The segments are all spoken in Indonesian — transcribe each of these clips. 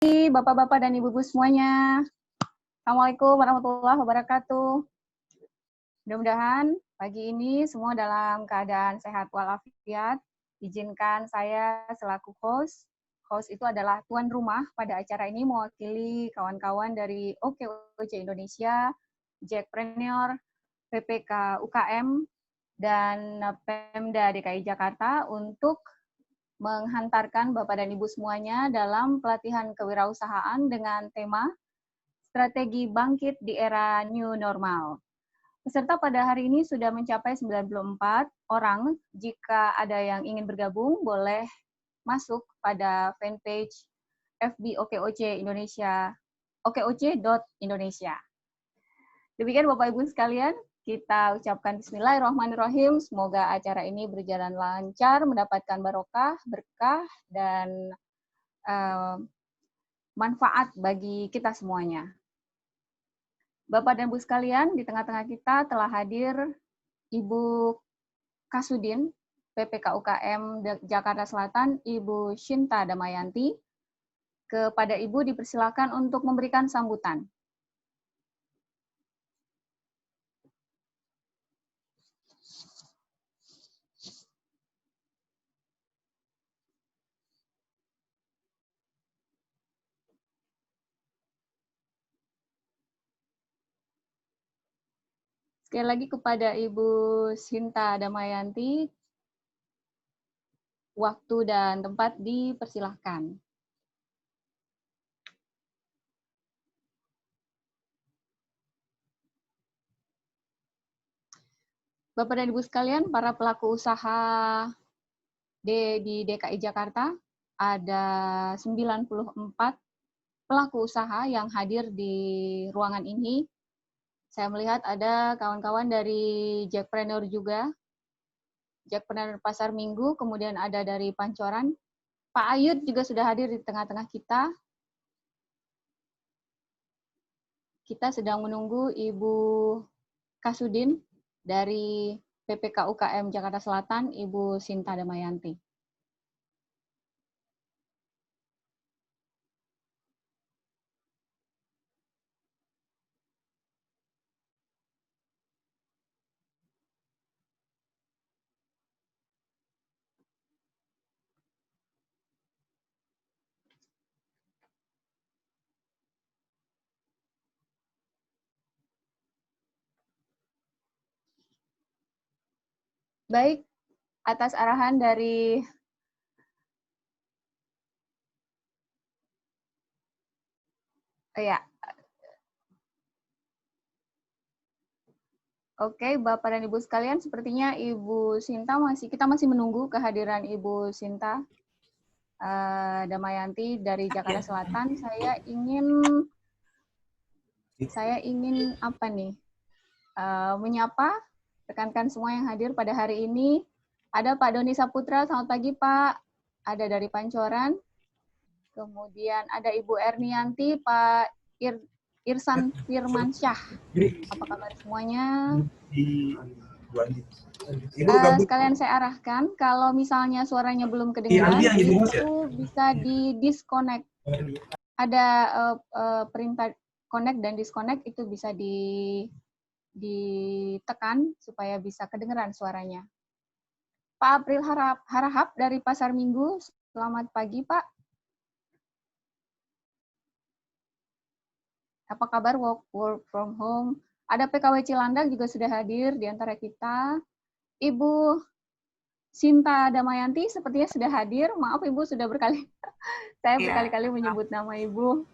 Bapak-bapak dan ibu-ibu semuanya. Assalamualaikum warahmatullahi wabarakatuh. Mudah-mudahan pagi ini semua dalam keadaan sehat walafiat. Izinkan saya selaku host. Host itu adalah tuan rumah pada acara ini mewakili kawan-kawan dari OKOC Indonesia, Jackpreneur, PPK UKM, dan Pemda DKI Jakarta untuk menghantarkan Bapak dan Ibu semuanya dalam pelatihan kewirausahaan dengan tema Strategi Bangkit di Era New Normal. Peserta pada hari ini sudah mencapai 94 orang. Jika ada yang ingin bergabung, boleh masuk pada fanpage FB OKOC Indonesia, okoc.indonesia. Demikian Bapak Ibu sekalian, kita ucapkan bismillahirrahmanirrahim. Semoga acara ini berjalan lancar, mendapatkan barokah, berkah, dan manfaat bagi kita semuanya. Bapak dan Ibu sekalian, di tengah-tengah kita telah hadir Ibu Kasudin, PPK UKM Jakarta Selatan, Ibu Shinta Damayanti. Kepada Ibu dipersilakan untuk memberikan sambutan. Sekali lagi kepada Ibu Shinta Damayanti, waktu dan tempat dipersilahkan. Bapak dan Ibu sekalian, para pelaku usaha di DKI Jakarta, ada 94 pelaku usaha yang hadir di ruangan ini. Saya melihat ada kawan-kawan dari Jackpreneur juga, Jackpreneur Pasar Minggu, kemudian ada dari Pancoran. Pak Ayud juga sudah hadir di tengah-tengah kita. Kita sedang menunggu Ibu Kasudin dari PPK UKM Jakarta Selatan, Ibu Shinta Damayanti. Baik, atas arahan dari Oke, Bapak dan Ibu sekalian, sepertinya Ibu Shinta kita masih menunggu kehadiran Ibu Shinta Damayanti dari Jakarta Selatan. Saya ingin apa nih? Menyapa rekan-rekan semua yang hadir pada hari ini. Ada Pak Doni Saputra, selamat pagi Pak. Ada dari Pancoran. Kemudian ada Ibu Ernianti, Pak Irsan Firmansyah. Apa kabar semuanya? Sekalian saya arahkan, kalau misalnya suaranya belum kedengaran, itu bisa di-disconnect. Ada perintah connect dan disconnect, itu bisa ditekan supaya bisa kedengeran suaranya. Pak April Harahap dari Pasar Minggu, selamat pagi Pak. Apa kabar work from home? Ada PKW Cilandak juga sudah hadir di antara kita. Ibu Shinta Damayanti sepertinya sudah hadir. Maaf Ibu sudah saya berkali-kali menyebut nama Ibu.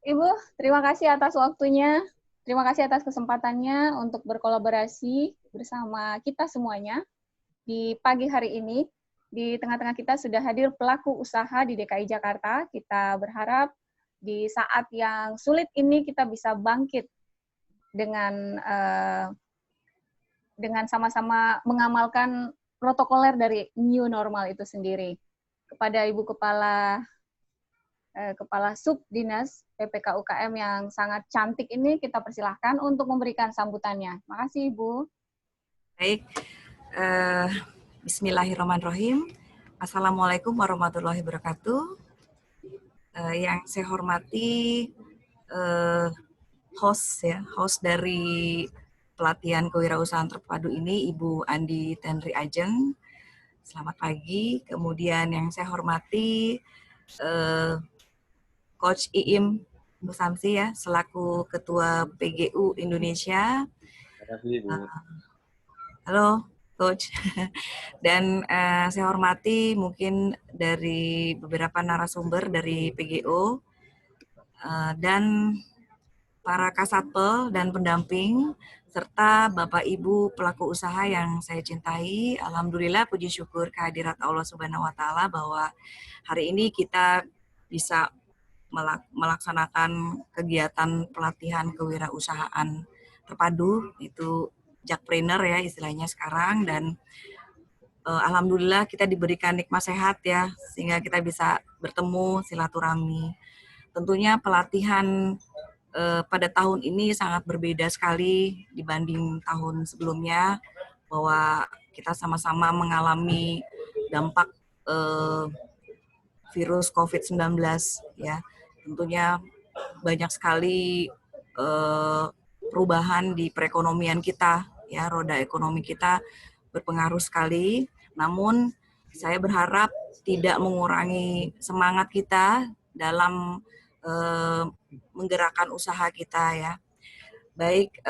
Ibu, terima kasih atas waktunya. Terima kasih atas kesempatannya untuk berkolaborasi bersama kita semuanya di pagi hari ini. Di tengah-tengah kita sudah hadir pelaku usaha di DKI Jakarta. Kita berharap di saat yang sulit ini kita bisa bangkit dengan sama-sama mengamalkan protokoler dari new normal itu sendiri. Kepada Ibu Kepala Subdinas PPK UKM yang sangat cantik ini, kita persilahkan untuk memberikan sambutannya. Terima kasih Ibu. Baik, Bismillahirrahmanirrahim. Assalamualaikum warahmatullahi wabarakatuh. Yang saya hormati host dari pelatihan kewirausahaan terpadu ini, Ibu Andi Tenri Ajeng. Selamat pagi. Kemudian yang saya hormati Coach Iim Bu Samsi ya, selaku Ketua PGU Indonesia. Terima kasih, Bu. Halo, Coach. Dan saya hormati mungkin dari beberapa narasumber dari PGO dan para kasatpel dan pendamping, serta Bapak Ibu pelaku usaha yang saya cintai. Alhamdulillah, puji syukur kehadirat Allah Subhanahu wa Ta'ala bahwa hari ini kita bisa melaksanakan kegiatan pelatihan kewirausahaan terpadu, itu Jakpreneur ya istilahnya sekarang, dan alhamdulillah kita diberikan nikmat sehat ya, sehingga kita bisa bertemu silaturahmi. Tentunya pelatihan pada tahun ini sangat berbeda sekali dibanding tahun sebelumnya, bahwa kita sama-sama mengalami dampak virus COVID-19 ya. Tentunya banyak sekali perubahan di perekonomian kita ya, roda ekonomi kita berpengaruh sekali. Namun saya berharap tidak mengurangi semangat kita dalam menggerakkan usaha kita ya. Baik,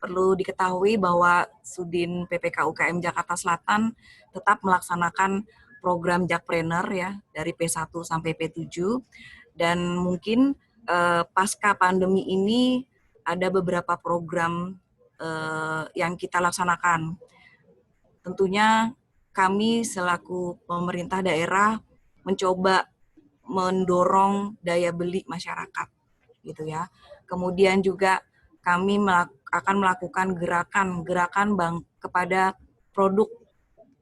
perlu diketahui bahwa Sudin PPK UKM Jakarta Selatan tetap melaksanakan program Jakpreneur ya dari P1 sampai P7, dan mungkin pasca pandemi ini ada beberapa program yang kita laksanakan. Tentunya kami selaku pemerintah daerah mencoba mendorong daya beli masyarakat gitu ya. Kemudian juga kami akan melakukan gerakan kepada produk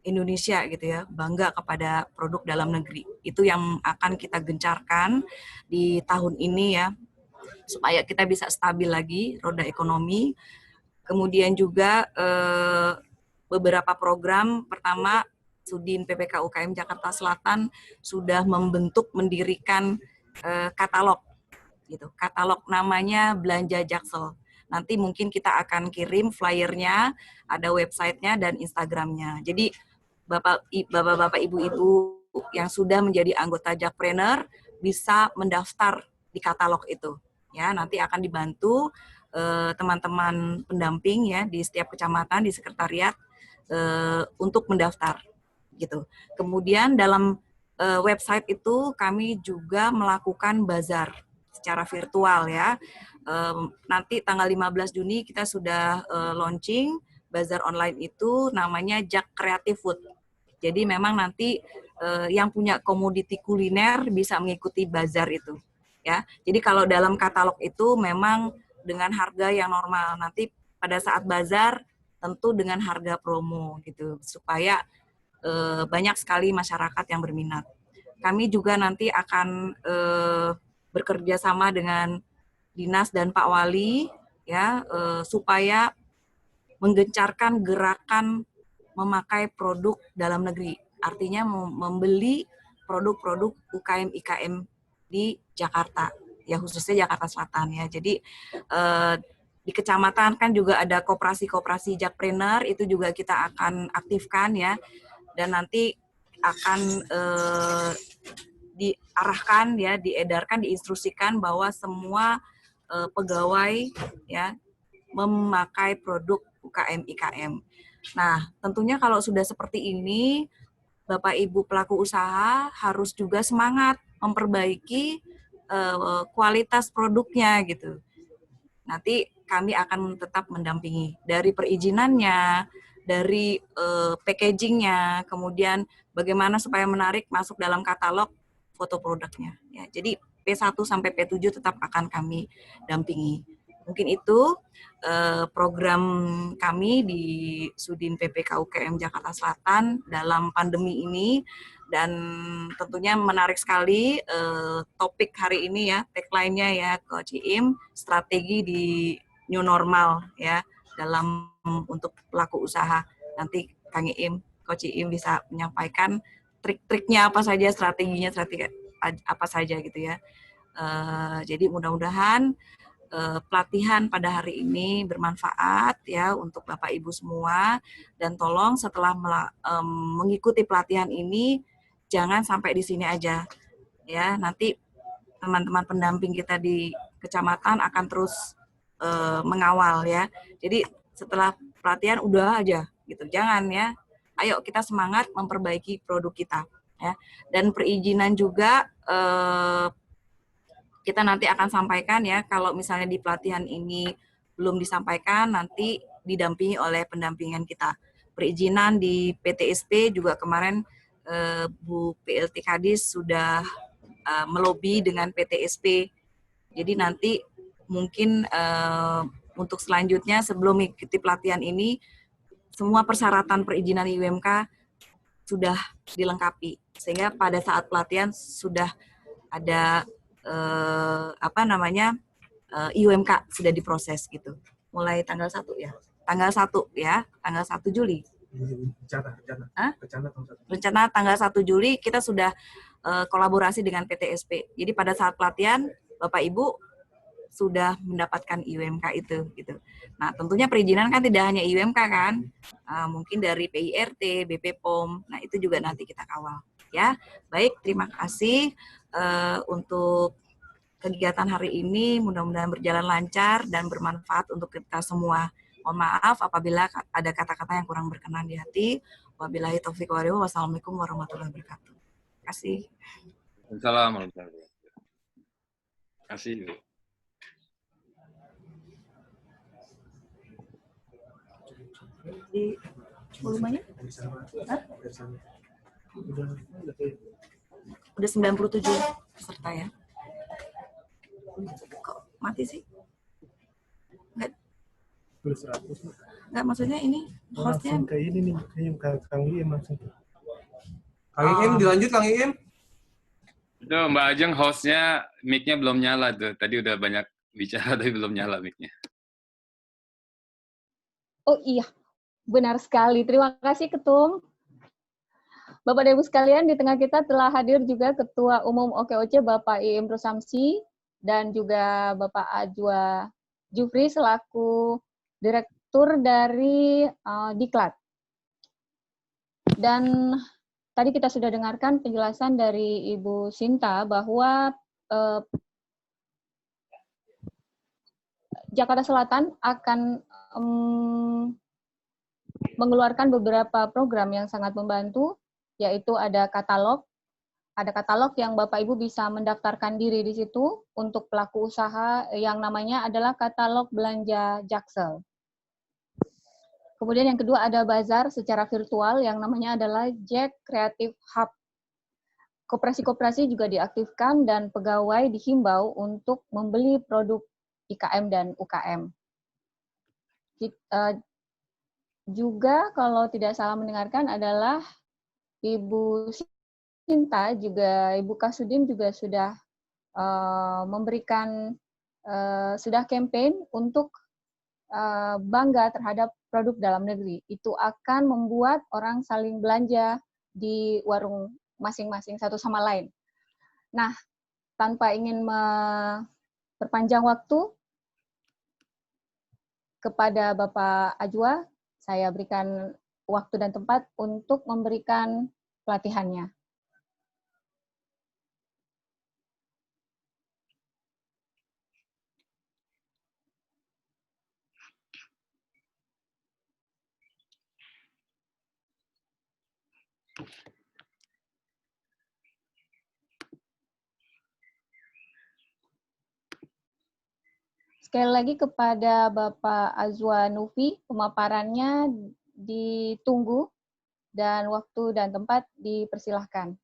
Indonesia gitu ya, bangga kepada produk dalam negeri. Itu yang akan kita gencarkan di tahun ini ya, supaya kita bisa stabil lagi roda ekonomi. Kemudian juga beberapa program, pertama Sudin PPK UKM Jakarta Selatan sudah mendirikan katalog gitu. Katalog namanya Belanja Jaksel. Nanti mungkin kita akan kirim flyernya, ada websitenya dan Instagramnya. Jadi bapak-bapak, ibu-ibu yang sudah menjadi anggota Jakpreneur bisa mendaftar di katalog itu. Ya, nanti akan dibantu teman-teman pendamping ya di setiap kecamatan, di sekretariat untuk mendaftar gitu. Kemudian dalam website itu kami juga melakukan bazar secara virtual ya. Nanti tanggal 15 Juni kita sudah launching bazar online itu, namanya Jak Creative Food. Jadi memang nanti yang punya komoditi kuliner bisa mengikuti bazar itu ya. Jadi kalau dalam katalog itu memang dengan harga yang normal, nanti pada saat bazar tentu dengan harga promo gitu, supaya banyak sekali masyarakat yang berminat. Kami juga nanti akan bekerja sama dengan Dinas dan Pak Wali ya, supaya menggencarkan gerakan memakai produk dalam negeri. Artinya membeli produk-produk UKM IKM di Jakarta, ya khususnya Jakarta Selatan ya. Jadi di kecamatan kan juga ada koperasi-koperasi Jakpreneur, itu juga kita akan aktifkan ya. Dan nanti akan diarahkan ya, diedarkan, diinstruksikan bahwa semua pegawai ya memakai produk UKM IKM. Nah, tentunya kalau sudah seperti ini, Bapak Ibu pelaku usaha harus juga semangat memperbaiki kualitas produknya gitu. Nanti kami akan tetap mendampingi dari perizinannya, dari packagingnya, kemudian bagaimana supaya menarik masuk dalam katalog foto produknya. Ya, jadi P1 sampai P7 tetap akan kami dampingi. Mungkin itu program kami di Sudin PPK UKM Jakarta Selatan dalam pandemi ini, dan tentunya menarik sekali topik hari ini ya, tagline-nya ya Coach Iim, strategi di new normal ya dalam untuk pelaku usaha. Nanti Kang Iim, Coach Iim bisa menyampaikan trik-triknya apa saja, strategi apa saja gitu ya. Jadi mudah-mudahan pelatihan pada hari ini bermanfaat ya untuk Bapak Ibu semua, dan tolong setelah mengikuti pelatihan ini jangan sampai di sini aja ya. Nanti teman-teman pendamping kita di kecamatan akan terus mengawal ya. Jadi setelah pelatihan udah aja gitu, jangan ya. Ayo kita semangat memperbaiki produk kita ya. Dan perizinan juga kita nanti akan sampaikan ya, kalau misalnya di pelatihan ini belum disampaikan, nanti didampingi oleh pendampingan kita. Perizinan di PTSP juga kemarin Bu PLT Kadis sudah melobi dengan PTSP. Jadi nanti mungkin untuk selanjutnya sebelum mengikuti pelatihan ini, semua persyaratan perizinan IUMK sudah dilengkapi. Sehingga pada saat pelatihan sudah ada IUMK sudah diproses gitu. Mulai tanggal 1 ya. Tanggal 1 ya, tanggal 1 Juli. Rencana tanggal 1 Juli kita sudah kolaborasi dengan PTSP. Jadi pada saat pelatihan Bapak Ibu sudah mendapatkan IUMK itu gitu. Nah, tentunya perizinan kan tidak hanya IUMK kan. Mungkin dari PIRT, BP POM. Nah, itu juga nanti kita kawal ya. Baik, terima kasih untuk kegiatan hari ini, mudah-mudahan berjalan lancar dan bermanfaat untuk kita semua. Mohon maaf apabila ada kata-kata yang kurang berkenan di hati. Wabillahi taufiq wal hidayah. Wassalamualaikum warahmatullahi wabarakatuh. Terima kasih. Assalamualaikum. Terima kasih. Di volumenya? Udah 97 peserta ya. Kok mati sih? Enggak, maksudnya ini hostnya kayak ini nih, kayak Kang Iem langsung. Kang Iem dilanjut, Kang Iem. Itu Mbak Ajeng hostnya mic-nya belum nyala tuh. Tadi udah banyak bicara tapi belum nyala mic-nya. Oh iya, benar sekali. Terima kasih Ketum. Bapak dan Ibu sekalian, di tengah kita telah hadir juga Ketua Umum OKOC Bapak Iim Rusamsi dan juga Bapak Ajwa Jufri selaku Direktur dari Diklat. Dan tadi kita sudah dengarkan penjelasan dari Ibu Sinta bahwa Jakarta Selatan akan mengeluarkan beberapa program yang sangat membantu, yaitu ada katalog yang Bapak Ibu bisa mendaftarkan diri di situ untuk pelaku usaha yang namanya adalah katalog belanja Jaksel. Kemudian yang kedua ada bazar secara virtual yang namanya adalah Jack Creative Hub. Koperasi-koperasi juga diaktifkan dan pegawai dihimbau untuk membeli produk IKM dan UKM. Juga kalau tidak salah mendengarkan adalah Ibu Sinta juga Ibu Kasudin juga sudah memberikan sudah campaign untuk bangga terhadap produk dalam negeri. Itu akan membuat orang saling belanja di warung masing-masing satu sama lain. Nah, tanpa ingin memperpanjang waktu kepada Bapak Ajwa, saya berikan waktu dan tempat untuk memberikan pelatihannya. Sekali lagi kepada Bapak Azwa Nufi, pemaparannya ditunggu dan waktu dan tempat dipersilahkan.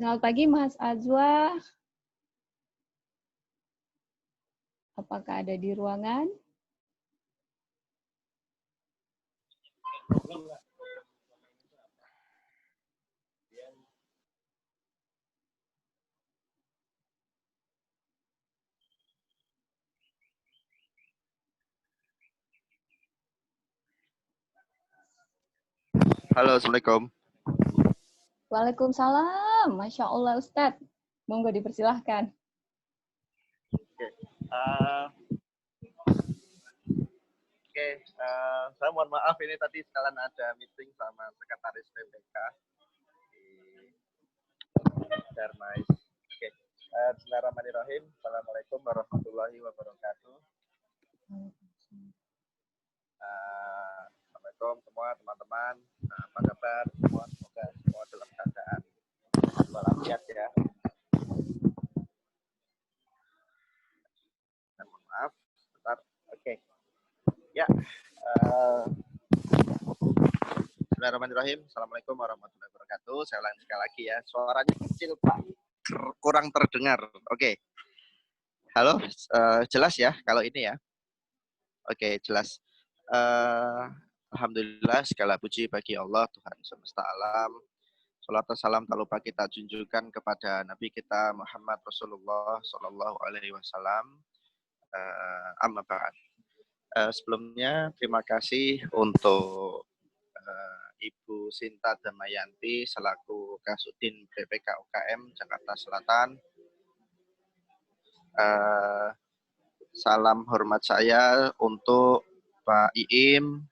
Selamat pagi Mas Azwa. Apakah ada di ruangan? Halo, Assalamualaikum. Waalaikumsalam. Masya Allah Ustadz. Monggo dipersilahkan. Saya mohon maaf ini tadi sekalian ada meeting sama sekretaris PPK di Darmais. Bismillahirrahmanirrahim. Assalamualaikum warahmatullahi wabarakatuh. Assalamualaikum semua teman-teman. Apa kabar semua? Semoga semua dalam keadaan walafiat ya. Dan mohon maaf, sebentar. Oke. Ya. Bismillahirrahmanirrahim. Assalamualaikum warahmatullahi wabarakatuh. Saya ulangi sekali lagi ya. Suaranya kecil Pak, kurang terdengar. Oke. Halo, jelas ya kalau ini ya. Oke, jelas. Alhamdulillah segala puji bagi Allah Tuhan semesta alam. Salat dan salam tak lupa kita junjukkan kepada Nabi kita Muhammad Rasulullah Sallallahu Alaihi Wasallam. Amma ba'd. Sebelumnya terima kasih untuk Ibu Sinta Damayanti selaku Kasudin PPK UKM Jakarta Selatan. Salam hormat saya untuk Pak Iim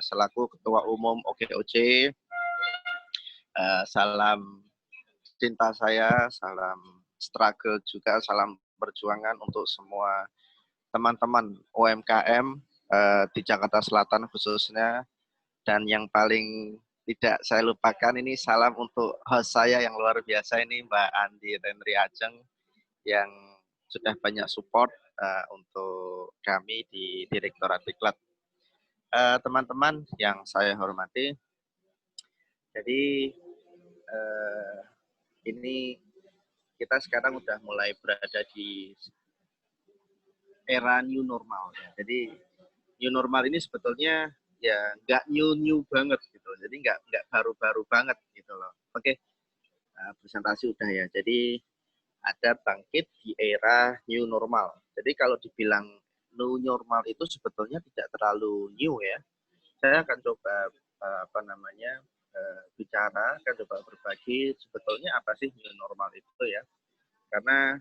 selaku Ketua Umum OKOJ. Salam cinta saya, salam struggle juga, salam perjuangan untuk semua teman-teman UMKM di Jakarta Selatan khususnya. Dan yang paling tidak saya lupakan ini salam untuk host saya yang luar biasa ini Mbak Andi Renri Ajeng yang sudah banyak support untuk kami di Direktorat Diklat. Teman-teman yang saya hormati, jadi ini kita sekarang udah mulai berada di era new normal. Jadi new normal ini sebetulnya ya nggak new banget gitu, jadi nggak baru banget gitu loh. Oke, presentasi udah ya. Jadi ada bangkit di era new normal. Jadi kalau dibilang new normal itu sebetulnya tidak terlalu new ya. Saya akan coba bicara, akan coba berbagi sebetulnya apa sih new normal itu ya. Karena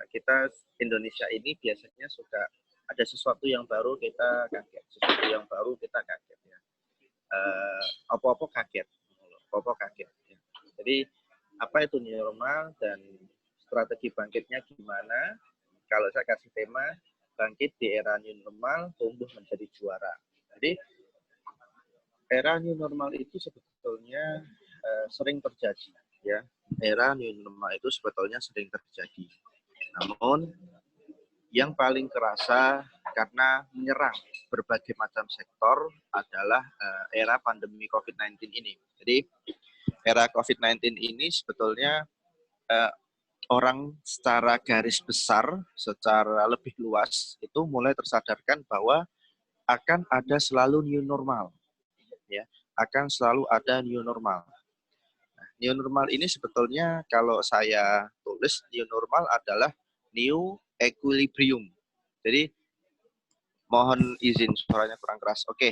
kita Indonesia ini biasanya suka ada sesuatu yang baru kita kaget, sesuatu yang baru kita kaget ya. Apa-apa kaget. Ya. Jadi apa itu new normal dan strategi bangkitnya gimana? Kalau saya kasih tema bangkit di era new normal, tumbuh menjadi juara. Jadi era new normal itu sebetulnya sering terjadi ya. Era new normal itu sebetulnya sering terjadi. Namun yang paling kerasa karena menyerang berbagai macam sektor adalah era pandemi COVID-19 ini. Jadi era COVID-19 ini sebetulnya orang secara garis besar, secara lebih luas itu mulai tersadarkan bahwa akan ada selalu new normal, ya, akan selalu ada new normal. Nah, new normal ini sebetulnya kalau saya tulis new normal adalah new equilibrium. Jadi mohon izin suaranya kurang keras. Oke.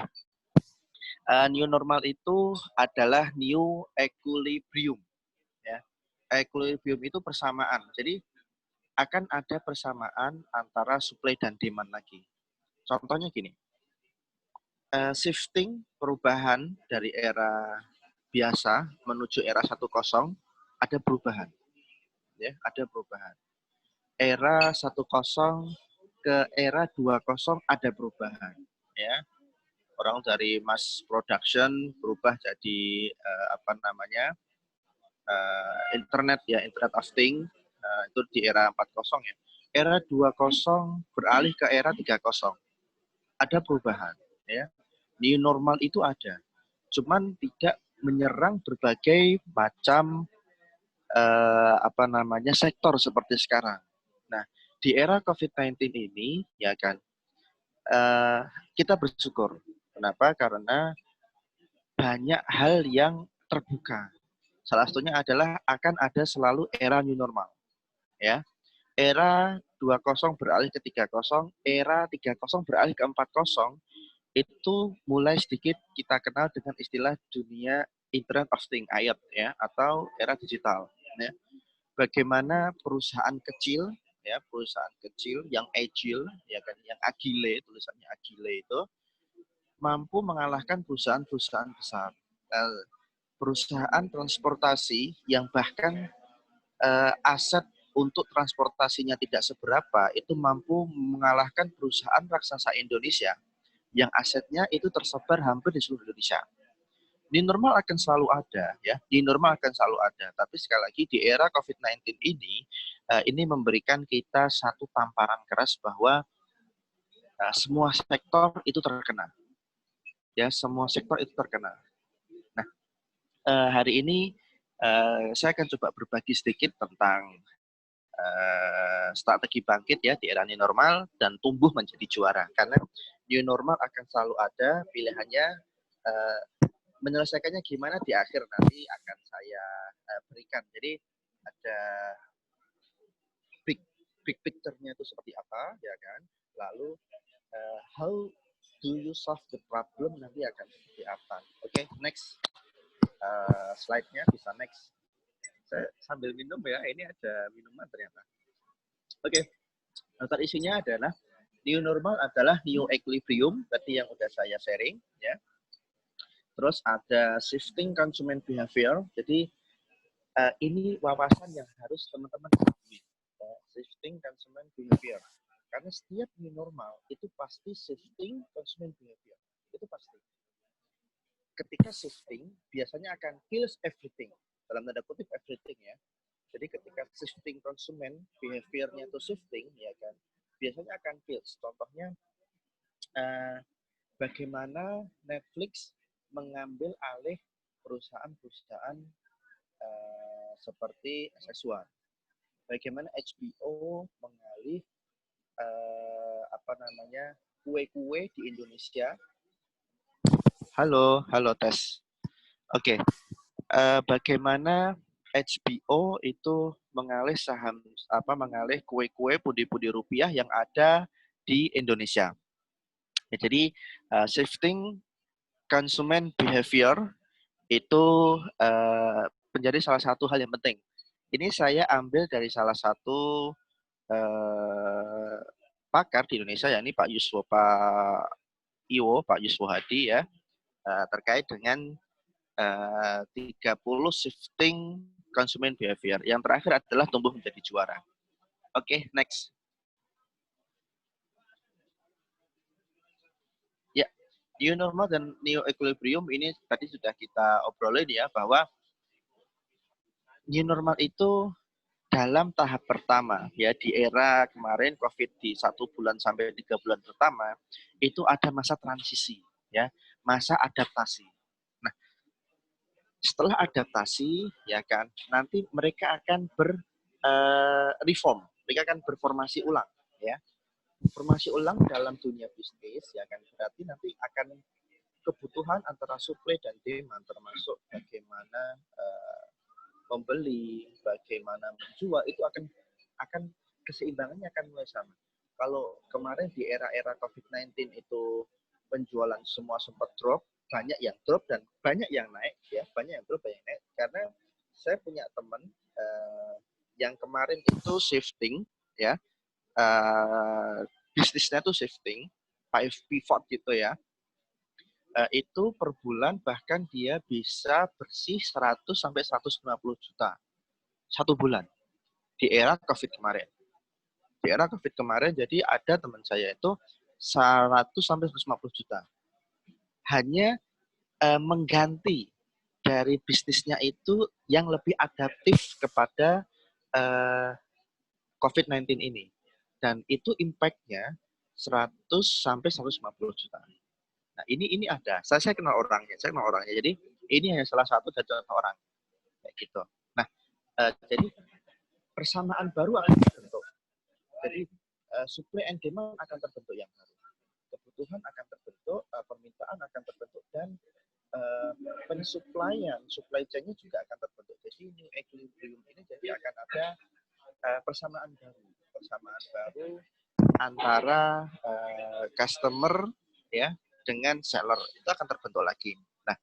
New normal itu adalah new equilibrium. Ya. Equilibrium itu persamaan. Jadi akan ada persamaan antara supply dan demand lagi. Contohnya gini. Shifting perubahan dari era biasa menuju era 1.0 ada perubahan. Ya, ada perubahan. Era 1.0 ke era 2.0 ada perubahan, ya. Orang dari mass production berubah jadi internet ya, internet of things, itu di era 4.0 ya. Era 2.0 beralih ke era 3.0. Ada perubahan, ya. New normal itu ada. Cuman tidak menyerang berbagai macam sektor seperti sekarang. Nah, di era COVID-19 ini ya kan kita bersyukur. Kenapa? Karena banyak hal yang terbuka. Salah satunya adalah akan ada selalu era new normal. Ya. Era 20 beralih ke 30, era 30 beralih ke 40, itu mulai sedikit kita kenal dengan istilah dunia Internet of Things, IoT ya, atau era digital. Ya. Bagaimana perusahaan kecil yang agile, ya kan, yang agile, tulisannya agile itu mampu mengalahkan perusahaan-perusahaan besar. Perusahaan transportasi yang bahkan aset untuk transportasinya tidak seberapa, itu mampu mengalahkan perusahaan raksasa Indonesia yang asetnya itu tersebar hampir di seluruh Indonesia. New normal akan selalu ada, ya. New normal akan selalu ada. Tapi sekali lagi di era COVID-19 ini memberikan kita satu tamparan keras bahwa semua sektor itu terkena. Ya, semua sektor itu terkena. Nah, hari ini saya akan coba berbagi sedikit tentang strategi bangkit ya di era new normal dan tumbuh menjadi juara. Karena new normal akan selalu ada, pilihannya menyelesaikannya gimana di akhir nanti akan saya berikan. Jadi ada big picture-nya itu seperti apa, ya kan? Lalu how do you solve the problem nanti akan seperti apa. Oke, next slide-nya bisa next. Saya sambil minum ya, ini ada minuman ternyata. Oke, ntar isinya adalah new normal adalah new equilibrium, tadi yang udah saya sharing ya. Terus ada shifting consumer behavior, jadi ini wawasan yang harus teman-teman ketahui. Shifting consumer behavior. Karena setiap new normal itu pasti shifting consumer behavior. Itu pasti. Ketika shifting, biasanya akan kills everything. Dalam tanda kutip everything ya. Jadi ketika shifting konsumen, behavior-nya itu shifting, ya kan, biasanya akan kills. Contohnya, bagaimana Netflix mengambil alih perusahaan-perusahaan seperti SS1. Bagaimana HBO mengalih kue-kue di Indonesia. Halo tes. Oke. Bagaimana HBO itu mengalih mengalih kue-kue pudi-pudi rupiah yang ada di Indonesia. Ya, jadi shifting consumer behavior itu menjadi salah satu hal yang penting. Ini saya ambil dari salah satu pakar di Indonesia, yakni Pak Yuswo Hadi ya, terkait dengan 30 shifting consumer behavior. Yang terakhir adalah tumbuh menjadi juara. Oke, next. Ya, new normal dan new equilibrium ini tadi sudah kita obrolin ya, bahwa new normal itu dalam tahap pertama ya, di era kemarin COVID di 1 bulan sampai 3 bulan pertama itu ada masa transisi ya, masa adaptasi. Nah, setelah adaptasi ya kan, nanti mereka akan reform, mereka akan berformasi ulang ya. Formasi ulang dalam dunia bisnis ya kan, berarti nanti akan kebutuhan antara supply dan demand, termasuk bagaimana membeli, bagaimana menjual, itu akan keseimbangannya akan mulai sama. Kalau kemarin di era-era COVID-19 itu penjualan semua sempat drop, banyak yang drop dan banyak yang naik ya, banyak yang drop, banyak yang naik. Karena saya punya teman yang kemarin itu shifting ya, bisnisnya tuh shifting, pivot gitu ya. Itu per bulan bahkan dia bisa bersih 100 sampai 150 juta satu bulan di era COVID kemarin. Di era COVID kemarin, jadi ada teman saya itu 100 sampai 150 juta. Hanya mengganti dari bisnisnya itu yang lebih adaptif kepada COVID-19 ini. Dan itu impact-nya 100 sampai 150 juta. Nah, ini ada. Saya kenal orangnya. Jadi ini hanya salah satu dari contoh orang. Kayak gitu. Nah, Jadi persamaan baru akan terbentuk. Jadi supply and demand akan terbentuk yang baru. Kebutuhan akan terbentuk, permintaan akan terbentuk, dan pensuplaian, supply chain-nya juga akan terbentuk. Jadi new equilibrium ini jadi akan ada persamaan baru antara customer ya dengan seller, itu akan terbentuk lagi. Nah,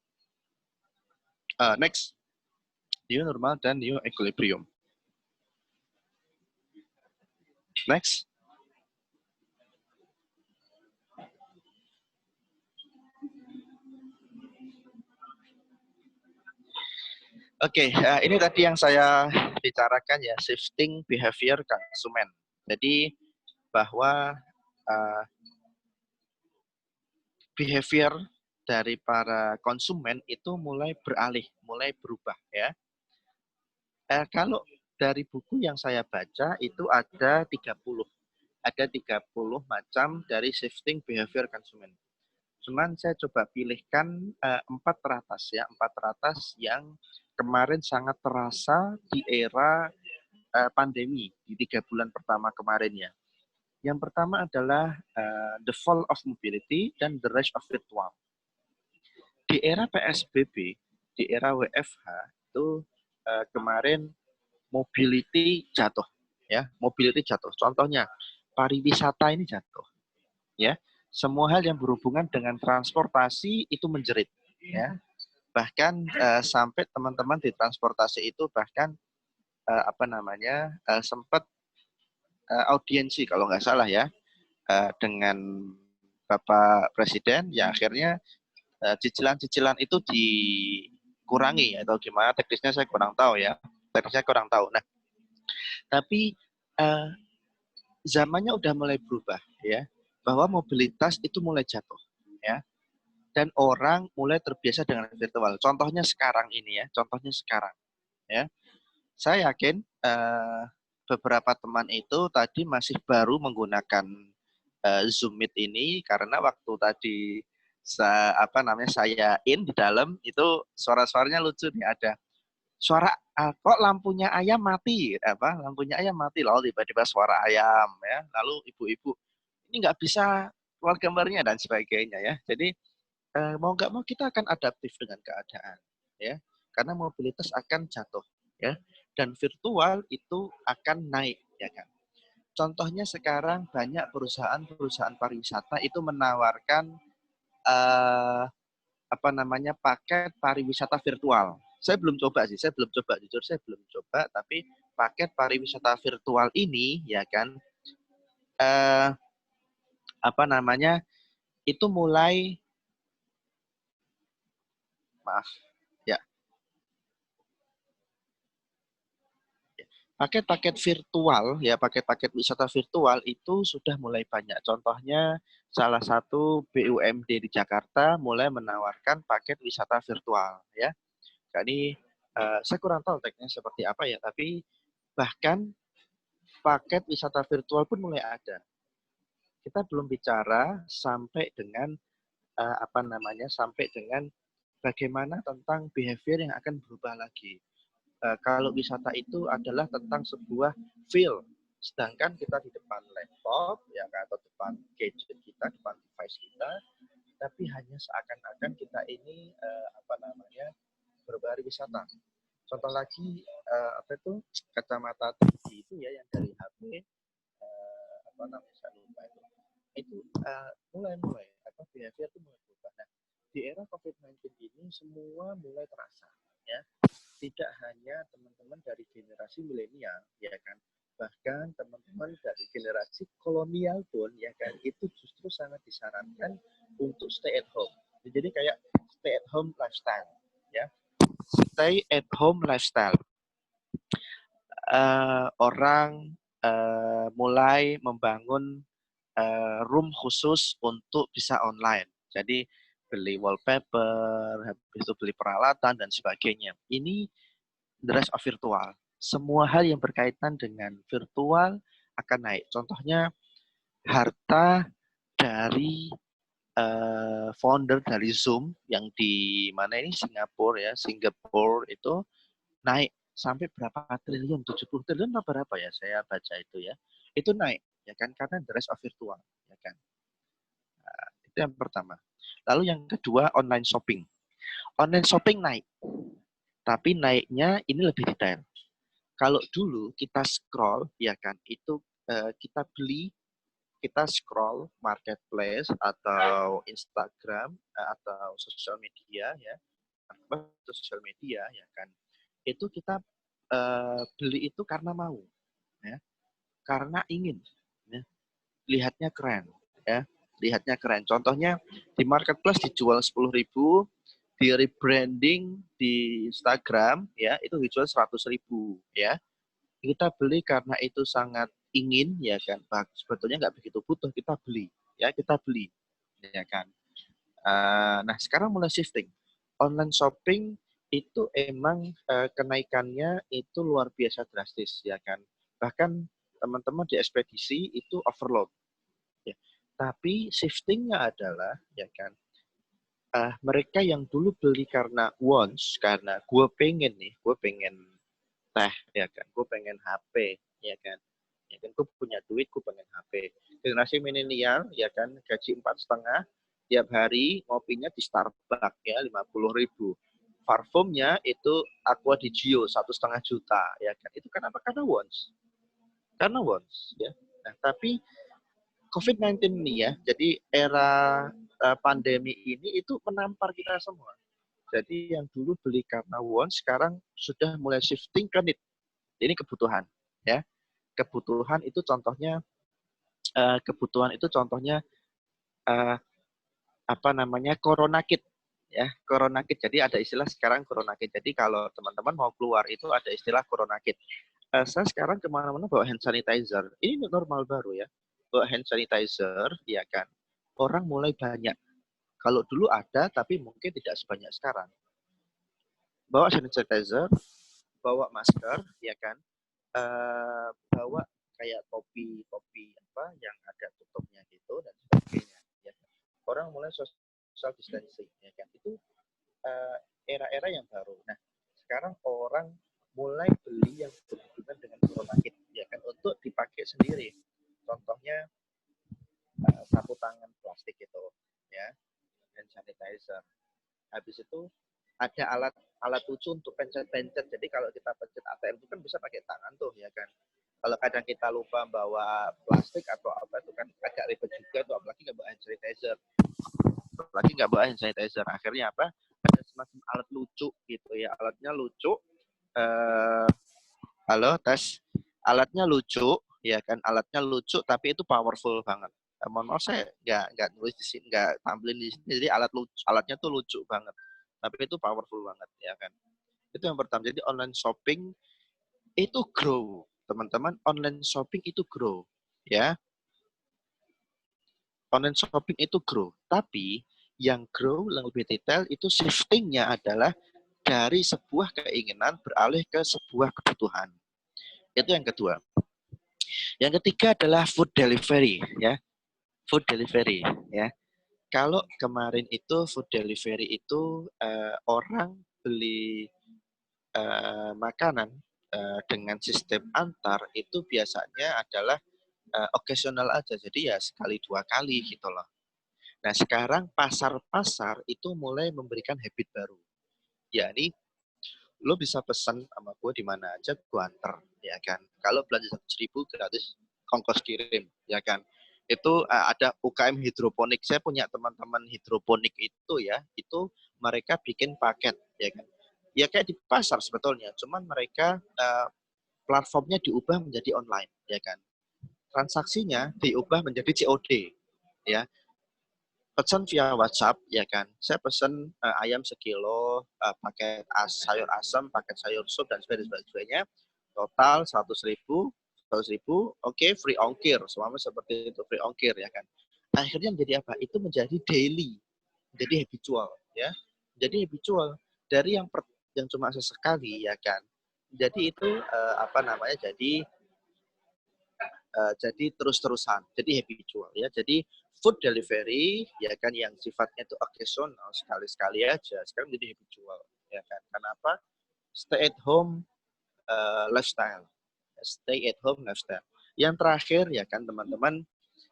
next, new normal dan new equilibrium. Next. Oke, ini tadi yang saya bicarakan ya, shifting behavior konsumen. Jadi bahwa behavior dari para konsumen itu mulai beralih, mulai berubah ya. Kalau dari buku yang saya baca itu ada 30 macam dari shifting behavior konsumen. Cuman saya coba pilihkan 4 teratas yang kemarin sangat terasa di era pandemi di 3 bulan pertama kemarin ya. Yang pertama adalah the fall of mobility dan the rise of virtual. Di era PSBB, di era WFH itu kemarin mobility jatuh ya, mobility jatuh. Contohnya pariwisata ini jatuh ya. Semua hal yang berhubungan dengan transportasi itu menjerit ya. Bahkan sampai teman-teman di transportasi itu bahkan sempat audiensi kalau nggak salah ya dengan Bapak Presiden ya, akhirnya cicilan-cicilan itu dikurangi atau gimana teknisnya saya kurang tahu ya. Nah, tapi zamannya udah mulai berubah ya, bahwa mobilitas itu mulai jatuh ya, dan orang mulai terbiasa dengan virtual. Contohnya sekarang ini ya, ya. Saya yakin beberapa teman itu tadi masih baru menggunakan Zoom Meet ini karena waktu tadi saya di dalam itu suara-suaranya lucu nih, ada suara kok lampunya ayam mati, loh, tiba-tiba suara ayam ya, lalu ibu-ibu ini nggak bisa keluar gambarnya dan sebagainya ya. Jadi mau nggak mau kita akan adaptif dengan keadaan ya, karena mobilitas akan jatuh ya, dan virtual itu akan naik ya kan. Contohnya sekarang banyak perusahaan pariwisata itu menawarkan paket pariwisata virtual. Saya belum coba, jujur saya belum coba, tapi paket pariwisata virtual ini ya kan itu mulai paket-paket virtual ya, paket-paket wisata virtual itu sudah mulai banyak. Contohnya salah satu BUMD di Jakarta mulai menawarkan paket wisata virtual ya. Jadi saya kurang tahu teknisnya seperti apa ya, tapi bahkan paket wisata virtual pun mulai ada. Kita belum bicara sampai dengan sampai dengan bagaimana tentang behavior yang akan berubah lagi. Kalau wisata itu adalah tentang sebuah feel, sedangkan kita di depan laptop ya atau depan gadget kita, depan device kita, tapi hanya seakan-akan kita ini berwisata. Contoh lagi kacamata 3D itu ya yang dari HP saya lupa itu mulai behavior itu mulai berubah. Nah, di era COVID-19 ini semua mulai terasa ya. Tidak hanya teman-teman dari generasi milenial ya kan, bahkan teman-teman dari generasi kolonial pun ya kan, itu justru sangat disarankan untuk stay at home. Jadi kayak stay at home lifestyle ya. Stay at home lifestyle. Orang mulai membangun room khusus untuk bisa online. Jadi beli wallpaper, habis itu beli peralatan dan sebagainya. Ini the rise of virtual. Semua hal yang berkaitan dengan virtual akan naik. Contohnya harta dari founder dari Zoom yang di Singapura itu naik sampai berapa triliun, 70 triliun atau berapa ya, saya baca itu ya. Itu naik, ya kan, karena the rise of virtual, ya kan. Nah, itu yang pertama. Lalu yang kedua, online shopping. Online shopping naik, tapi naiknya ini lebih detail. Kalau dulu kita scroll, ya kan, itu kita beli, kita scroll marketplace atau Instagram atau sosial media, ya, sosial media, ya kan, itu kita beli itu karena mau, ya, karena ingin, ya, lihatnya keren, ya, lihatnya keren. Contohnya di marketplace dijual 10.000, di rebranding di Instagram, ya, itu dijual 100.000, ya. Kita beli karena itu sangat ingin, ya kan. Sebetulnya nggak begitu butuh, kita beli, ya, kita beli, ya kan. Nah, sekarang mulai shifting. Online shopping itu emang kenaikannya itu luar biasa drastis, ya kan. Bahkan teman-teman di ekspedisi itu overload. Ya. Tapi shiftingnya adalah, ya kan, mereka yang dulu beli karena wants, karena gue pengen nih, gue pengen teh, ya kan, gue pengen HP, ya kan, gue punya duit, gue pengen HP. Generasi milenial, ya kan, gaji 4,5, tiap hari ngopinya di Starbucks, ya, 50.000. Parfumnya itu Aqua di Gio, 1,5 juta, ya kan. Itu kenapa? Karena wants, ya. Nah, tapi COVID-19 ini, ya, jadi era pandemi ini itu menampar kita semua. Jadi yang dulu beli karena want, sekarang sudah mulai shifting ke need. Ini kebutuhan, ya. Kebutuhan itu contohnya, apa namanya, Corona Kit, ya. Corona Kit. Jadi ada istilah sekarang Corona Kit. Jadi kalau teman-teman mau keluar itu ada istilah Corona Kit. Saya sekarang kemana-mana bawa hand sanitizer. Ini normal baru, ya. Bawa hand sanitizer, ya kan. Orang mulai banyak. Kalau dulu ada, tapi mungkin tidak sebanyak sekarang. Bawa hand sanitizer, bawa masker, ya kan, bawa kayak topi apa yang ada tutupnya gitu dan sebagainya, ya. Orang mulai social distancing, ya kan, itu era-era yang baru. Nah, sekarang orang mulai beli yang berhubungan dengan corona kit, ya kan, untuk dipakai sendiri. Contohnya sapu tangan plastik itu, ya, dan sanitizer. Habis itu ada alat lucu untuk pencet-pencet. Jadi kalau kita pencet ATM itu kan bisa pakai tangan tuh, ya kan. Kalau kadang kita lupa bawa plastik atau apa itu kan agak ribet juga tuh, apalagi nggak bawa hand sanitizer. Akhirnya apa? Ada semacam alat lucu gitu, ya. Alatnya lucu. Halo, tes. Alatnya lucu, ya kan. Alatnya lucu tapi itu powerful banget. Mohon maaf saya nggak nulis di sini, nggak tampilin di sini. Jadi alatnya tuh lucu banget. Tapi itu powerful banget, ya kan. Itu yang pertama. Jadi online shopping itu grow, teman-teman. Online shopping itu grow, ya. Online shopping itu grow. Tapi yang grow yang lebih detail itu shiftingnya adalah dari sebuah keinginan beralih ke sebuah kebutuhan. Itu yang kedua. Yang ketiga adalah food delivery, ya. Food delivery, ya. Kalau kemarin itu food delivery itu orang beli makanan dengan sistem antar itu biasanya adalah occasional aja, jadi ya sekali dua kali gitu loh. Nah, sekarang pasar-pasar itu mulai memberikan habit baru, yakni lo bisa pesan sama gue di mana aja, gue antar, ya kan. Kalau belanja 100.000 gratis ongkos kirim, ya kan. Itu ada UKM hidroponik. Saya punya teman-teman hidroponik itu, ya, itu mereka bikin paket, ya kan. Ya kayak di pasar sebetulnya, cuman mereka platformnya diubah menjadi online, ya kan. Transaksinya diubah menjadi COD, ya. Pesan via WhatsApp, ya kan. Saya pesan ayam sekilo, paket sayur asam, paket sayur sup dan sebagainya. Total 100.000, oke, free ongkir, selama seperti itu, free ongkir, ya kan. Akhirnya menjadi apa? Itu menjadi daily, jadi habitual, ya. Jadi habitual dari yang cuma sesekali, ya kan. Jadi itu jadi terus-terusan, jadi habitual, ya. Jadi food delivery, ya kan, yang sifatnya itu occasional, sekali-sekali aja, sekarang jadi habitual, ya kan. Kenapa? Stay at home lifestyle, stay at home lifestyle. Yang terakhir ya kan teman-teman,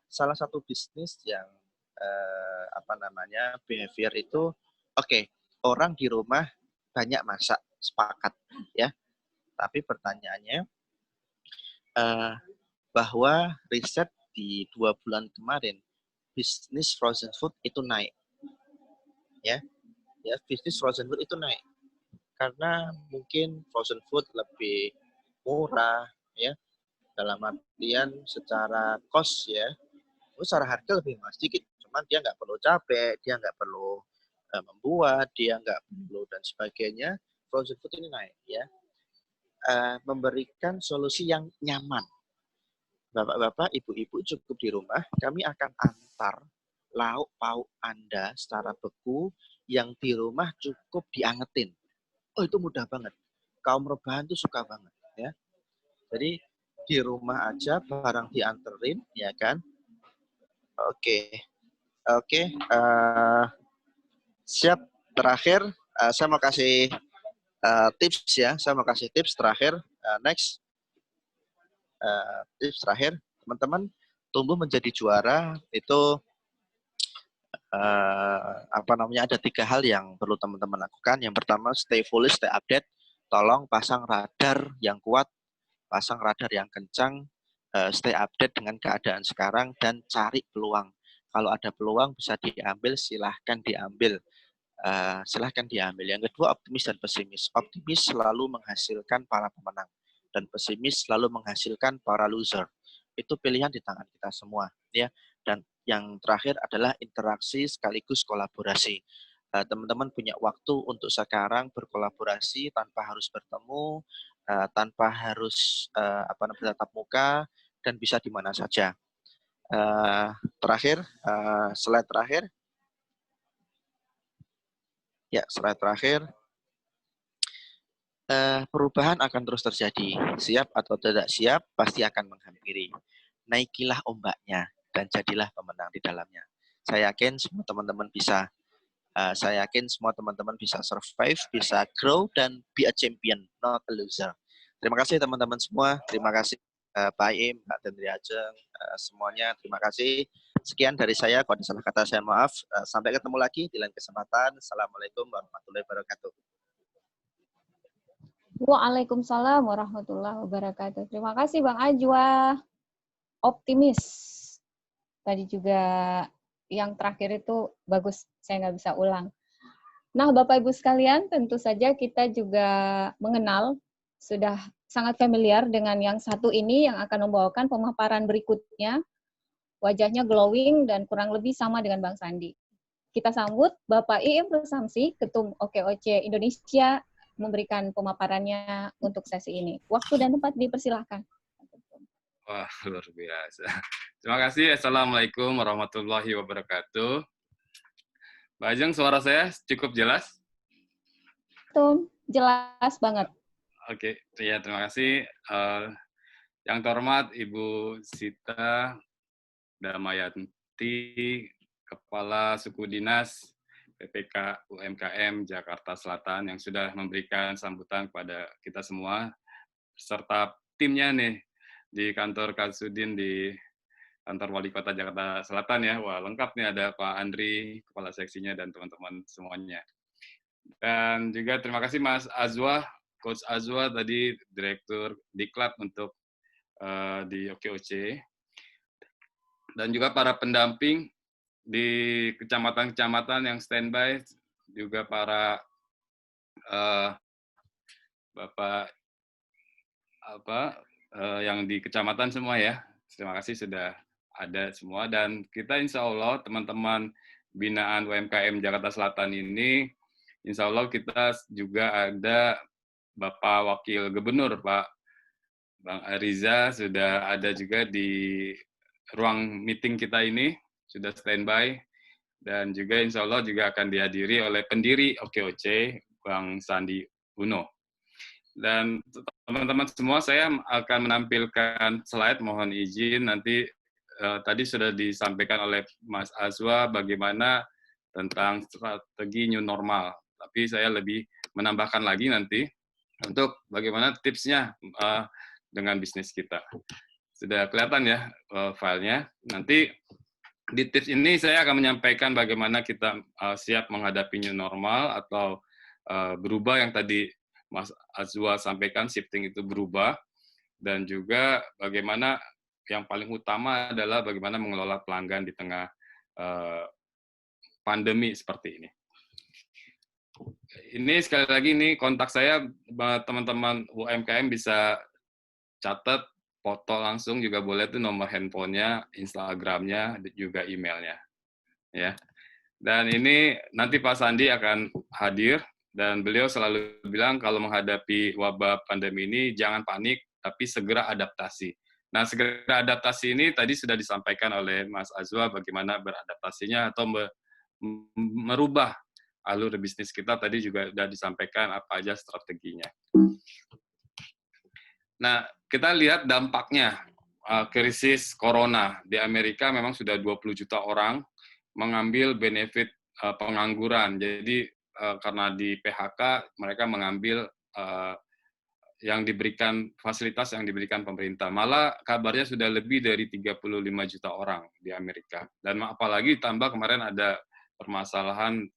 salah satu bisnis yang behavior itu, oke, orang di rumah banyak masak, sepakat ya. Tapi pertanyaannya bahwa riset di 2 bulan kemarin bisnis frozen food itu naik, ya bisnis frozen food itu naik karena mungkin frozen food lebih murah ya, dalam artian secara cost ya, secara harga lebih murah sedikit, cuman dia nggak perlu capek, dia nggak perlu membuat, dia nggak perlu dan sebagainya. Frozen food ini naik ya, memberikan solusi yang nyaman. Bapak-bapak, ibu-ibu cukup di rumah, kami akan antar lauk pauk Anda secara beku yang di rumah cukup diangetin. Oh, itu mudah banget. Kaum rebahan tuh suka banget ya. Jadi di rumah aja barang dianterin ya kan. Oke. Siap. Terakhir saya mau kasih tips ya. Saya mau kasih tips terakhir. Next. Tips terakhir, teman-teman, tumbuh menjadi juara itu ada 3 hal yang perlu teman-teman lakukan. Yang pertama, stay foolish, stay update. Tolong pasang radar yang kuat, pasang radar yang kencang, stay update dengan keadaan sekarang dan cari peluang. Kalau ada peluang bisa diambil, silahkan diambil. Yang kedua, optimis dan pesimis. Optimis selalu menghasilkan para pemenang dan pesimis selalu menghasilkan para loser. Itu pilihan di tangan kita semua ya. Dan yang terakhir adalah interaksi sekaligus kolaborasi. Teman-teman punya waktu untuk sekarang berkolaborasi tanpa harus bertemu, tanpa harus tatap muka, dan bisa di mana saja. Terakhir, slide terakhir. Ya, slide terakhir. Perubahan akan terus terjadi. Siap atau tidak siap, pasti akan menghampiri. Naikilah ombaknya dan jadilah pemenang di dalamnya. Saya yakin semua teman-teman bisa. Survive, bisa grow, dan be a champion, not a loser. Terima kasih teman-teman semua. Terima kasih Pak Im, Pak Dendri Ajeng, semuanya. Terima kasih. Sekian dari saya. Kalau ada salah kata, saya maaf. Sampai ketemu lagi di lain kesempatan. Assalamualaikum warahmatullahi wabarakatuh. Waalaikumsalam warahmatullahi wabarakatuh. Terima kasih Bang Ajwa. Optimis. Tadi juga yang terakhir itu bagus, saya nggak bisa ulang. Nah, Bapak Ibu sekalian, tentu saja kita juga mengenal, sudah sangat familiar dengan yang satu ini yang akan membawakan pemaparan berikutnya. Wajahnya glowing dan kurang lebih sama dengan Bang Sandi. Kita sambut Bapak Iim Rusamsi, Ketum OKOC Indonesia, memberikan pemaparannya untuk sesi ini. Waktu dan tempat dipersilahkan. Wah, luar biasa. Terima kasih. Assalamualaikum warahmatullahi wabarakatuh. Mbak Ajeng, suara saya cukup jelas? Betul, jelas banget. Oke, ya terima kasih. Yang terhormat Ibu Sita Damayanti, Kepala Suku Dinas PPK UMKM Jakarta Selatan yang sudah memberikan sambutan kepada kita semua, serta timnya nih di kantor Kasudin di kantor Wali Kota Jakarta Selatan ya. Wah, lengkap nih, ada Pak Andri, Kepala Seksinya, dan teman-teman semuanya. Dan juga terima kasih Mas Azwa, Coach Azwa tadi, Direktur Diklat untuk di OKOC. Dan juga para pendamping di kecamatan-kecamatan yang standby, juga para Bapak yang di kecamatan semua ya. Terima kasih sudah ada semua, dan kita insya Allah teman-teman binaan UMKM Jakarta Selatan ini, insya Allah kita juga ada Bapak Wakil Gubernur Pak Bang Ariza sudah ada juga di ruang meeting kita ini, sudah standby, dan juga insya Allah juga akan dihadiri oleh pendiri OKOC, Bang Sandi Uno. Dan teman-teman semua, saya akan menampilkan slide, mohon izin, nanti tadi sudah disampaikan oleh Mas Azwa bagaimana tentang strategi new normal, tapi saya lebih menambahkan lagi nanti. untuk bagaimana tipsnya dengan bisnis kita. Sudah kelihatan ya filenya. Nanti di tips ini saya akan menyampaikan bagaimana kita siap menghadapi new normal atau berubah yang tadi Mas Azwa sampaikan, shifting itu berubah, dan juga bagaimana yang paling utama adalah bagaimana mengelola pelanggan di tengah pandemi seperti ini. Ini sekali lagi ini kontak saya, teman-teman UMKM bisa catat, foto langsung juga boleh, tuh nomor handphonenya, Instagramnya, juga emailnya, ya. Dan ini nanti Pak Sandi akan hadir, dan beliau selalu bilang kalau menghadapi wabah pandemi ini jangan panik, tapi segera adaptasi. Nah, segera adaptasi ini tadi sudah disampaikan oleh Mas Azwa bagaimana beradaptasinya atau merubah alur bisnis kita, tadi juga sudah disampaikan apa aja strateginya. Nah, kita lihat dampaknya krisis corona di Amerika memang sudah 20 juta orang mengambil benefit pengangguran. Jadi karena di PHK mereka mengambil yang diberikan fasilitas yang diberikan pemerintah. Malah kabarnya sudah lebih dari 35 juta orang di Amerika. Dan apalagi tambah kemarin ada permasalahan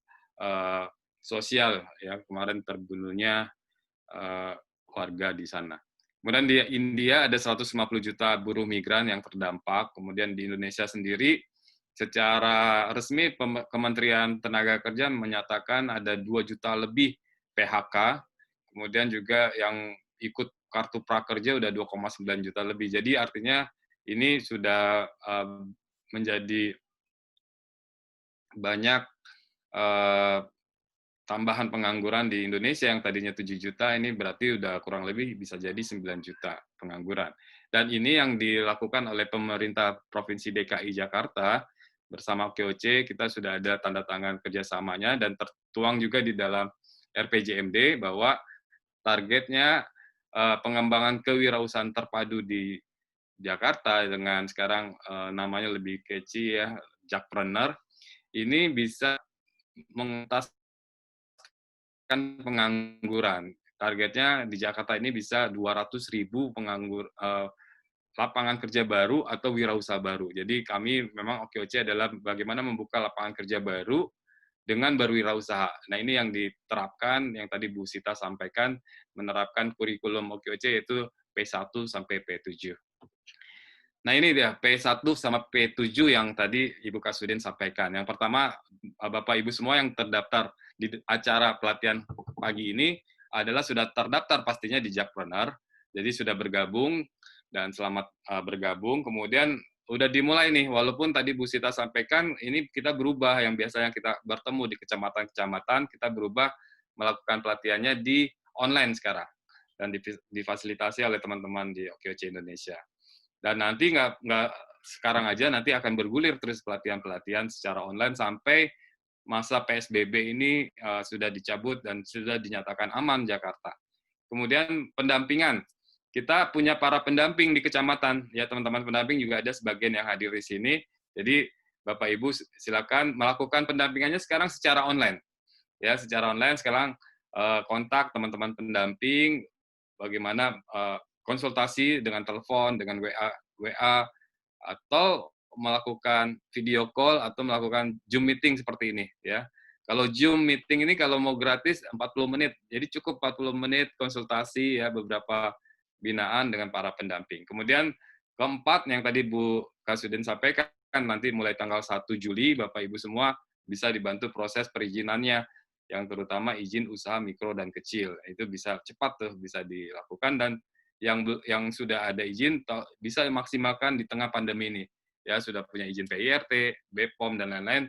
sosial ya, kemarin terbunuhnya warga di sana. Kemudian di India ada 150 juta buruh migran yang terdampak. Kemudian di Indonesia sendiri, secara resmi Kementerian Tenaga Kerja menyatakan ada 2 juta lebih PHK. Kemudian juga yang ikut kartu prakerja udah 2,9 juta lebih. Jadi artinya ini sudah menjadi banyak tambahan pengangguran di Indonesia yang tadinya 7 juta, ini berarti udah kurang lebih bisa jadi 9 juta pengangguran. Dan ini yang dilakukan oleh pemerintah Provinsi DKI Jakarta bersama OKOC, kita sudah ada tanda tangan kerjasamanya dan tertuang juga di dalam RPJMD bahwa targetnya pengembangan kewirausahaan terpadu di Jakarta dengan sekarang namanya lebih catchy ya, Jakpreneur, ini bisa mengentaskan pengangguran. Targetnya di Jakarta ini bisa 200.000 lapangan kerja baru atau wirausaha baru. Jadi kami memang OKOC adalah bagaimana membuka lapangan kerja baru dengan berwirausaha. Nah, ini yang diterapkan, yang tadi Bu Sita sampaikan, menerapkan kurikulum OKOC yaitu P1 sampai P7. Nah, ini dia P1 sama P7 yang tadi Ibu Kasudin sampaikan. Yang pertama, Bapak Ibu semua yang terdaftar di acara pelatihan pagi ini adalah sudah terdaftar pastinya di Jakpreneur. Jadi sudah bergabung dan selamat bergabung. Kemudian udah dimulai nih, walaupun tadi Bu Sita sampaikan, ini kita berubah, yang biasanya kita bertemu di kecamatan-kecamatan, kita berubah melakukan pelatihannya di online sekarang, dan difasilitasi oleh teman-teman di OKOC Indonesia. Dan nanti nggak sekarang aja, nanti akan bergulir terus pelatihan-pelatihan secara online sampai masa PSBB ini sudah dicabut dan sudah dinyatakan aman Jakarta. Kemudian pendampingan. Kita punya para pendamping di kecamatan, ya teman-teman pendamping juga ada sebagian yang hadir di sini. Jadi Bapak Ibu silakan melakukan pendampingannya sekarang secara online. Ya, secara online sekarang kontak teman-teman pendamping, bagaimana konsultasi dengan telepon, dengan WA, atau melakukan video call atau melakukan Zoom meeting seperti ini, ya. Kalau Zoom meeting ini kalau mau gratis 40 menit, jadi cukup 40 menit konsultasi ya beberapa binaan dengan para pendamping. Kemudian keempat yang tadi Bu Kasudin sampaikan, nanti mulai tanggal 1 Juli Bapak Ibu semua bisa dibantu proses perizinannya, yang terutama izin usaha mikro dan kecil. Itu bisa cepat tuh bisa dilakukan, dan yang sudah ada izin bisa dimaksimalkan di tengah pandemi ini. Ya, sudah punya izin PIRT, BPOM dan lain-lain,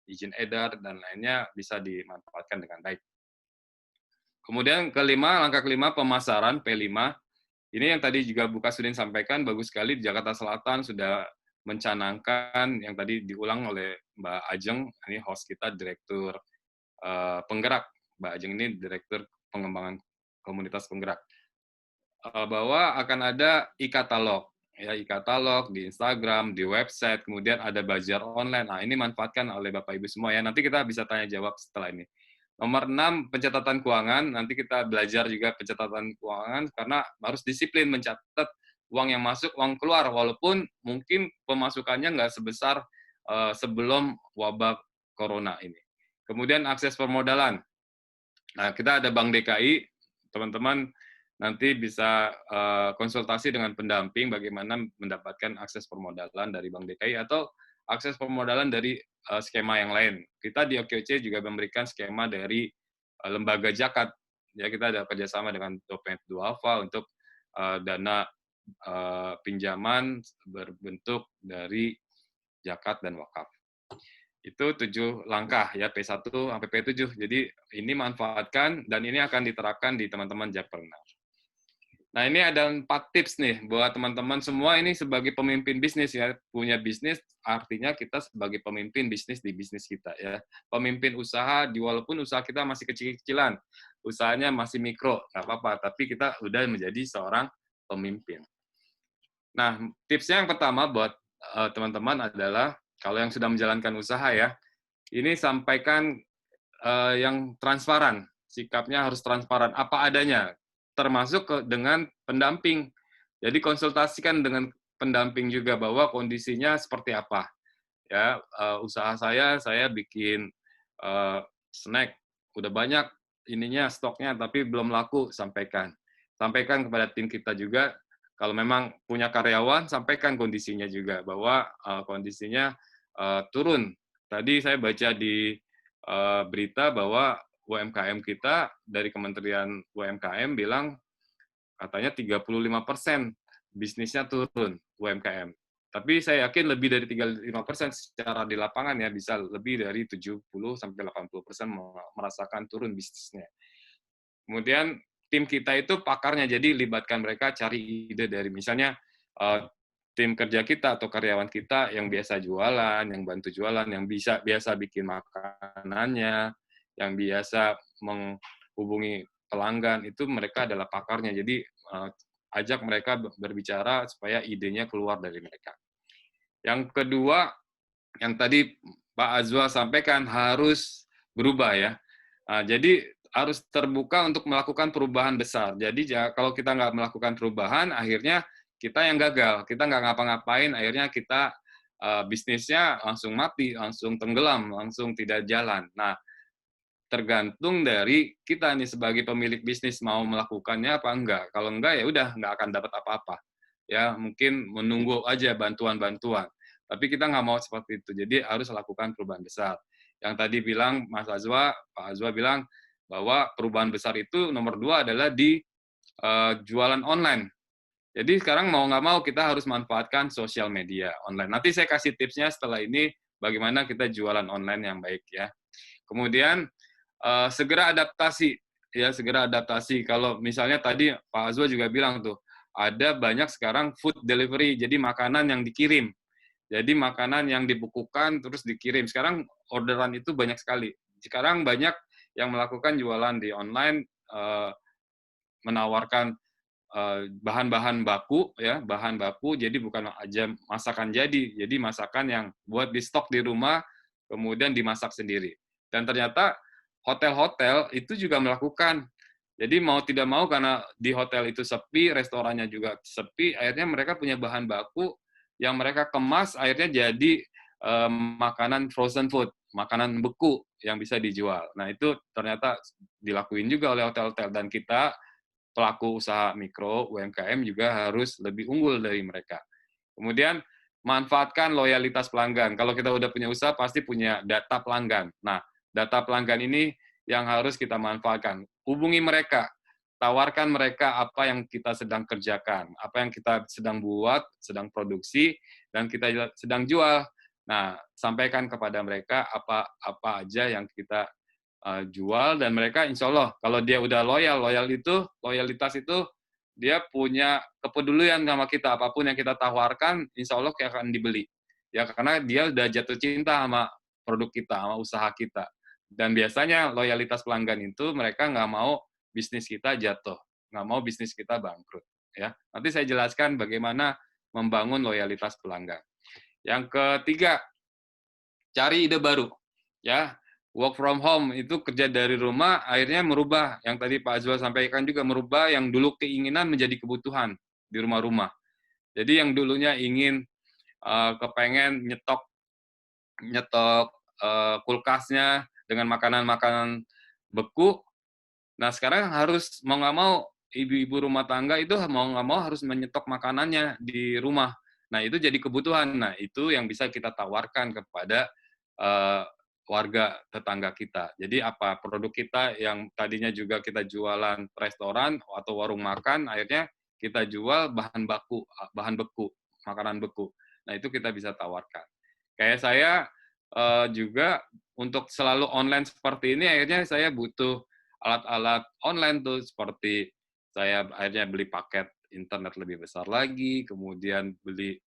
izin edar dan lainnya bisa dimanfaatkan dengan baik. Kemudian langkah kelima pemasaran P5. Ini yang tadi juga Bu Kasudin sampaikan, bagus sekali di Jakarta Selatan sudah mencanangkan yang tadi diulang oleh Mbak Ajeng, ini host kita, Direktur Penggerak. Mbak Ajeng ini Direktur Pengembangan Komunitas Penggerak. Bahwa akan ada e-katalog, ya e-katalog di Instagram, di website, kemudian ada bazar online. Nah, ini manfaatkan oleh Bapak Ibu semua ya. Nanti kita bisa tanya jawab setelah ini. Nomor 6, pencatatan keuangan. Nanti kita belajar juga pencatatan keuangan karena harus disiplin mencatat uang yang masuk, uang keluar, walaupun mungkin pemasukannya nggak sebesar sebelum wabah corona ini. Kemudian akses permodalan. Nah, kita ada Bank DKI, teman-teman nanti bisa konsultasi dengan pendamping bagaimana mendapatkan akses permodalan dari Bank DKI atau akses permodalan dari skema yang lain. Kita di OKOC juga memberikan skema dari lembaga zakat. Ya, kita ada kerjasama dengan Dompet Duafa untuk dana pinjaman berbentuk dari zakat dan wakaf. Itu 7 langkah ya, P1 sampai P7. Jadi ini manfaatkan dan ini akan diterapkan di teman-teman Jakpreneur. Nah, ini ada 4 tips nih buat teman-teman semua ini sebagai pemimpin bisnis ya. Punya bisnis artinya kita sebagai pemimpin bisnis di bisnis kita ya. Pemimpin usaha, walaupun usaha kita masih kecil-kecilan, usahanya masih mikro, nggak apa-apa, tapi kita udah menjadi seorang pemimpin. Nah, tipsnya yang pertama buat teman-teman adalah kalau yang sudah menjalankan usaha ya, ini sampaikan yang transparan, sikapnya harus transparan, apa adanya, termasuk dengan pendamping. Jadi konsultasikan dengan pendamping juga bahwa kondisinya seperti apa. Ya, usaha saya bikin snack, udah banyak ininya stoknya tapi belum laku, sampaikan. Sampaikan kepada tim kita juga. Kalau memang punya karyawan, sampaikan kondisinya juga bahwa kondisinya turun. Tadi saya baca di berita bahwa UMKM kita dari Kementerian UMKM bilang katanya 35% bisnisnya turun UMKM. Tapi saya yakin lebih dari 35% secara di lapangan ya, bisa lebih dari 70-80% merasakan turun bisnisnya. Kemudian tim kita itu pakarnya, jadi libatkan mereka cari ide dari misalnya tim kerja kita atau karyawan kita yang biasa jualan, yang bantu jualan, yang biasa bikin makanannya, yang biasa menghubungi pelanggan, itu mereka adalah pakarnya. Jadi ajak mereka berbicara supaya idenya keluar dari mereka. Yang kedua, yang tadi Pak Azwa sampaikan harus berubah ya. Jadi harus terbuka untuk melakukan perubahan besar. Jadi kalau kita nggak melakukan perubahan, akhirnya kita yang gagal. Kita nggak ngapa-ngapain, akhirnya kita bisnisnya langsung mati, langsung tenggelam, langsung tidak jalan. Nah, tergantung dari kita nih sebagai pemilik bisnis mau melakukannya apa enggak. Kalau enggak ya udah nggak akan dapat apa-apa. Ya mungkin menunggu aja bantuan-bantuan. Tapi kita nggak mau seperti itu. Jadi harus lakukan perubahan besar. Yang tadi bilang Mas Azwa, Pak Azwa bilang bahwa perubahan besar itu nomor 2 adalah di jualan online. Jadi sekarang mau nggak mau kita harus manfaatkan sosial media online. Nanti saya kasih tipsnya setelah ini bagaimana kita jualan online yang baik ya. Kemudian segera adaptasi ya, segera adaptasi. Kalau misalnya tadi Pak Azwa juga bilang tuh ada banyak sekarang food delivery, jadi makanan yang dikirim. Jadi makanan yang dibukukan terus dikirim. Sekarang orderan itu banyak sekali. Sekarang banyak yang melakukan jualan di online, menawarkan bahan-bahan baku ya, bahan baku. Jadi bukan aja masakan jadi masakan yang buat di stok di rumah kemudian dimasak sendiri. Dan ternyata hotel-hotel itu juga melakukan. Jadi mau tidak mau karena di hotel itu sepi, restorannya juga sepi, akhirnya mereka punya bahan baku yang mereka kemas, akhirnya jadi makanan frozen food, makanan beku yang bisa dijual. Nah itu ternyata dilakuin juga oleh hotel-hotel, dan kita pelaku usaha mikro, UMKM juga harus lebih unggul dari mereka. Kemudian manfaatkan loyalitas pelanggan. Kalau kita udah punya usaha pasti punya data pelanggan. Nah data pelanggan ini yang harus kita manfaatkan. Hubungi mereka, tawarkan mereka apa yang kita sedang kerjakan, apa yang kita sedang buat, sedang produksi, dan kita sedang jual. Nah, sampaikan kepada mereka apa aja yang kita jual, dan mereka insya Allah, kalau dia udah loyalitas itu, dia punya kepedulian sama kita, apapun yang kita tawarkan, insya Allah akan dibeli. Ya, karena dia udah jatuh cinta sama produk kita, sama usaha kita. Dan biasanya loyalitas pelanggan itu mereka nggak mau bisnis kita jatuh, nggak mau bisnis kita bangkrut. Ya, nanti saya jelaskan bagaimana membangun loyalitas pelanggan. Yang ketiga, cari ide baru. Ya, work from home itu kerja dari rumah, akhirnya merubah, yang tadi Pak Azwar sampaikan juga, merubah yang dulu keinginan menjadi kebutuhan di rumah-rumah. Jadi yang dulunya ingin kepengen nyetok kulkasnya dengan makanan-makanan beku, nah sekarang harus mau nggak mau ibu-ibu rumah tangga itu mau nggak mau harus menyetok makanannya di rumah. Nah itu jadi kebutuhan. Nah itu yang bisa kita tawarkan kepada warga tetangga kita. Jadi apa produk kita yang tadinya juga kita jualan restoran atau warung makan, akhirnya kita jual bahan beku, makanan beku. Nah itu kita bisa tawarkan. Kayak saya juga untuk selalu online seperti ini, akhirnya saya butuh alat-alat online tuh, seperti saya akhirnya beli paket internet lebih besar lagi, kemudian beli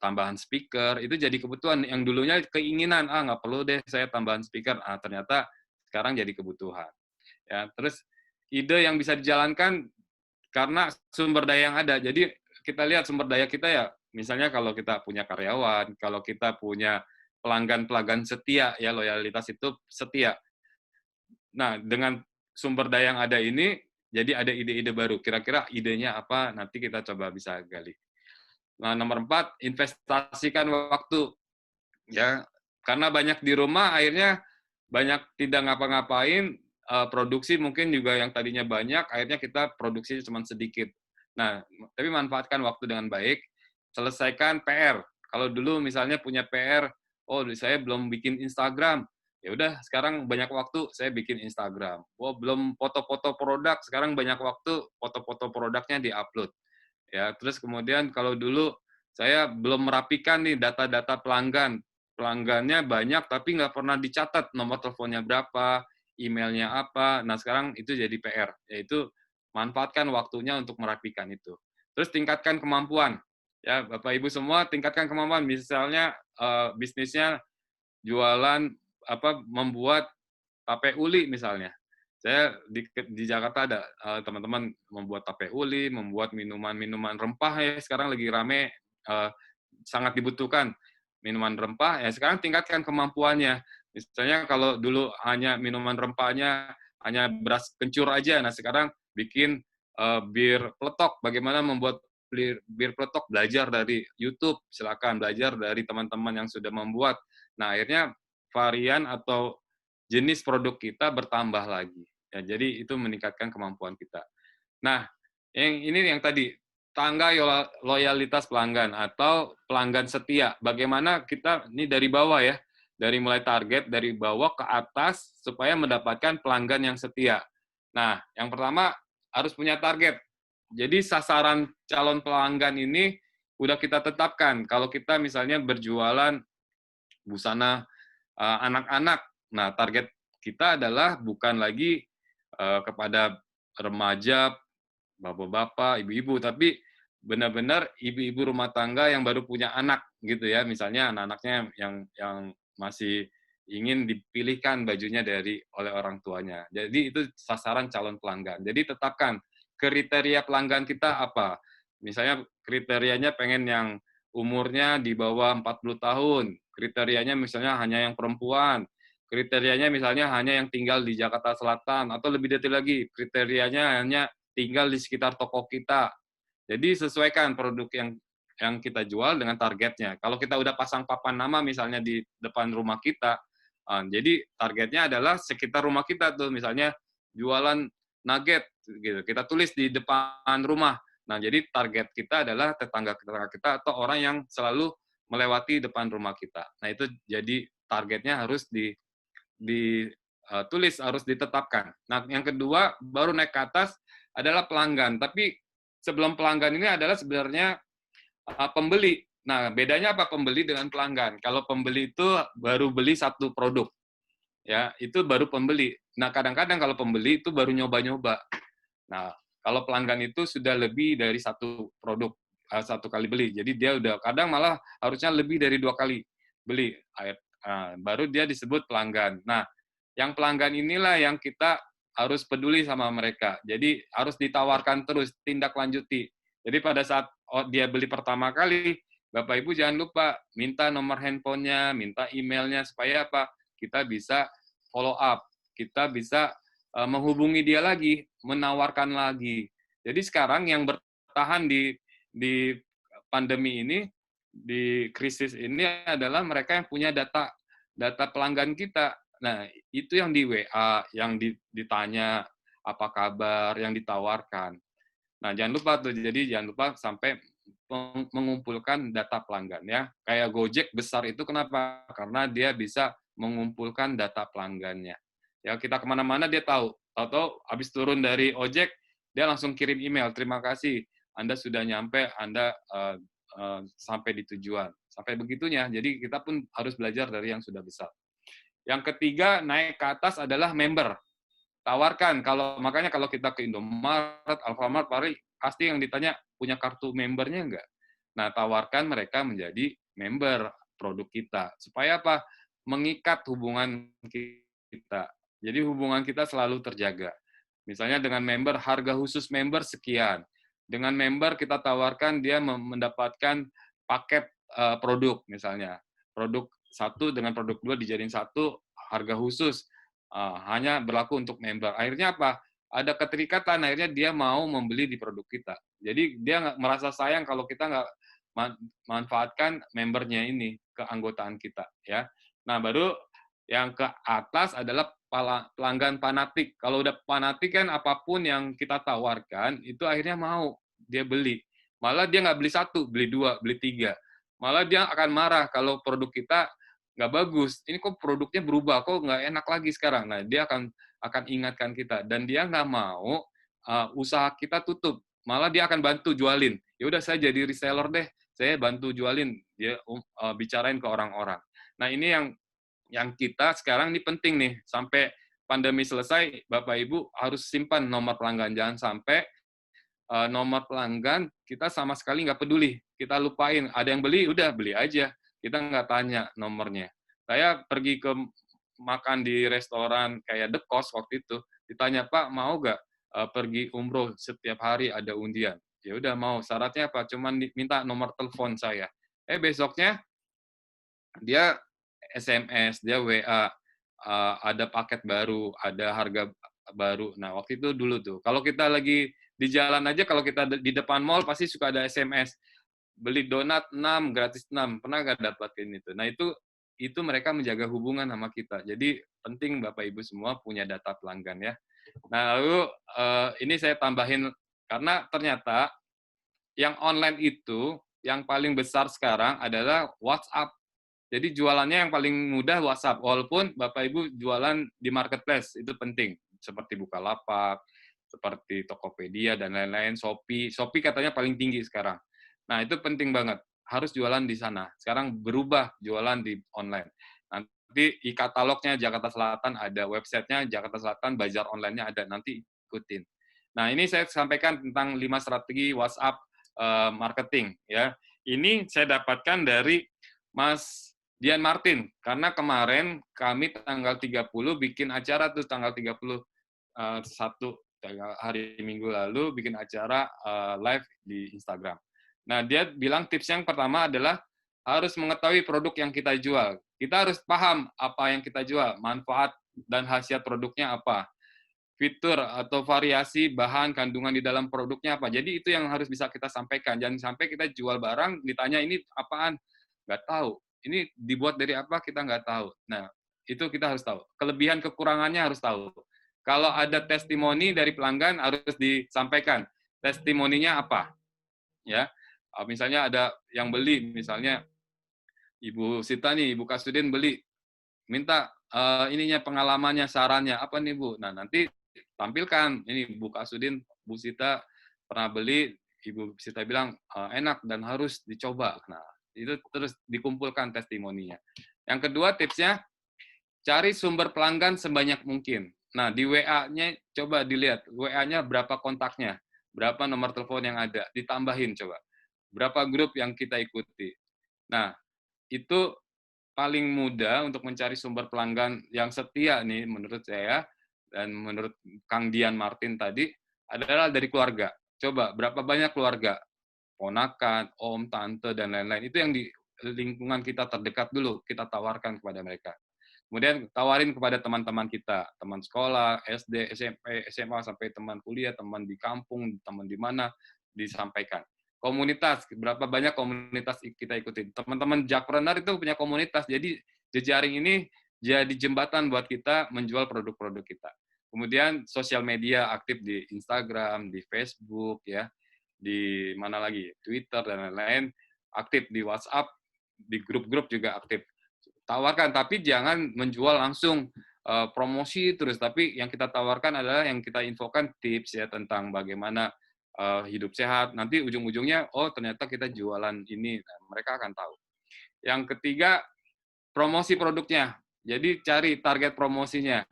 tambahan speaker, itu jadi kebutuhan. Yang dulunya keinginan, nggak perlu deh saya tambahan speaker, ternyata sekarang jadi kebutuhan. Ya, terus ide yang bisa dijalankan karena sumber daya yang ada. Jadi kita lihat sumber daya kita ya, misalnya kalau kita punya karyawan, kalau kita punya pelanggan setia, ya loyalitas itu setia. Nah, dengan sumber daya yang ada ini, jadi ada ide-ide baru. Kira-kira idenya apa, nanti kita coba bisa gali. Nah, nomor 4, investasikan waktu. Ya, karena banyak di rumah, akhirnya banyak tidak ngapa-ngapain, produksi mungkin juga yang tadinya banyak, akhirnya kita produksi cuma sedikit. Nah, tapi manfaatkan waktu dengan baik, selesaikan PR. Kalau dulu misalnya punya PR, saya belum bikin Instagram, ya udah sekarang banyak waktu saya bikin Instagram. Belum foto-foto produk, sekarang banyak waktu foto-foto produknya diupload. Ya, terus kemudian kalau dulu saya belum merapikan nih data-data pelanggan, pelanggannya banyak tapi nggak pernah dicatat nomor teleponnya berapa, emailnya apa. Nah sekarang itu jadi PR, yaitu manfaatkan waktunya untuk merapikan itu. Terus tingkatkan kemampuan. Ya, Bapak Ibu semua tingkatkan kemampuan. Misalnya bisnisnya jualan membuat tape uli misalnya. Saya di Jakarta ada teman-teman membuat tape uli, membuat minuman-minuman rempah, ya sekarang lagi rame, sangat dibutuhkan minuman rempah, ya sekarang tingkatkan kemampuannya. Misalnya kalau dulu hanya minuman rempahnya hanya beras kencur aja, nah sekarang bikin bir peletok. Bagaimana membuat bir peletok, belajar dari YouTube, silakan belajar dari teman-teman yang sudah membuat. Nah akhirnya varian atau jenis produk kita bertambah lagi. Ya, jadi itu meningkatkan kemampuan kita. Nah, yang tadi tangga loyalitas pelanggan atau pelanggan setia. Bagaimana kita ini dari bawah ya, dari mulai target dari bawah ke atas supaya mendapatkan pelanggan yang setia. Nah, yang pertama harus punya target. Jadi sasaran calon pelanggan ini udah kita tetapkan. Kalau kita misalnya berjualan busana anak-anak, nah target kita adalah bukan lagi kepada remaja, bapak-bapak, ibu-ibu, tapi benar-benar ibu-ibu rumah tangga yang baru punya anak gitu ya, misalnya anak-anaknya yang masih ingin dipilihkan bajunya oleh orang tuanya. Jadi itu sasaran calon pelanggan. Jadi tetapkan kriteria pelanggan kita apa. Misalnya kriterianya pengen yang umurnya di bawah 40 tahun, kriterianya misalnya hanya yang perempuan, kriterianya misalnya hanya yang tinggal di Jakarta Selatan, atau lebih detail lagi, kriterianya hanya tinggal di sekitar toko kita. Jadi sesuaikan produk yang kita jual dengan targetnya. Kalau kita udah pasang papan nama misalnya di depan rumah kita, jadi targetnya adalah sekitar rumah kita tuh, misalnya jualan nugget, gitu. Kita tulis di depan rumah. Nah, jadi target kita adalah tetangga-tetangga kita atau orang yang selalu melewati depan rumah kita. Nah, itu jadi targetnya harus ditulis, harus ditetapkan. Nah, yang kedua, baru naik ke atas adalah pelanggan. Tapi sebelum pelanggan ini adalah sebenarnya pembeli. Nah, bedanya apa pembeli dengan pelanggan? Kalau pembeli itu baru beli satu produk. Ya, itu baru pembeli. Nah, kadang-kadang kalau pembeli itu baru nyoba-nyoba. Nah, kalau pelanggan itu sudah lebih dari satu produk, satu kali beli. Jadi dia udah kadang malah harusnya lebih dari 2 kali beli. Baru dia disebut pelanggan. Nah, yang pelanggan inilah yang kita harus peduli sama mereka. Jadi harus ditawarkan terus, tindak lanjuti. Jadi pada saat dia beli pertama kali, Bapak Ibu jangan lupa minta nomor handphonenya, minta emailnya, supaya apa? kita bisa follow up, kita bisa menghubungi dia lagi, menawarkan lagi. Jadi sekarang yang bertahan di pandemi ini, di krisis ini adalah mereka yang punya data pelanggan kita. Nah, itu yang di WA, yang ditanya apa kabar, yang ditawarkan. Nah, jangan lupa tuh, jadi jangan lupa sampai mengumpulkan data pelanggan ya. Kayak Gojek besar itu kenapa? Karena dia bisa mengumpulkan data pelanggannya. Ya, kita kemana-mana dia tahu. Tahu-tahu habis turun dari ojek, dia langsung kirim email, terima kasih, Anda sudah nyampe, Anda sampai di tujuan. Sampai begitunya, jadi kita pun harus belajar dari yang sudah besar. Yang ketiga, naik ke atas adalah member. Tawarkan, makanya kalau kita ke Indomaret, Alfamart, pasti yang ditanya, punya kartu membernya enggak? Nah, tawarkan mereka menjadi member produk kita. Supaya apa? Mengikat hubungan kita. Jadi hubungan kita selalu terjaga. Misalnya dengan member, harga khusus member sekian. Dengan member kita tawarkan dia mendapatkan paket produk misalnya. Produk satu dengan produk dua dijadiin satu, harga khusus. Hanya berlaku untuk member. Akhirnya apa? Ada keterikatan, akhirnya dia mau membeli di produk kita. Jadi dia nggak merasa sayang kalau kita nggak manfaatkan membernya ini, keanggotaan kita. Ya. Nah, baru yang ke atas adalah pelanggan fanatik. Kalau udah fanatik kan apapun yang kita tawarkan, itu akhirnya mau, dia beli. Malah dia nggak beli satu, beli dua, beli tiga. Malah dia akan marah kalau produk kita nggak bagus. Ini kok produknya berubah, kok nggak enak lagi sekarang. Nah, dia akan ingatkan kita. Dan dia nggak mau usaha kita tutup. Malah dia akan bantu jualin. Ya udah saya jadi reseller deh, saya bantu jualin. Dia bicarain ke orang-orang. Nah, ini yang kita sekarang ini penting nih, sampai pandemi selesai, Bapak Ibu harus simpan nomor pelanggan. Jangan sampai nomor pelanggan kita sama sekali nggak peduli. Kita lupain. Ada yang beli, udah beli aja. Kita nggak tanya nomornya. Saya pergi ke makan di restoran kayak The Cost waktu itu, ditanya, Pak, mau nggak pergi umroh setiap hari ada undian? Ya udah mau. Syaratnya apa? Cuman minta nomor telepon saya. Besoknya dia SMS, dia WA, ada paket baru, ada harga baru. Nah, waktu itu dulu tuh. Kalau kita lagi di jalan aja, kalau kita di depan mall, pasti suka ada SMS. Beli donat 6, gratis 6. Pernah nggak dapatin itu? Nah, itu mereka menjaga hubungan sama kita. Jadi, penting Bapak Ibu semua punya data pelanggan ya. Nah, lalu ini saya tambahin, karena ternyata yang online itu, yang paling besar sekarang adalah WhatsApp. Jadi jualannya yang paling mudah WhatsApp, walaupun Bapak Ibu jualan di marketplace, itu penting. Seperti Bukalapak, seperti Tokopedia, dan lain-lain, Shopee. Shopee katanya paling tinggi sekarang. Nah, itu penting banget. Harus jualan di sana. Sekarang berubah jualan di online. Nanti e-katalognya Jakarta Selatan ada, websitenya Jakarta Selatan, bazar online-nya ada, nanti ikutin. Nah, ini saya sampaikan tentang 5 strategi WhatsApp marketing. Ya. Ini saya dapatkan dari Mas Dian Martin, karena kemarin kami tanggal 30 bikin acara tuh, tanggal 31 hari Minggu lalu bikin acara live di Instagram. Nah, dia bilang tips yang pertama adalah harus mengetahui produk yang kita jual. Kita harus paham apa yang kita jual, manfaat dan khasiat produknya apa, fitur atau variasi bahan kandungan di dalam produknya apa. Jadi itu yang harus bisa kita sampaikan. Jangan sampai kita jual barang, ditanya ini apaan, nggak tahu. Ini dibuat dari apa, kita nggak tahu. Nah, itu kita harus tahu. Kelebihan kekurangannya harus tahu. Kalau ada testimoni dari pelanggan harus disampaikan. Testimoninya apa? Ya, misalnya ada yang beli, misalnya Ibu Sita nih, Ibu Kasudin beli, minta ininya pengalamannya, sarannya apa nih Bu? Nah, nanti tampilkan ini Bu Kasudin, Bu Sita pernah beli, Ibu Sita bilang enak dan harus dicoba. Nah, itu terus dikumpulkan testimoninya. Yang kedua tipsnya, cari sumber pelanggan sebanyak mungkin. Nah, di WA-nya coba dilihat, WA-nya berapa kontaknya, berapa nomor telepon yang ada, ditambahin coba. Berapa grup yang kita ikuti. Nah, itu paling mudah untuk mencari sumber pelanggan yang setia nih menurut saya, dan menurut Kang Dian Martin tadi, adalah dari keluarga. Coba, berapa banyak keluarga? Ponakan, om, tante, dan lain-lain. Itu yang di lingkungan kita terdekat dulu, kita tawarkan kepada mereka. Kemudian tawarin kepada teman-teman kita, teman sekolah, SD, SMP, SMA, sampai teman kuliah, teman di kampung, teman di mana, disampaikan. Komunitas, berapa banyak komunitas kita ikutin. Teman-teman Jakpreneur itu punya komunitas, jadi jejaring ini jadi jembatan buat kita menjual produk-produk kita. Kemudian sosial media aktif di Instagram, di Facebook, ya, di mana lagi, Twitter, dan lain-lain, aktif di WhatsApp, di grup-grup juga aktif. Tawarkan, tapi jangan menjual langsung promosi terus, tapi yang kita tawarkan adalah yang kita infokan tips ya tentang bagaimana hidup sehat. Nanti ujung-ujungnya, oh ternyata kita jualan ini, nah, mereka akan tahu. Yang ketiga, promosi produknya. Jadi cari target promosinya.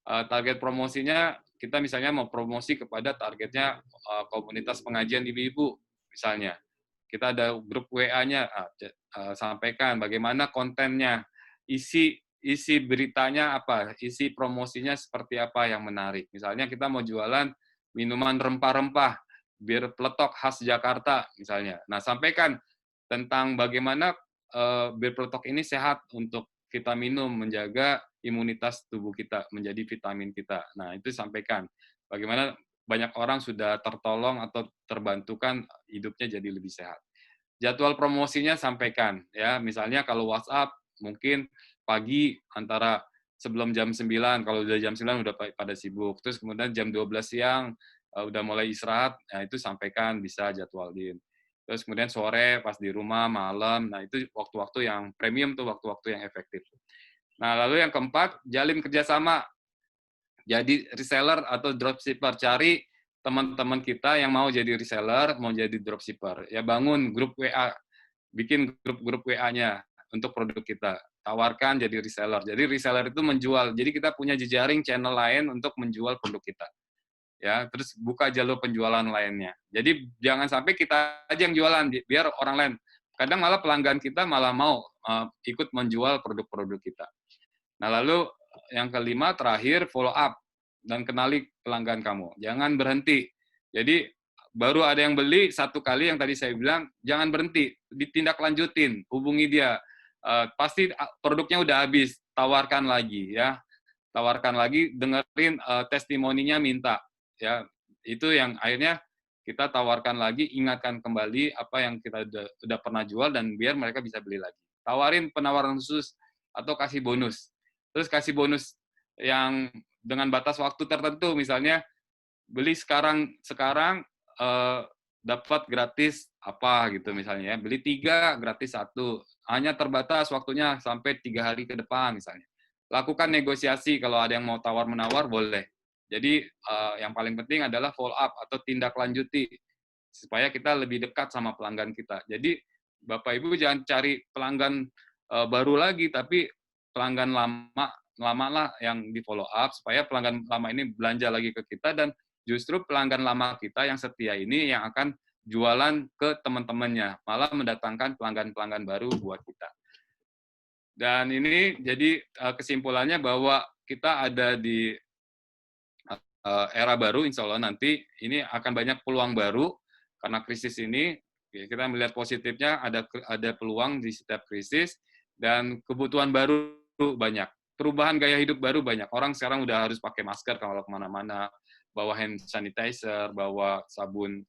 Target promosinya kita misalnya mau promosi kepada targetnya komunitas pengajian ibu-ibu misalnya. Kita ada grup WA-nya, sampaikan bagaimana kontennya, isi beritanya apa, isi promosinya seperti apa yang menarik. Misalnya kita mau jualan minuman rempah-rempah, bir peletok khas Jakarta misalnya. Nah, sampaikan tentang bagaimana bir peletok ini sehat untuk kita minum, menjaga imunitas tubuh kita, menjadi vitamin kita. Nah, itu sampaikan. Bagaimana banyak orang sudah tertolong atau terbantukan hidupnya jadi lebih sehat. Jadwal promosinya sampaikan, ya. Misalnya kalau WhatsApp, mungkin pagi antara sebelum jam 9, kalau udah jam 9 udah pada sibuk. Terus kemudian jam 12 siang, udah mulai istirahat, nah itu sampaikan, bisa jadwalin. Terus kemudian sore, pas di rumah, malam, nah itu waktu-waktu yang premium tuh, waktu-waktu yang efektif. Nah, lalu yang keempat, jalin kerjasama. Jadi reseller atau dropshipper, cari teman-teman kita yang mau jadi reseller, mau jadi dropshipper. Ya bangun grup WA, bikin grup-grup WA-nya untuk produk kita. Tawarkan jadi reseller. Jadi reseller itu menjual. Jadi kita punya jejaring channel lain untuk menjual produk kita. Ya, terus buka jalur penjualan lainnya. Jadi jangan sampai kita aja yang jualan, biar orang lain. Kadang malah pelanggan kita malah mau ikut menjual produk-produk kita. Nah, lalu yang kelima, terakhir, follow up dan kenali pelanggan kamu. Jangan berhenti. Jadi, baru ada yang beli satu kali yang tadi saya bilang, jangan berhenti, ditindaklanjutin, hubungi dia. Pasti produknya udah habis, tawarkan lagi ya. Tawarkan lagi, dengerin testimoninya, minta. Ya, itu yang akhirnya kita tawarkan lagi, ingatkan kembali apa yang kita udah pernah jual dan biar mereka bisa beli lagi. Tawarin penawaran khusus atau kasih bonus. Terus kasih bonus yang dengan batas waktu tertentu, misalnya beli sekarang dapat gratis apa gitu misalnya ya. Beli 3 gratis 1. Hanya terbatas waktunya sampai 3 hari ke depan misalnya. Lakukan negosiasi, kalau ada yang mau tawar-menawar boleh. Jadi yang paling penting adalah follow up atau tindak lanjuti supaya kita lebih dekat sama pelanggan kita. Jadi Bapak Ibu jangan cari pelanggan baru lagi, tapi pelanggan lama lah yang di follow up supaya pelanggan lama ini belanja lagi ke kita, dan justru pelanggan lama kita yang setia ini yang akan jualan ke teman-temannya, malah mendatangkan pelanggan-pelanggan baru buat kita. Dan ini jadi kesimpulannya bahwa kita ada di era baru, insya Allah nanti ini akan banyak peluang baru karena krisis ini. Kita melihat positifnya, ada peluang di setiap krisis, dan kebutuhan baru banyak. Perubahan gaya hidup baru banyak. Orang sekarang udah harus pakai masker kalau kemana-mana, bawa hand sanitizer, bawa sabun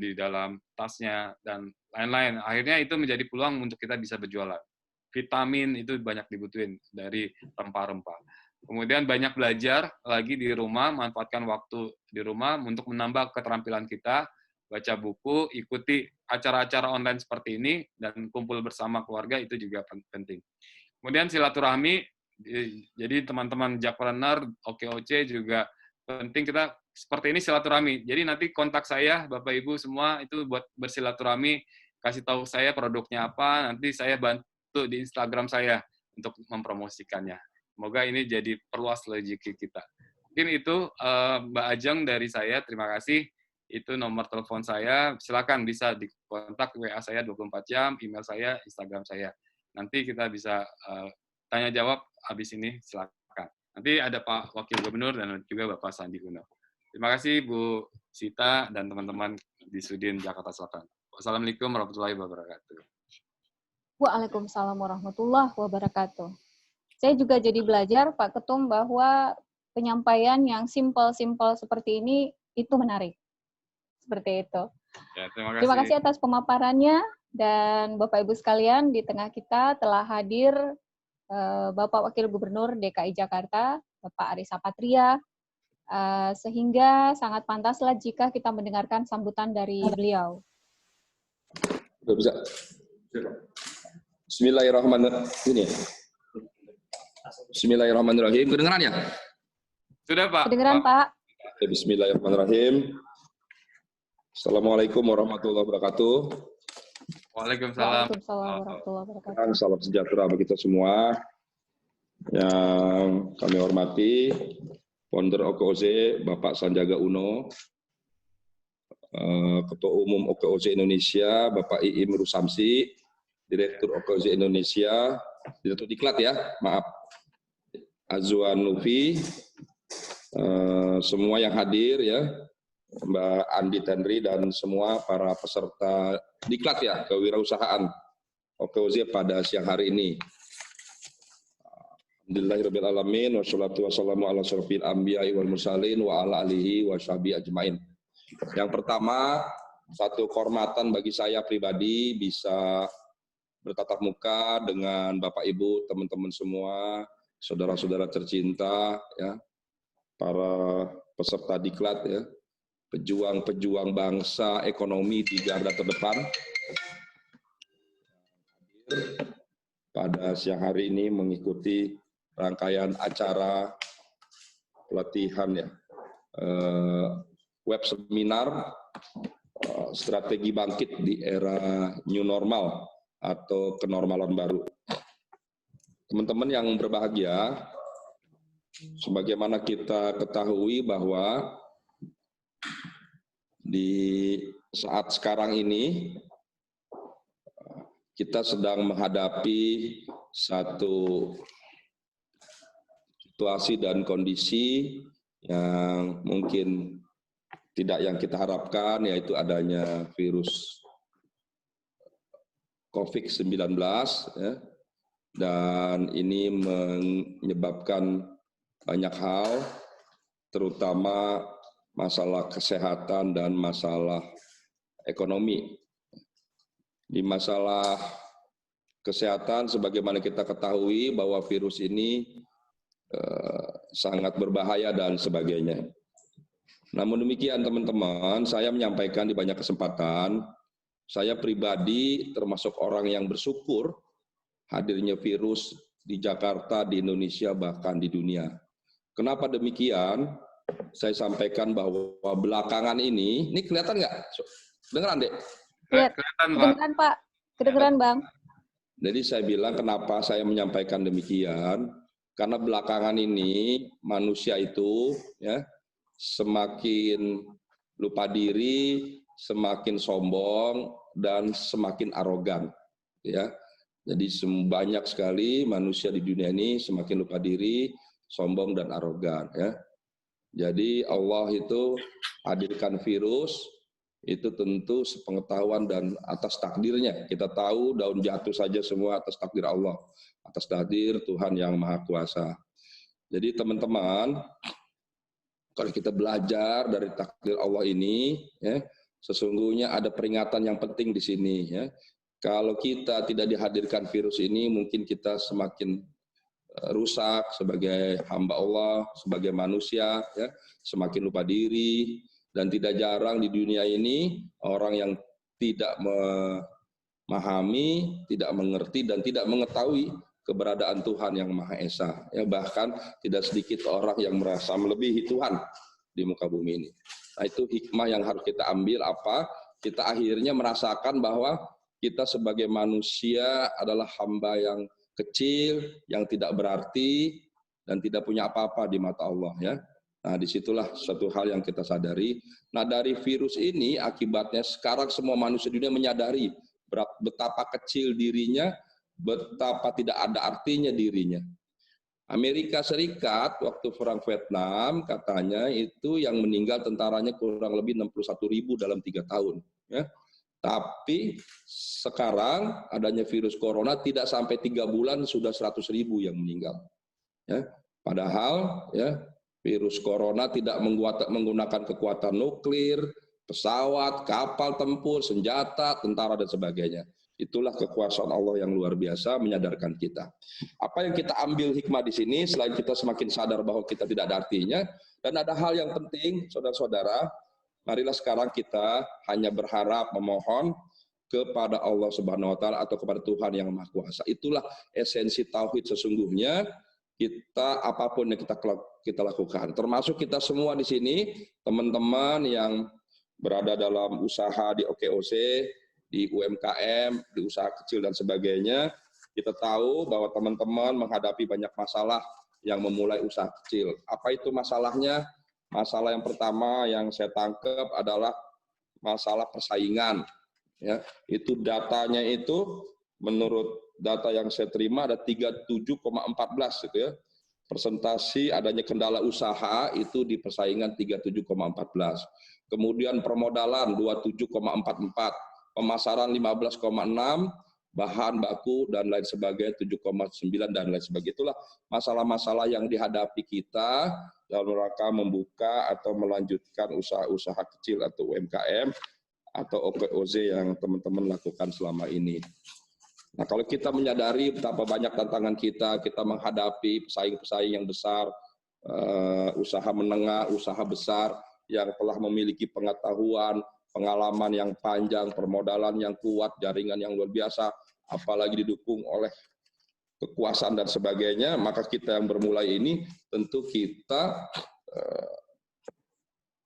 di dalam tasnya, dan lain-lain. Akhirnya itu menjadi peluang untuk kita bisa berjualan. Vitamin itu banyak dibutuhin dari rempah-rempah. Kemudian banyak belajar lagi di rumah, manfaatkan waktu di rumah untuk menambah keterampilan kita, baca buku, ikuti acara-acara online seperti ini, dan kumpul bersama keluarga itu juga penting. Kemudian silaturahmi, jadi teman-teman Jakpreneur, OKOC juga penting kita seperti ini silaturahmi. Jadi nanti kontak saya, Bapak Ibu semua, itu buat bersilaturahmi, kasih tahu saya produknya apa, nanti saya bantu di Instagram saya untuk mempromosikannya. Semoga ini jadi perluas rezeki kita. Mungkin itu Mbak Ajeng dari saya, terima kasih. Itu nomor telepon saya, silakan bisa dikontak WA saya 24 jam, email saya, Instagram saya. Nanti kita bisa tanya jawab habis ini, silakan. Nanti ada Pak Wakil Gubernur dan juga Bapak Sandi Uno. Terima kasih Bu Sita dan teman-teman di Sudin Jakarta Selatan. Wassalamualaikum warahmatullahi wabarakatuh. Waalaikumsalam warahmatullahi wabarakatuh. saya juga jadi belajar Pak Ketum bahwa penyampaian yang simpel-simpel seperti ini itu menarik. Seperti itu. Ya, Terima kasih atas pemaparannya, dan Bapak Ibu sekalian, di tengah kita telah hadir Bapak Wakil Gubernur DKI Jakarta, Bapak Ari Sapatria, sehingga sangat pantaslah jika kita mendengarkan sambutan dari beliau. Bisa. Bismillahirrahmanirrahim. Bismillahirrahmanirrahim. Kedengeran ya? Sudah, Pak. Kedengeran, Pak. Bismillahirrahmanirrahim. Assalamualaikum warahmatullahi wabarakatuh. Waalaikumsalam. Waalaikumsalam warahmatullahi wabarakatuh. Salam sejahtera bagi kita semua. Yang kami hormati, Founder OKOZ, Bapak Sandiaga Uno, Ketua Umum OKOZ Indonesia, Bapak Iim Rusamsi, Direktur OKOZ Indonesia, Direktur Diklat ya, maaf, Azwan Lufi, semua yang hadir ya, Mbak Andi Tenri dan semua para peserta Diklat ya, kewirausahaan OKOZ pada siang hari ini. Alhamdulillahirrahmanirrahim, wassalatu wassalamu ala asyrofil anbiya'i wal mursalin wa ala alihi wa sahbihi ajmain. Yang pertama, satu kehormatan bagi saya pribadi bisa bertatap muka dengan Bapak Ibu, teman-teman semua, saudara-saudara tercinta, ya, para peserta Diklat, ya, pejuang-pejuang bangsa ekonomi di garda terdepan. Pada siang hari ini mengikuti rangkaian acara pelatihan ya, web seminar strategi bangkit di era new normal atau kenormalan baru. Teman-teman yang berbahagia, sebagaimana kita ketahui bahwa di saat sekarang ini kita sedang menghadapi satu situasi dan kondisi yang mungkin tidak yang kita harapkan, yaitu adanya virus COVID-19, ya, dan ini menyebabkan banyak hal, terutama masalah kesehatan dan masalah ekonomi. Di masalah kesehatan, sebagaimana kita ketahui bahwa virus ini sangat berbahaya dan sebagainya. Namun demikian teman-teman, saya menyampaikan di banyak kesempatan, saya pribadi termasuk orang yang bersyukur hadirnya virus di Jakarta, di Indonesia, bahkan di dunia. Kenapa demikian? Saya sampaikan bahwa belakangan ini kelihatan nggak? Dengeran, Dek? Kedengeran, Pak. Kedengeran, Bang. Jadi saya bilang kenapa saya menyampaikan demikian, karena belakangan ini manusia itu ya semakin lupa diri, semakin sombong, dan semakin arogan. Ya, jadi banyak sekali manusia di dunia ini semakin lupa diri, sombong dan arogan. Ya, jadi Allah itu hadirkan virus itu tentu sepengetahuan dan atas takdirnya. Kita tahu daun jatuh saja semua atas takdir Allah, atas takdir Tuhan yang Maha Kuasa. Jadi teman-teman, kalau kita belajar dari takdir Allah ini, ya, sesungguhnya ada peringatan yang penting di sini. Ya. Kalau kita tidak dihadirkan virus ini, mungkin kita semakin rusak sebagai hamba Allah, sebagai manusia, ya, semakin lupa diri. Dan tidak jarang di dunia ini orang yang tidak memahami, tidak mengerti, dan tidak mengetahui keberadaan Tuhan yang Maha Esa. Ya, bahkan tidak sedikit orang yang merasa melebihi Tuhan di muka bumi ini. Nah, itu hikmah yang harus kita ambil apa? Kita akhirnya merasakan bahwa kita sebagai manusia adalah hamba yang kecil, yang tidak berarti, dan tidak punya apa-apa di mata Allah. Ya. Nah, disitulah satu hal yang kita sadari. Nah, dari virus ini akibatnya sekarang semua manusia dunia menyadari betapa kecil dirinya, betapa tidak ada artinya dirinya. Amerika Serikat waktu perang Vietnam katanya itu yang meninggal tentaranya kurang lebih 61.000 dalam 3 tahun. Ya. Tapi sekarang adanya virus corona tidak sampai 3 bulan sudah 100.000 yang meninggal. Ya, padahal ya virus corona tidak menggunakan kekuatan nuklir, pesawat, kapal tempur, senjata, tentara dan sebagainya. Itulah kekuasaan Allah yang luar biasa menyadarkan kita. Apa yang kita ambil hikmah di sini, selain kita semakin sadar bahwa kita tidak ada artinya, dan ada hal yang penting, saudara-saudara, marilah sekarang kita hanya berharap, memohon kepada Allah Subhanahu wa Ta'ala atau kepada Tuhan yang Maha Kuasa. Itulah esensi tauhid sesungguhnya. Kita apapun yang kita lakukan, termasuk kita semua di sini, teman-teman yang berada dalam usaha di OKOC, di UMKM, di usaha kecil dan sebagainya, kita tahu bahwa teman-teman menghadapi banyak masalah yang memulai usaha kecil. Apa itu masalahnya? Masalah yang pertama yang saya tangkap adalah masalah persaingan. Ya, itu datanya itu menurut data yang saya terima ada 37,14 gitu ya. Persentasi adanya kendala usaha itu di persaingan 37,14. Kemudian permodalan 27,44. Pemasaran 15,6, bahan baku dan lain sebagainya 7,9 dan lain sebagainya. Itulah masalah-masalah yang dihadapi kita dalam rangka membuka atau melanjutkan usaha-usaha kecil atau UMKM atau OKOZ yang teman-teman lakukan selama ini. Nah, kalau kita menyadari betapa banyak tantangan kita menghadapi pesaing-pesaing yang besar, usaha menengah, usaha besar yang telah memiliki pengetahuan, pengalaman yang panjang, permodalan yang kuat, jaringan yang luar biasa, apalagi didukung oleh kekuasaan dan sebagainya, maka kita yang bermulai ini tentu kita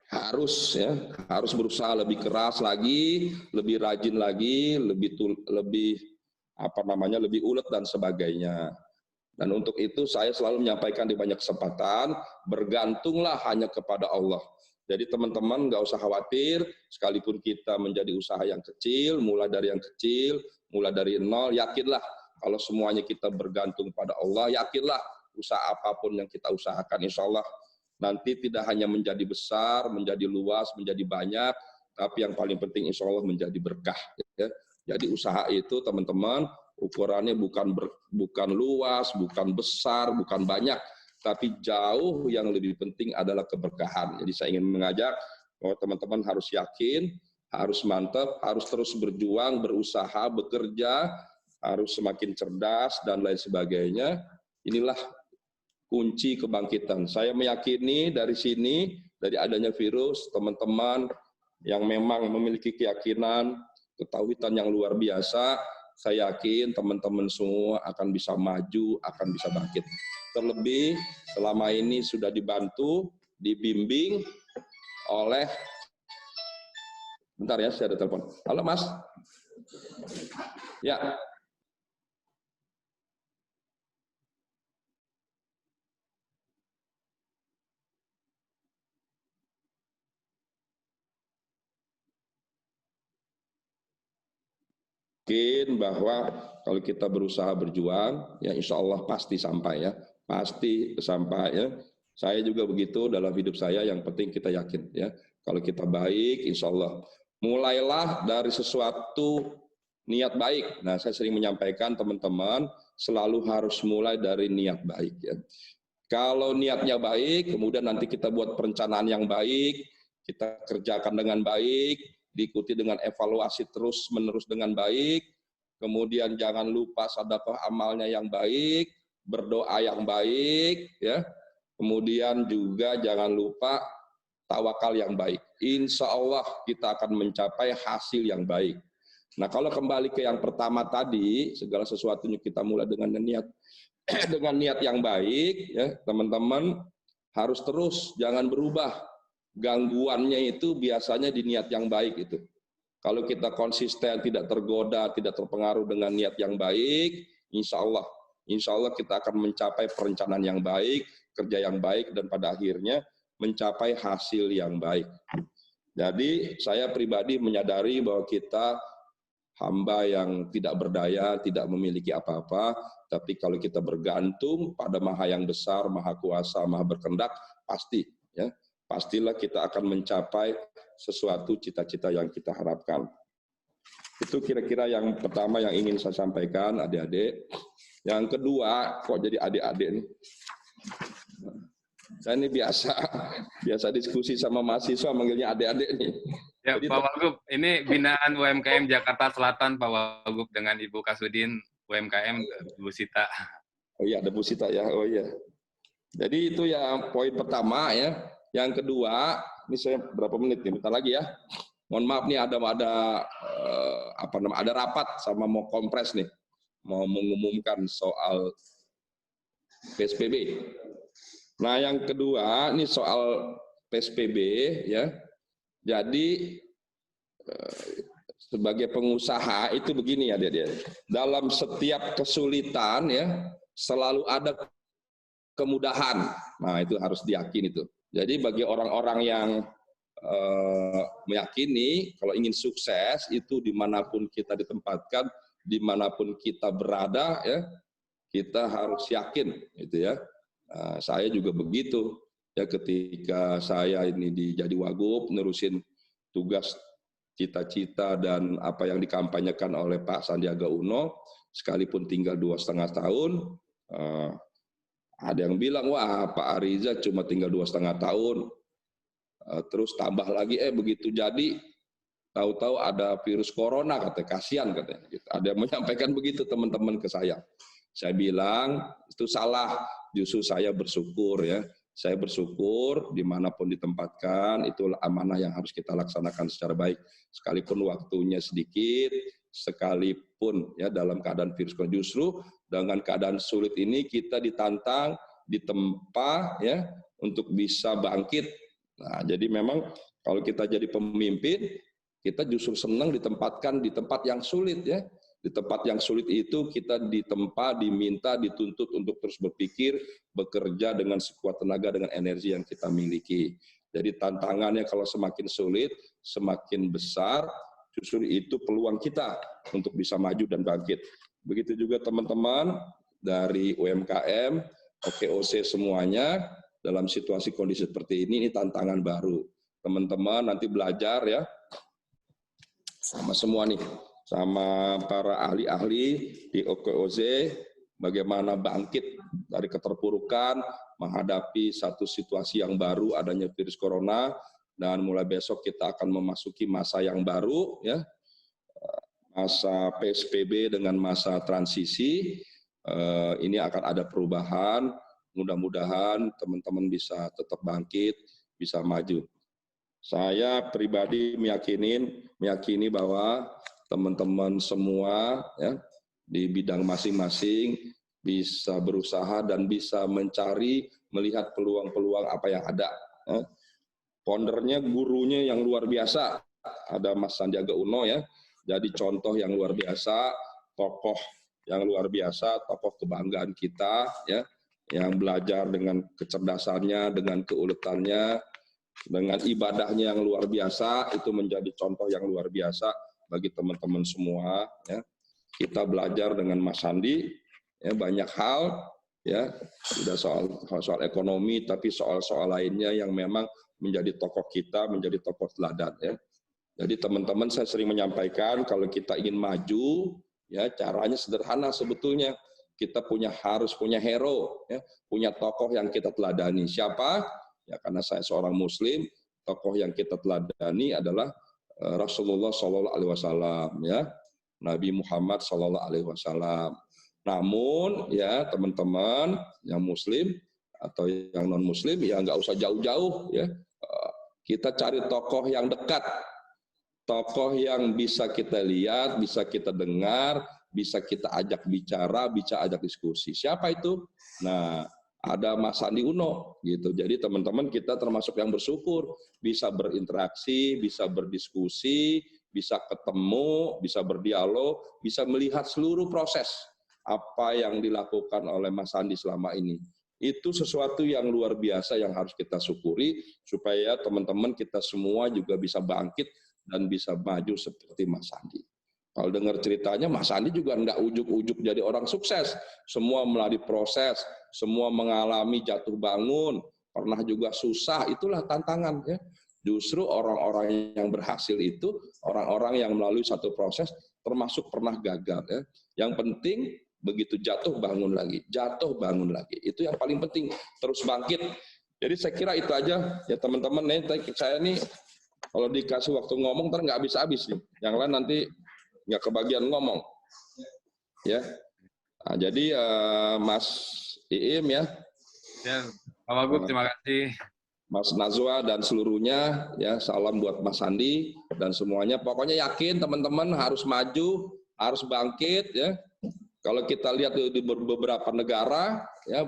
harus berusaha lebih keras lagi, lebih rajin lagi, lebih ulet dan sebagainya. Dan untuk itu saya selalu menyampaikan di banyak kesempatan, bergantunglah hanya kepada Allah. Jadi teman-teman nggak usah khawatir, sekalipun kita menjadi usaha yang kecil, mulai dari yang kecil, mulai dari nol, yakinlah kalau semuanya kita bergantung pada Allah, yakinlah usaha apapun yang kita usahakan, insya Allah nanti tidak hanya menjadi besar, menjadi luas, menjadi banyak, tapi yang paling penting insya Allah menjadi berkah. Ya. Jadi usaha itu teman-teman ukurannya bukan luas, bukan besar, bukan banyak, tapi jauh yang lebih penting adalah keberkahan. Jadi saya ingin mengajak bahwa teman-teman harus yakin, harus mantap, harus terus berjuang, berusaha, bekerja, harus semakin cerdas dan lain sebagainya. Inilah kunci kebangkitan. Saya meyakini dari sini, dari adanya virus, teman-teman yang memang memiliki keyakinan, ketauhidan yang luar biasa, saya yakin teman-teman semua akan bisa maju, akan bisa bangkit. Terlebih selama ini sudah dibantu, dibimbing oleh, bentar ya, saya ada telepon. Halo Mas. Ya. Mungkin bahwa kalau kita berusaha berjuang, ya insya Allah pasti sampai ya, pasti sampai ya. Saya juga begitu dalam hidup saya, yang penting kita yakin ya. Kalau kita baik, insya Allah. Mulailah dari sesuatu niat baik. Nah, saya sering menyampaikan teman-teman selalu harus mulai dari niat baik ya. Kalau niatnya baik, kemudian nanti kita buat perencanaan yang baik, kita kerjakan dengan baik, diikuti dengan evaluasi terus-menerus dengan baik, kemudian jangan lupa sedekah amalnya yang baik, berdoa yang baik, ya. Kemudian juga jangan lupa tawakal yang baik. Insya Allah kita akan mencapai hasil yang baik. Nah, kalau kembali ke yang pertama tadi, segala sesuatunya kita mulai dengan niat yang baik, ya teman-teman harus terus, jangan berubah. Gangguannya itu biasanya di niat yang baik itu. Kalau kita konsisten, tidak tergoda, tidak terpengaruh dengan niat yang baik, insya Allah kita akan mencapai perencanaan yang baik, kerja yang baik, dan pada akhirnya mencapai hasil yang baik. Jadi saya pribadi menyadari bahwa kita hamba yang tidak berdaya, tidak memiliki apa-apa, tapi kalau kita bergantung pada Maha yang besar, Maha Kuasa, Maha berkehendak, pasti ya. Pastilah kita akan mencapai sesuatu cita-cita yang kita harapkan. Itu kira-kira yang pertama yang ingin saya sampaikan, adik-adik. Yang kedua, kok jadi adik-adik nih? Saya ini biasa diskusi sama mahasiswa, manggilnya adik-adik nih. Ya, Jadi, Pak Wagub, ini binaan UMKM Jakarta Selatan, Pak Wagub, dengan Ibu Kasudin UMKM Bu Sita. Oh iya, ada Bu Sita ya. Oh iya. Jadi itu yang poin pertama ya. Yang kedua, ini saya berapa menit nih? Bentar lagi ya. Mohon maaf nih ada rapat sama mau kompres nih. Mau mengumumkan soal PSBB. Nah, yang kedua ini soal PSBB ya. Jadi sebagai pengusaha itu begini ya dia. Dalam setiap kesulitan ya selalu ada kemudahan. Nah, itu harus diyakini itu. Jadi bagi orang-orang yang meyakini kalau ingin sukses itu dimanapun kita ditempatkan, dimanapun kita berada ya, kita harus yakin gitu ya. Saya juga begitu ya, ketika saya ini jadi Wagub nerusin tugas cita-cita dan apa yang dikampanyekan oleh Pak Sandiaga Uno, sekalipun tinggal 2,5 tahun, ada yang bilang wah Pak Ariza cuma tinggal 2,5 tahun, terus tambah lagi begitu jadi tahu-tahu ada virus corona, katanya kasihan katanya. Ada yang menyampaikan begitu teman-teman ke saya. Saya bilang itu salah, justru saya bersyukur ya. Saya bersyukur dimanapun ditempatkan, itulah amanah yang harus kita laksanakan secara baik. Sekalipun waktunya sedikit, sekalipun ya dalam keadaan virus corona, justru dengan keadaan sulit ini kita ditantang, ditempa ya untuk bisa bangkit. Nah, jadi memang kalau kita jadi pemimpin, kita justru senang ditempatkan di tempat yang sulit ya. Di tempat yang sulit itu kita ditempa, diminta, dituntut untuk terus berpikir, bekerja dengan sekuat tenaga, dengan energi yang kita miliki. Jadi tantangannya kalau semakin sulit, semakin besar, justru itu peluang kita untuk bisa maju dan bangkit. Begitu juga teman-teman dari UMKM, OKOC semuanya, dalam situasi kondisi seperti ini tantangan baru. Teman-teman nanti belajar ya, sama semua nih, sama para ahli-ahli di OKOC, bagaimana bangkit dari keterpurukan, menghadapi satu situasi yang baru, adanya virus corona, dan mulai besok kita akan memasuki masa yang baru, ya, masa PSBB dengan masa transisi. Ini akan ada perubahan, mudah-mudahan teman-teman bisa tetap bangkit, bisa maju. Saya pribadi meyakini bahwa teman-teman semua ya, di bidang masing-masing bisa berusaha dan bisa mencari, melihat peluang-peluang apa yang ada. Foundernya, gurunya yang luar biasa, ada Mas Sandiaga Uno ya, jadi contoh yang luar biasa, tokoh yang luar biasa, tokoh kebanggaan kita ya, yang belajar dengan kecerdasannya, dengan keuletannya, dengan ibadahnya yang luar biasa, itu menjadi contoh yang luar biasa bagi teman-teman semua ya. Kita belajar dengan Mas Sandi ya, banyak hal ya, tidak soal ekonomi, tapi soal lainnya yang memang menjadi tokoh kita, menjadi tokoh teladan ya. Jadi teman-teman, saya sering menyampaikan kalau kita ingin maju ya, caranya sederhana sebetulnya. Kita harus punya hero ya, punya tokoh yang kita teladani. Siapa? Ya, karena saya seorang Muslim, tokoh yang kita teladani adalah Rasulullah Shallallahu Alaihi Wasallam, ya, Nabi Muhammad Shallallahu Alaihi Wasallam. Namun, ya teman-teman yang Muslim atau yang non Muslim, ya nggak usah jauh-jauh, ya. Kita cari tokoh yang dekat, tokoh yang bisa kita lihat, bisa kita dengar, bisa kita ajak bicara, bisa ajak diskusi. Siapa itu? Nah, ada Mas Sandi Uno gitu. Jadi teman-teman, kita termasuk yang bersyukur bisa berinteraksi, bisa berdiskusi, bisa ketemu, bisa berdialog, bisa melihat seluruh proses apa yang dilakukan oleh Mas Sandi selama ini. Itu sesuatu yang luar biasa yang harus kita syukuri supaya teman-teman kita semua juga bisa bangkit dan bisa maju seperti Mas Sandi. Kalau dengar ceritanya, Mas Sandi juga enggak ujuk-ujuk jadi orang sukses. Semua melalui proses, semua mengalami jatuh bangun, pernah juga susah, itulah tantangan ya. Justru orang-orang yang berhasil itu orang-orang yang melalui satu proses, termasuk pernah gagal ya. Yang penting begitu jatuh bangun lagi, jatuh bangun lagi. Itu yang paling penting, terus bangkit. Jadi saya kira itu aja ya teman-teman. Saya nih kalau dikasih waktu ngomong ntar nggak habis-habis nih. Yang lain nanti nggak kebagian ngomong. Ya. Nah, jadi Mas Iim ya. Ya, Pak Wagub, terima kasih. Mas Nazwa dan seluruhnya ya, salam buat Mas Sandi dan semuanya. Pokoknya yakin teman-teman harus maju, harus bangkit ya. Kalau kita lihat di beberapa negara ya,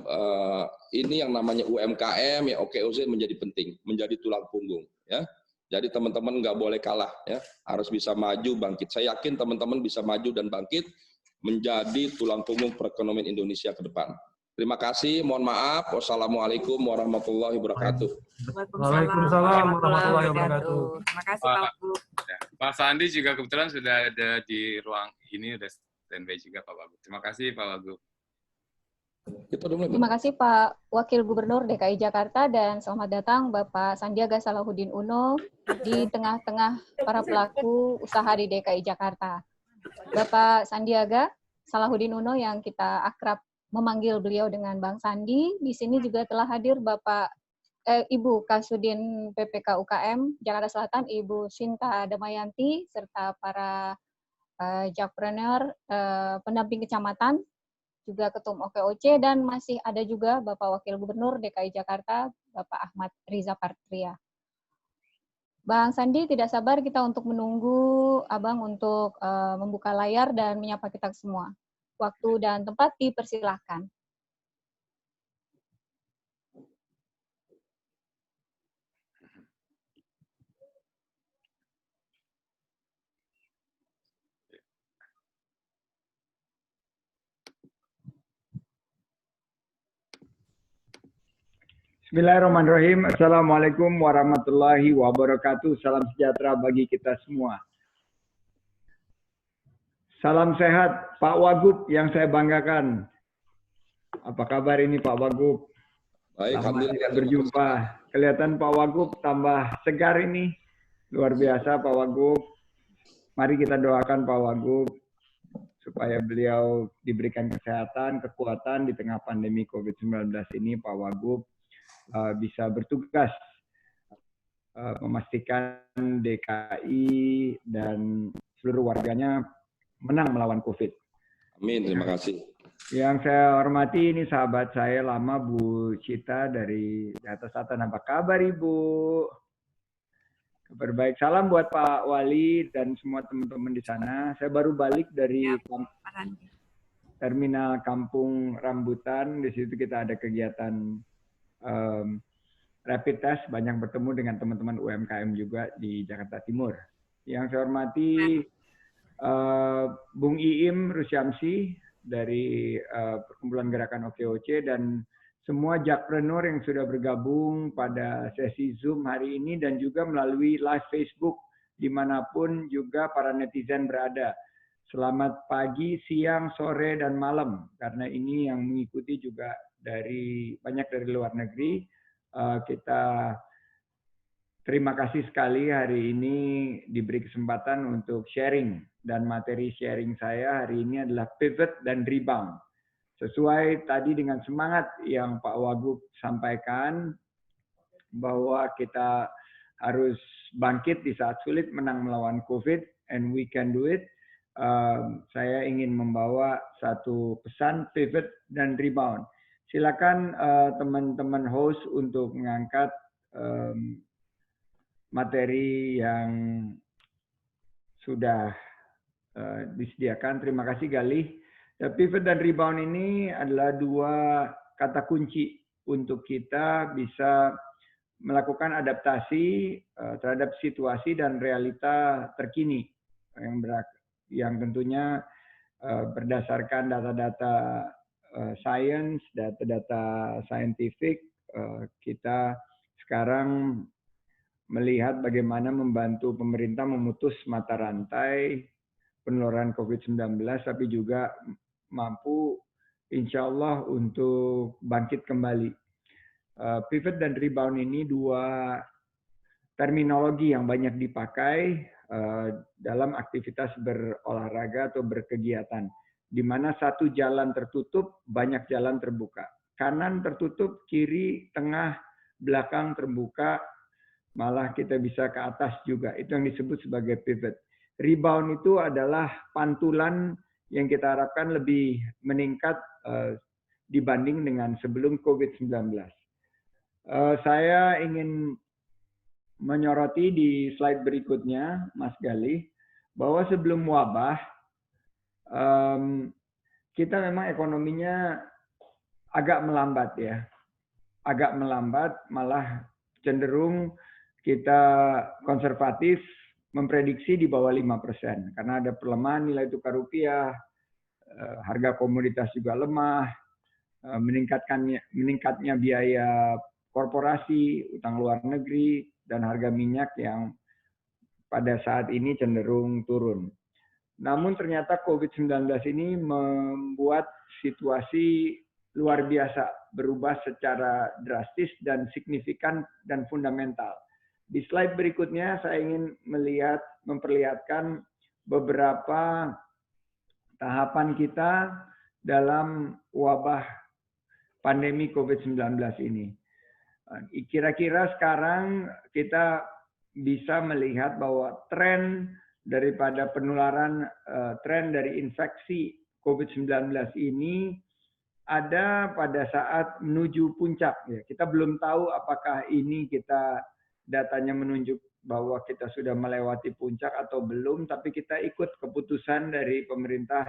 ini yang namanya UMKM ya, OKOZ menjadi penting, menjadi tulang punggung ya. Jadi teman-teman nggak boleh kalah ya, harus bisa maju bangkit. Saya yakin teman-teman bisa maju dan bangkit menjadi tulang punggung perekonomian Indonesia ke depan. Terima kasih, mohon maaf. Wassalamualaikum warahmatullahi wabarakatuh. Waalaikumsalam warahmatullahi wabarakatuh. Terima kasih Pak Wagub. Ya, Pak Sandi juga kebetulan sudah ada di ruang ini, udah standby juga Pak Wagub. Terima kasih Pak Wagub. Terima kasih Pak Wakil Gubernur DKI Jakarta dan selamat datang Bapak Sandiaga Salahuddin Uno di tengah-tengah para pelaku usaha di DKI Jakarta. Bapak Sandiaga Salahuddin Uno yang kita akrab memanggil beliau dengan Bang Sandi, di sini juga telah hadir Ibu Kasudin PPK UKM Jakarta Selatan, Ibu Sinta Damayanti, serta para jakpreneur, pendamping kecamatan, juga Ketum OKOC, dan masih ada juga Bapak Wakil Gubernur DKI Jakarta, Bapak Ahmad Riza Patria. Bang Sandi, tidak sabar kita untuk menunggu Abang untuk membuka layar dan menyapa kita semua. Waktu dan tempat dipersilahkan. Bismillahirrahmanirrahim. Assalamualaikum warahmatullahi wabarakatuh. Salam sejahtera bagi kita semua. Salam sehat, Pak Wagub yang saya banggakan. Apa kabar ini Pak Wagub? Baik, lama tidak berjumpa. Kelihatan Pak Wagub tambah segar ini. Luar biasa Pak Wagub. Mari kita doakan Pak Wagub supaya beliau diberikan kesehatan, kekuatan di tengah pandemi COVID-19 ini. Pak Wagub bisa bertugas memastikan DKI dan seluruh warganya menang melawan COVID. Amin, terima kasih. Yang saya hormati ini sahabat saya lama, Bu Cita dari Jakarta Selatan. Apa kabar Ibu? Kabar baik. Salam buat Pak Wali dan semua teman-teman di sana. Saya baru balik dari terminal Kampung Rambutan. Di situ kita ada kegiatan rapid test, banyak bertemu dengan teman-teman UMKM juga di Jakarta Timur. Yang saya hormati Bung Iim Rusyamsi dari Perkumpulan Gerakan OKOC dan semua jakpreneur yang sudah bergabung pada sesi Zoom hari ini dan juga melalui live Facebook dimanapun juga para netizen berada. Selamat pagi, siang, sore, dan malam karena ini yang mengikuti juga banyak dari luar negeri. Kita terima kasih sekali hari ini diberi kesempatan untuk sharing. Dan materi sharing saya hari ini adalah pivot dan rebound. Sesuai tadi dengan semangat yang Pak Wagub sampaikan, bahwa kita harus bangkit di saat sulit menang melawan COVID, and we can do it. Saya ingin membawa satu pesan pivot dan rebound. Silakan teman-teman host untuk mengangkat materi yang sudah disediakan. Terima kasih Galih. Pivot dan rebound ini adalah dua kata kunci untuk kita bisa melakukan adaptasi terhadap situasi dan realita terkini yang tentunya berdasarkan data-data sains, data-data saintifik. Kita sekarang melihat bagaimana membantu pemerintah memutus mata rantai penularan COVID-19, tapi juga mampu insya Allah untuk bangkit kembali. Pivot dan rebound ini dua terminologi yang banyak dipakai dalam aktivitas berolahraga atau berkegiatan. di mana satu jalan tertutup, banyak jalan terbuka. Kanan tertutup, kiri, tengah, belakang terbuka, malah kita bisa ke atas juga. Itu yang disebut sebagai pivot. Rebound itu adalah pantulan yang kita harapkan lebih meningkat dibanding dengan sebelum COVID-19. Saya ingin menyoroti di slide berikutnya, Mas Galih, bahwa sebelum wabah, kita memang ekonominya agak melambat ya. Agak melambat, malah cenderung kita konservatif memprediksi di bawah 5%. Karena ada pelemahan nilai tukar rupiah, harga komoditas juga lemah, meningkatnya biaya korporasi, utang luar negeri, dan harga minyak yang pada saat ini cenderung turun. Namun ternyata COVID-19 ini membuat situasi luar biasa, berubah secara drastis dan signifikan dan fundamental. Di slide berikutnya saya ingin memperlihatkan beberapa tahapan kita dalam wabah pandemi COVID-19 ini. Kira-kira sekarang kita bisa melihat bahwa tren daripada penularan, tren dari infeksi COVID-19 ini ada pada saat menuju puncak. Ya, kita belum tahu apakah ini datanya menunjuk bahwa kita sudah melewati puncak atau belum, tapi kita ikut keputusan dari pemerintah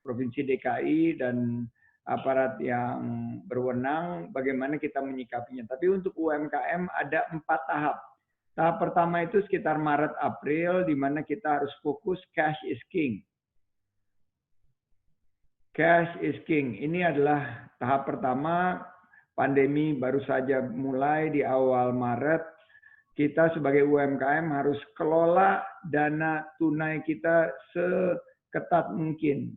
Provinsi DKI dan aparat yang berwenang bagaimana kita menyikapinya. Tapi untuk UMKM ada 4 tahap. Tahap pertama itu sekitar Maret-April, di mana kita harus fokus cash is king. Cash is king. Ini adalah tahap pertama, pandemi baru saja mulai di awal Maret. Kita sebagai UMKM harus kelola dana tunai kita seketat mungkin.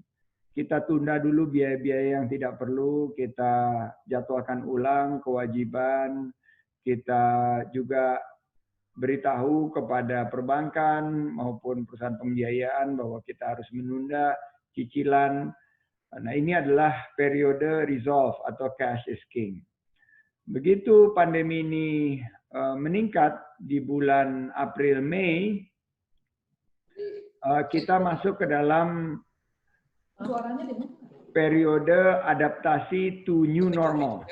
Kita tunda dulu biaya-biaya yang tidak perlu, kita jadwalkan ulang kewajiban, kita juga beritahu kepada perbankan maupun perusahaan pembiayaan bahwa kita harus menunda cicilan. Nah, ini adalah periode resolve atau cash is king. Begitu pandemi ini meningkat di bulan April, Mei, kita masuk ke dalam periode adaptasi to new normal.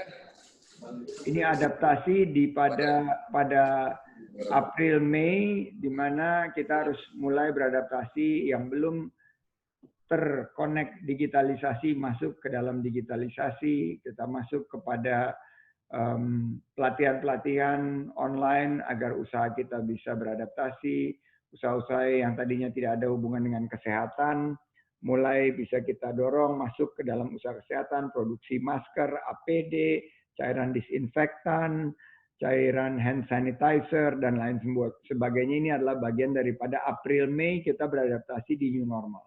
Ini adaptasi pada April, Mei, di mana kita harus mulai beradaptasi yang belum terkonek digitalisasi, masuk ke dalam digitalisasi, kita masuk kepada pelatihan-pelatihan online agar usaha kita bisa beradaptasi, usaha-usaha yang tadinya tidak ada hubungan dengan kesehatan, mulai bisa kita dorong masuk ke dalam usaha kesehatan, produksi masker, APD, cairan disinfektan, cairan hand sanitizer, dan lain sebagainya. Ini adalah bagian daripada April-Mei kita beradaptasi di new normal.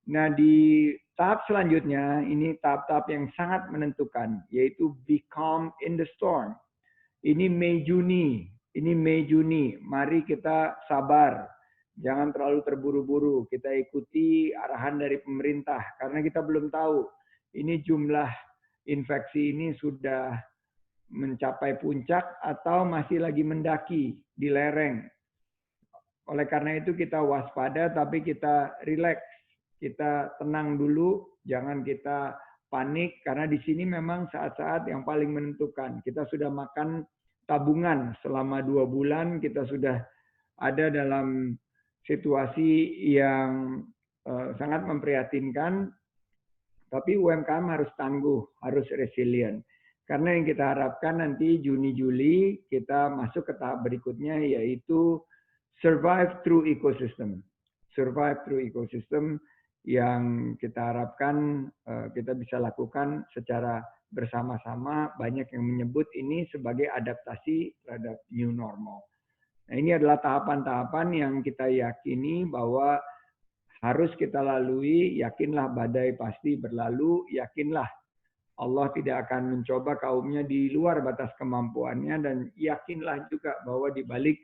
Nah, di tahap selanjutnya, ini tahap-tahap yang sangat menentukan, yaitu be calm in the storm. Ini Mei-Juni. Mari kita sabar. Jangan terlalu terburu-buru. Kita ikuti arahan dari pemerintah. Karena kita belum tahu, ini jumlah infeksi ini sudah mencapai puncak atau masih lagi mendaki di lereng. Oleh karena itu kita waspada, tapi kita rileks. Kita tenang dulu, jangan kita panik, karena di sini memang saat-saat yang paling menentukan. Kita sudah makan tabungan selama 2 bulan, kita sudah ada dalam situasi yang sangat memprihatinkan, tapi UMKM harus tangguh, harus resilient. Karena yang kita harapkan nanti Juni-Juli kita masuk ke tahap berikutnya, yaitu survive through ecosystem. Survive through ecosystem yang kita harapkan kita bisa lakukan secara bersama-sama. Banyak yang menyebut ini sebagai adaptasi terhadap new normal. Nah, ini adalah tahapan-tahapan yang kita yakini bahwa harus kita lalui. Yakinlah badai pasti berlalu, yakinlah Allah tidak akan mencoba kaumnya di luar batas kemampuannya, dan yakinlah juga bahwa di balik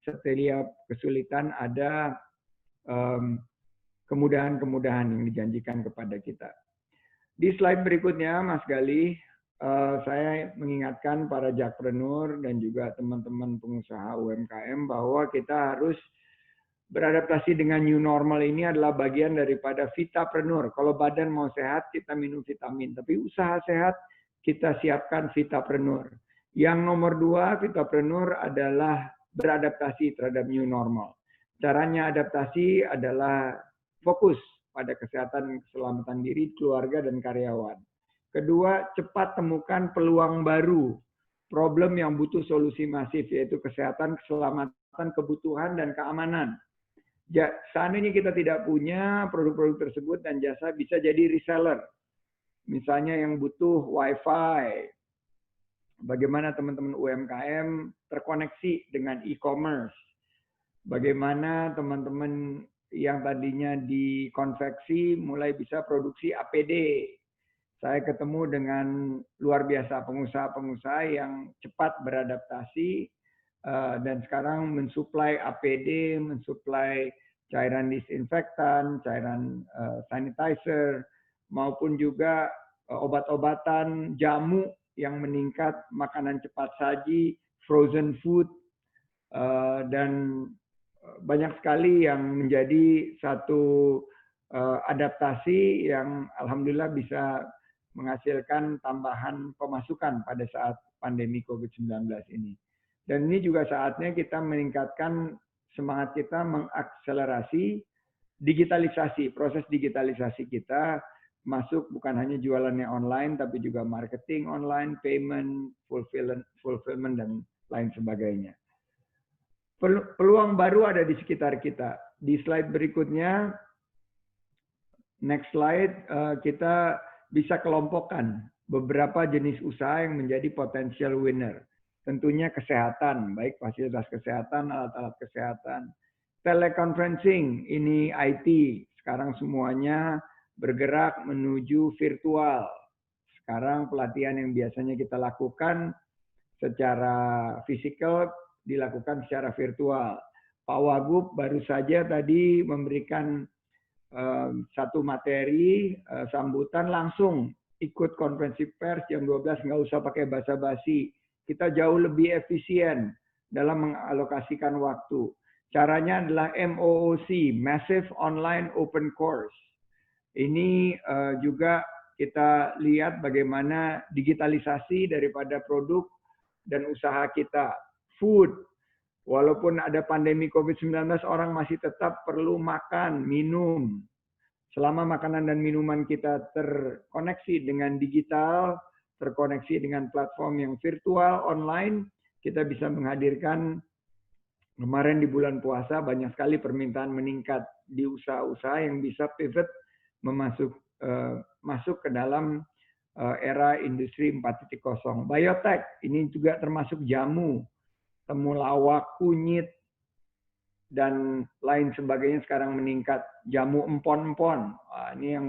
setiap kesulitan ada kemudahan-kemudahan yang dijanjikan kepada kita. Di slide berikutnya, Mas Gali, saya mengingatkan para jakpreneur dan juga teman-teman pengusaha UMKM bahwa kita harus beradaptasi dengan new normal. Ini adalah bagian daripada vitapreneur. Kalau badan mau sehat, kita minum vitamin. Tapi usaha sehat, kita siapkan vitapreneur. Yang nomor 2, vitapreneur adalah beradaptasi terhadap new normal. Caranya adaptasi adalah fokus pada kesehatan, keselamatan diri, keluarga, dan karyawan. Kedua, cepat temukan peluang baru, problem yang butuh solusi masif, yaitu kesehatan, keselamatan, kebutuhan, dan keamanan. Seandainya kita tidak punya produk-produk tersebut dan jasa, bisa jadi reseller. Misalnya yang butuh WiFi, bagaimana teman-teman UMKM terkoneksi dengan e-commerce, bagaimana teman-teman yang tadinya di konveksi mulai bisa produksi APD. Saya ketemu dengan luar biasa pengusaha-pengusaha yang cepat beradaptasi dan sekarang mensuplai APD, mensuplai cairan disinfektan, cairan sanitizer, maupun juga obat-obatan, jamu yang meningkat, makanan cepat saji, frozen food, dan banyak sekali yang menjadi satu adaptasi yang alhamdulillah bisa menghasilkan tambahan pemasukan pada saat pandemi COVID-19 ini. Dan ini juga saatnya kita meningkatkan semangat kita mengakselerasi digitalisasi, proses digitalisasi kita masuk bukan hanya jualannya online, tapi juga marketing online, payment, fulfillment, dan lain sebagainya. Peluang baru ada di sekitar kita. Di slide berikutnya, next slide, kita bisa kelompokkan beberapa jenis usaha yang menjadi potential winner. Tentunya kesehatan, baik fasilitas kesehatan, alat-alat kesehatan. Teleconferencing, ini IT. Sekarang semuanya bergerak menuju virtual. Sekarang pelatihan yang biasanya kita lakukan secara fisikal dilakukan secara virtual. Pak Wagub baru saja tadi memberikan satu materi sambutan, langsung ikut konferensi pers jam 12, nggak usah pakai basa-basi. Kita jauh lebih efisien dalam mengalokasikan waktu. Caranya adalah MOOC, Massive Online Open Course. Ini juga kita lihat bagaimana digitalisasi daripada produk dan usaha kita. Food, walaupun ada pandemi COVID-19, orang masih tetap perlu makan, minum. Selama makanan dan minuman kita terkoneksi dengan digital, terkoneksi dengan platform yang virtual, online, kita bisa menghadirkan, kemarin di bulan puasa banyak sekali permintaan meningkat di usaha-usaha yang bisa pivot masuk ke dalam era industri 4.0. Biotech, ini juga termasuk jamu, temulawak, kunyit, dan lain sebagainya sekarang meningkat. Jamu empon-empon, ini yang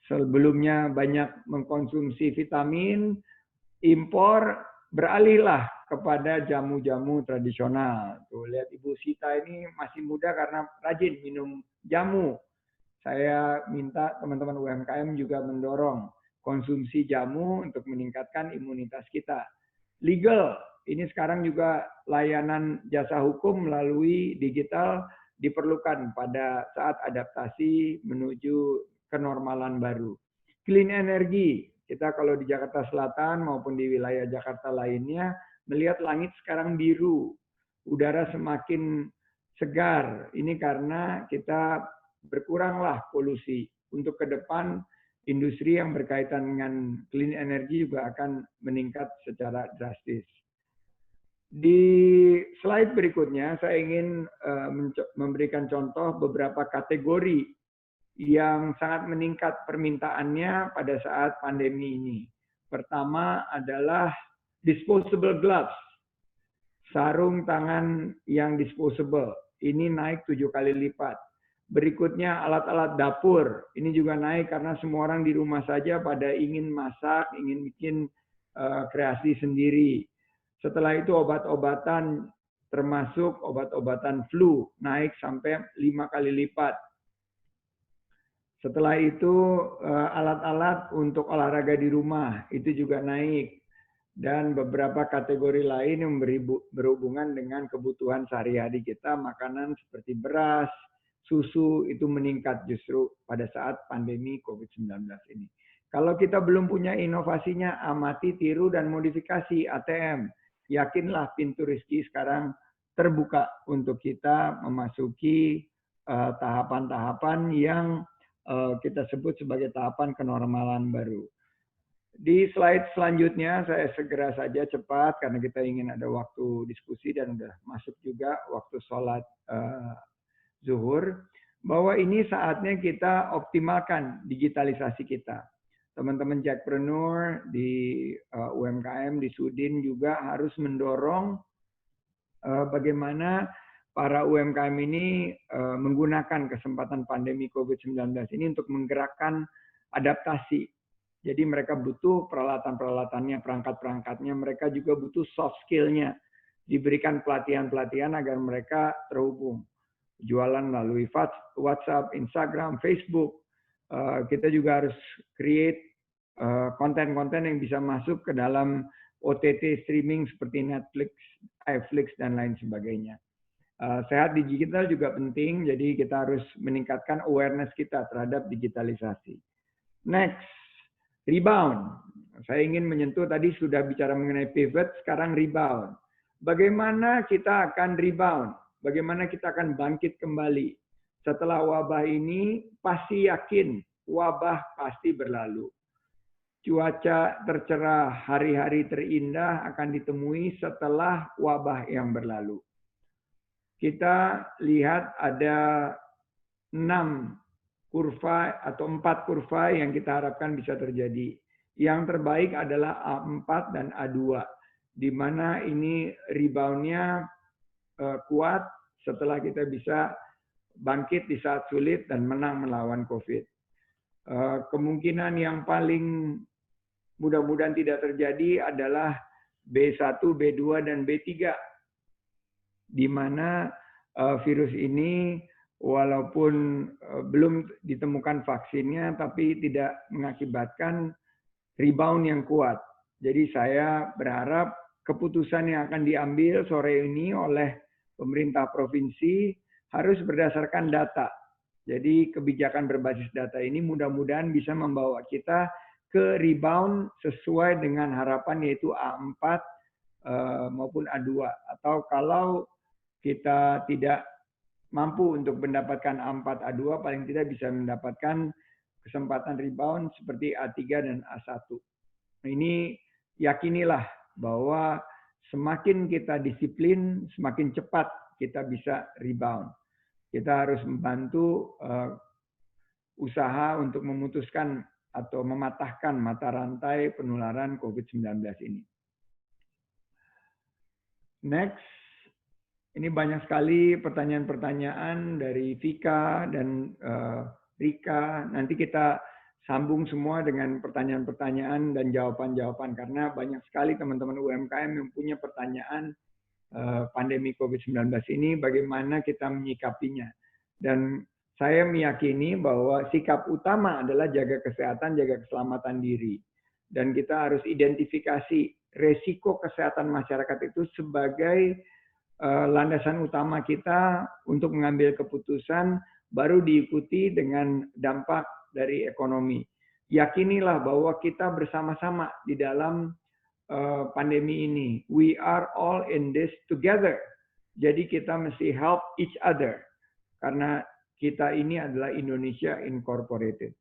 sebelumnya banyak mengkonsumsi vitamin, impor, beralihlah kepada jamu-jamu tradisional. Tuh, lihat Ibu Sita ini masih muda karena rajin minum jamu. Saya minta teman-teman UMKM juga mendorong konsumsi jamu untuk meningkatkan imunitas kita. Legal, ini sekarang juga layanan jasa hukum melalui digital diperlukan pada saat adaptasi menuju kenormalan baru. Clean energy, kita kalau di Jakarta Selatan maupun di wilayah Jakarta lainnya melihat langit sekarang biru, udara semakin segar. Ini karena kita berkuranglah polusi. Untuk ke depan, industri yang berkaitan dengan clean energy juga akan meningkat secara drastis. Di slide berikutnya, saya ingin memberikan contoh beberapa kategori yang sangat meningkat permintaannya pada saat pandemi ini. Pertama adalah disposable gloves, sarung tangan yang disposable. Ini naik 7 kali lipat. Berikutnya alat-alat dapur. Ini juga naik karena semua orang di rumah saja pada ingin masak, ingin bikin kreasi sendiri. Setelah itu obat-obatan, termasuk obat-obatan flu, naik sampai 5 kali lipat. Setelah itu alat-alat untuk olahraga di rumah itu juga naik. Dan beberapa kategori lain yang berhubungan dengan kebutuhan sehari-hari kita, makanan seperti beras, susu itu meningkat justru pada saat pandemi COVID-19 ini. Kalau kita belum punya inovasinya, amati, tiru, dan modifikasi ATM. Yakinlah pintu rezeki sekarang terbuka untuk kita memasuki tahapan-tahapan yang kita sebut sebagai tahapan kenormalan baru. Di slide selanjutnya saya segera saja cepat karena kita ingin ada waktu diskusi dan sudah masuk juga waktu sholat zuhur, bahwa ini saatnya kita optimalkan digitalisasi kita. Teman-teman Jackpreneur di UMKM, di Sudin juga harus mendorong bagaimana para UMKM ini menggunakan kesempatan pandemi COVID-19 ini untuk menggerakkan adaptasi. Jadi mereka butuh peralatan-peralatannya, perangkat-perangkatnya, mereka juga butuh soft skill-nya. Diberikan pelatihan-pelatihan agar mereka terhubung. Jualan melalui WhatsApp, Instagram, Facebook. Kita juga harus create konten-konten yang bisa masuk ke dalam OTT streaming seperti Netflix, iFlix, dan lain sebagainya. Sehat digital juga penting, jadi kita harus meningkatkan awareness kita terhadap digitalisasi. Next. Rebound. Saya ingin menyentuh tadi sudah bicara mengenai pivot, sekarang rebound. Bagaimana kita akan rebound? Bagaimana kita akan bangkit kembali? Setelah wabah ini, pasti yakin wabah pasti berlalu. Cuaca tercerah, hari-hari terindah akan ditemui setelah wabah yang berlalu. Kita lihat ada 6 kurva atau 4 kurva yang kita harapkan bisa terjadi. Yang terbaik adalah A4 dan A2, di mana ini rebound-nya kuat setelah kita bisa bangkit di saat sulit dan menang melawan COVID. Kemungkinan yang paling mudah-mudahan tidak terjadi adalah B1, B2, dan B3, di mana virus ini walaupun belum ditemukan vaksinnya, tapi tidak mengakibatkan rebound yang kuat. Jadi saya berharap keputusan yang akan diambil sore ini oleh pemerintah provinsi harus berdasarkan data. Jadi kebijakan berbasis data ini mudah-mudahan bisa membawa kita ke rebound sesuai dengan harapan yaitu A4 maupun A2. Atau kalau kita tidak mampu untuk mendapatkan A4, A2, paling tidak bisa mendapatkan kesempatan rebound seperti A3 dan A1. Nah, ini yakinilah bahwa semakin kita disiplin, semakin cepat kita bisa rebound. Kita harus membantu usaha untuk memutuskan atau mematahkan mata rantai penularan COVID-19 ini. Next. Ini banyak sekali pertanyaan-pertanyaan dari Vika dan Rika. Nanti kita sambung semua dengan pertanyaan-pertanyaan dan jawaban-jawaban. Karena banyak sekali teman-teman UMKM yang punya pertanyaan pandemi COVID-19 ini, bagaimana kita menyikapinya. Dan saya meyakini bahwa sikap utama adalah jaga kesehatan, jaga keselamatan diri. Dan kita harus identifikasi resiko kesehatan masyarakat itu sebagai landasan utama kita untuk mengambil keputusan, baru diikuti dengan dampak dari ekonomi. Yakinilah bahwa kita bersama-sama di dalam pandemi ini. We are all in this together. Jadi kita mesti help each other. Karena kita ini adalah Indonesia Incorporated.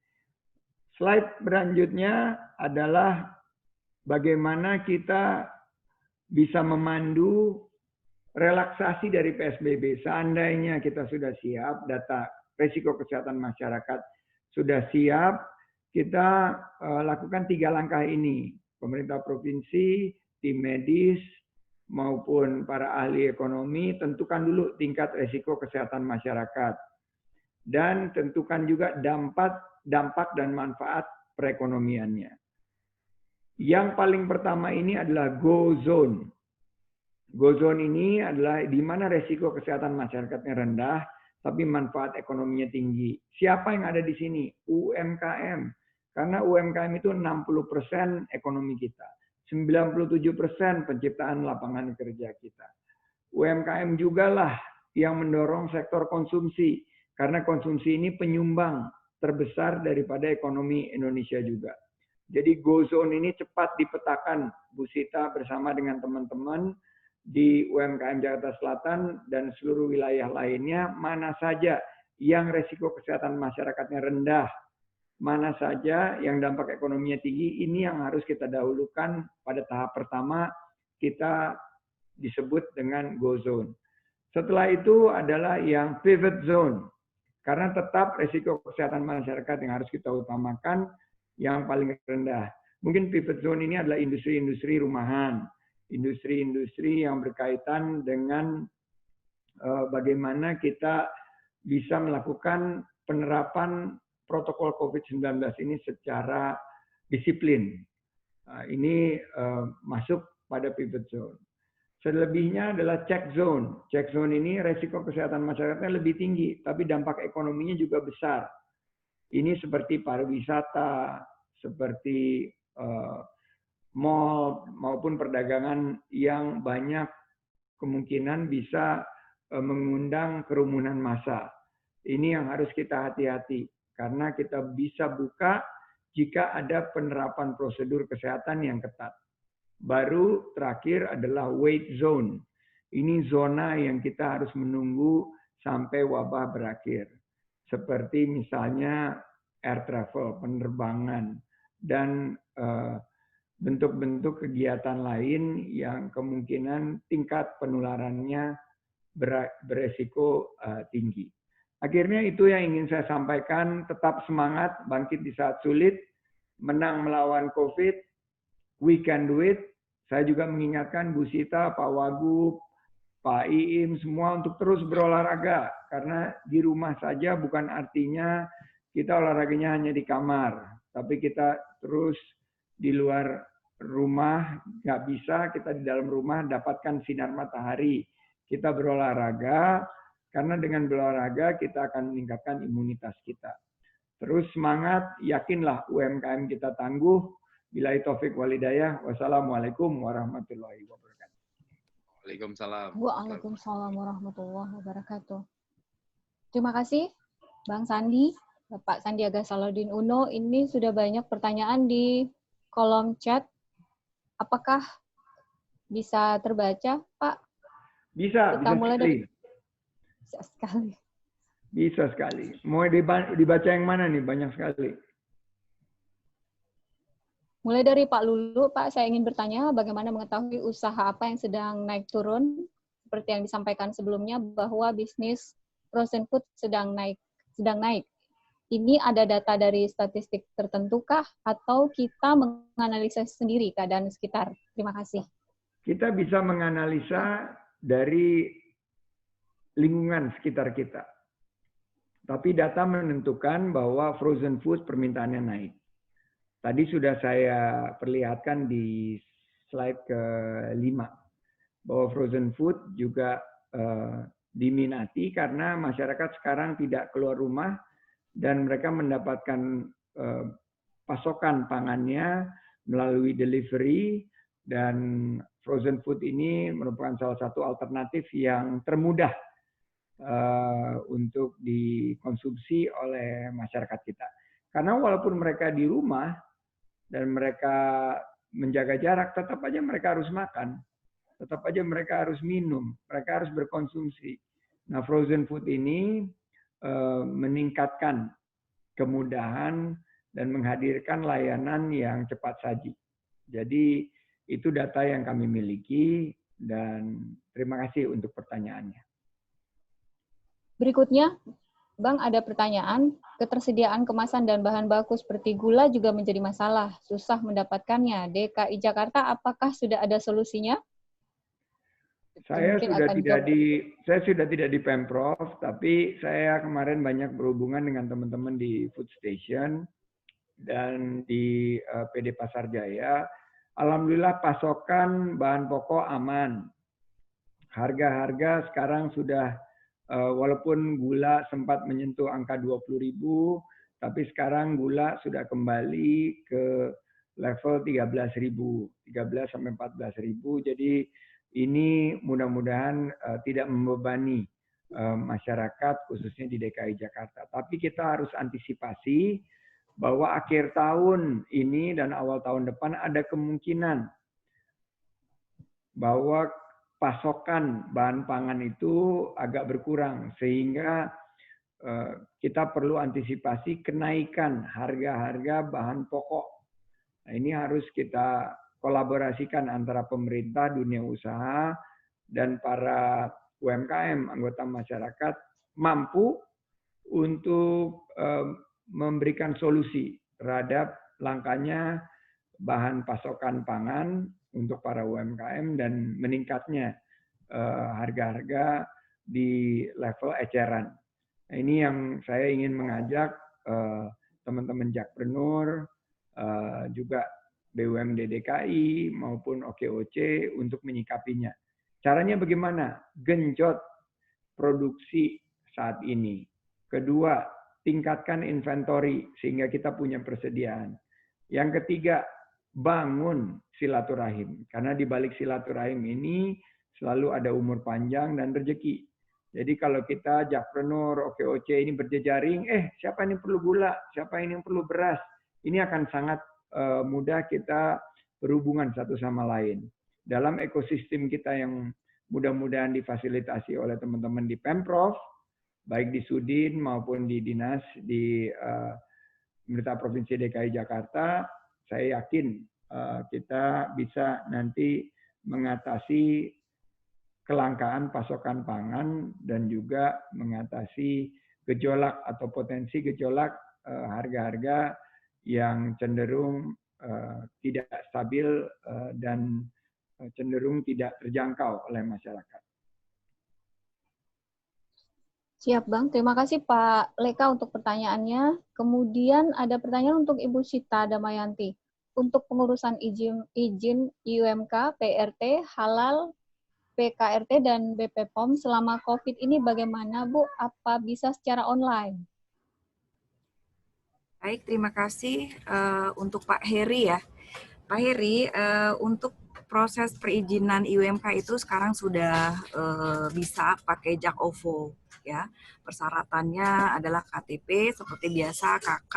Slide berikutnya adalah bagaimana kita bisa memandu relaksasi dari PSBB. Seandainya kita sudah siap, data risiko kesehatan masyarakat sudah siap, kita lakukan 3 langkah ini. Pemerintah provinsi, tim medis, maupun para ahli ekonomi, tentukan dulu tingkat risiko kesehatan masyarakat. Dan tentukan juga dampak dan manfaat perekonomiannya. Yang paling pertama ini adalah go zone. Go zone ini adalah di mana resiko kesehatan masyarakatnya rendah, tapi manfaat ekonominya tinggi. Siapa yang ada di sini? UMKM. Karena UMKM itu 60% ekonomi kita. 97% penciptaan lapangan kerja kita. UMKM juga lah yang mendorong sektor konsumsi. Karena konsumsi ini penyumbang terbesar daripada ekonomi Indonesia juga. Jadi Go Zone ini cepat dipetakan Bu Sita bersama dengan teman-teman di UMKM Jakarta Selatan dan seluruh wilayah lainnya, mana saja yang resiko kesehatan masyarakatnya rendah, mana saja yang dampak ekonominya tinggi, ini yang harus kita dahulukan pada tahap pertama, kita disebut dengan Go Zone. Setelah itu adalah yang Pivot Zone, karena tetap resiko kesehatan masyarakat yang harus kita utamakan yang paling rendah. Mungkin Pivot Zone ini adalah industri-industri rumahan, industri-industri yang berkaitan dengan bagaimana kita bisa melakukan penerapan protokol COVID-19 ini secara disiplin. Ini masuk pada Pivot Zone. Selebihnya adalah Check Zone. Check Zone ini resiko kesehatan masyarakatnya lebih tinggi, tapi dampak ekonominya juga besar. Ini seperti pariwisata, seperti mall maupun perdagangan yang banyak kemungkinan bisa mengundang kerumunan massa. Ini yang harus kita hati-hati karena kita bisa buka jika ada penerapan prosedur kesehatan yang ketat. Baru terakhir adalah wait zone. Ini zona yang kita harus menunggu sampai wabah berakhir. Seperti misalnya air travel, penerbangan, dan bentuk-bentuk kegiatan lain yang kemungkinan tingkat penularannya beresiko tinggi. Akhirnya itu yang ingin saya sampaikan, tetap semangat, bangkit di saat sulit, menang melawan COVID, we can do it. Saya juga mengingatkan Bu Sita, Pak Wagub, Pak Iim, semua untuk terus berolahraga. Karena di rumah saja bukan artinya kita olahraganya hanya di kamar. Tapi kita terus di luar rumah, nggak bisa, kita di dalam rumah dapatkan sinar matahari. Kita berolahraga, karena dengan berolahraga kita akan meningkatkan imunitas kita. Terus semangat, yakinlah UMKM kita tangguh. Billahi taufik walhidayah. Wassalamualaikum warahmatullahi wabarakatuh. Waalaikumsalam. Waalaikumsalam warahmatullahi wabarakatuh. Terima kasih Bang Sandi, Bapak Sandiaga Salahuddin Uno. Ini sudah banyak pertanyaan di kolom chat. Apakah bisa terbaca, Pak? Bisa, Kita mulai sekali. Bisa sekali. Bisa sekali. Mau dibaca yang mana nih? Banyak sekali. Mulai dari Pak Lulu, Pak, saya ingin bertanya bagaimana mengetahui usaha apa yang sedang naik turun, seperti yang disampaikan sebelumnya bahwa bisnis frozen food sedang naik. Ini ada data dari statistik tertentukah atau kita menganalisa sendiri keadaan sekitar? Terima kasih. Kita bisa menganalisa dari lingkungan sekitar kita. Tapi data menentukan bahwa frozen food permintaannya naik. Tadi sudah saya perlihatkan di slide ke-5 bahwa frozen food juga diminati karena masyarakat sekarang tidak keluar rumah dan mereka mendapatkan pasokan pangannya melalui delivery, dan frozen food ini merupakan salah satu alternatif yang termudah untuk dikonsumsi oleh masyarakat kita. Karena walaupun mereka di rumah dan mereka menjaga jarak, tetap aja mereka harus makan, tetap aja mereka harus minum, mereka harus berkonsumsi. Nah, frozen food ini meningkatkan kemudahan dan menghadirkan layanan yang cepat saji. Jadi itu data yang kami miliki dan terima kasih untuk pertanyaannya. Berikutnya, Bang, ada pertanyaan. Ketersediaan kemasan dan bahan baku seperti gula juga menjadi masalah. Susah mendapatkannya. DKI Jakarta, apakah sudah ada solusinya? Saya sudah tidak di Pemprov, tapi saya kemarin banyak berhubungan dengan teman-teman di Food Station dan di PD Pasar Jaya. Alhamdulillah pasokan bahan pokok aman. Harga-harga sekarang sudah walaupun gula sempat menyentuh angka 20.000, tapi sekarang gula sudah kembali ke level 13.000, 13 sampai 14.000. Jadi ini mudah-mudahan tidak membebani masyarakat khususnya di DKI Jakarta. Tapi kita harus antisipasi bahwa akhir tahun ini dan awal tahun depan ada kemungkinan bahwa pasokan bahan pangan itu agak berkurang, sehingga kita perlu antisipasi kenaikan harga-harga bahan pokok. Nah, ini harus kita kolaborasikan antara pemerintah, dunia usaha, dan para UMKM, anggota masyarakat, mampu untuk memberikan solusi terhadap langkanya bahan pasokan pangan untuk para UMKM dan meningkatnya harga-harga di level eceran. Nah, ini yang saya ingin mengajak teman-teman Jakpreneur, juga BUMD DKI maupun OKOC untuk menyikapinya. Caranya bagaimana? Genjot produksi saat ini. Kedua, tingkatkan inventory sehingga kita punya persediaan. Yang ketiga, bangun silaturahim. Karena di balik silaturahim ini selalu ada umur panjang dan rezeki. Jadi kalau kita Jakpreneur, OKOC ini berjejaring, siapa ini perlu gula, siapa ini yang perlu beras, ini akan sangat mudah kita berhubungan satu sama lain. Dalam ekosistem kita yang mudah-mudahan difasilitasi oleh teman-teman di Pemprov, baik di Sudin maupun di Dinas di Pemerintah Provinsi DKI Jakarta, saya yakin kita bisa nanti mengatasi kelangkaan pasokan pangan dan juga mengatasi gejolak atau potensi gejolak harga-harga yang cenderung tidak stabil dan cenderung tidak terjangkau oleh masyarakat. Siap, Bang. Terima kasih Pak Leka untuk pertanyaannya. Kemudian ada pertanyaan untuk Ibu Sita Damayanti. Untuk pengurusan izin IUMK, PRT, halal, PKRT, dan BPOM selama COVID ini bagaimana, Bu? Apa bisa secara online? Baik, terima kasih untuk Pak Heri ya. Pak Heri, untuk proses perizinan IUMK itu sekarang sudah bisa pakai Jak OVO ya. Persyaratannya adalah KTP seperti biasa, KK,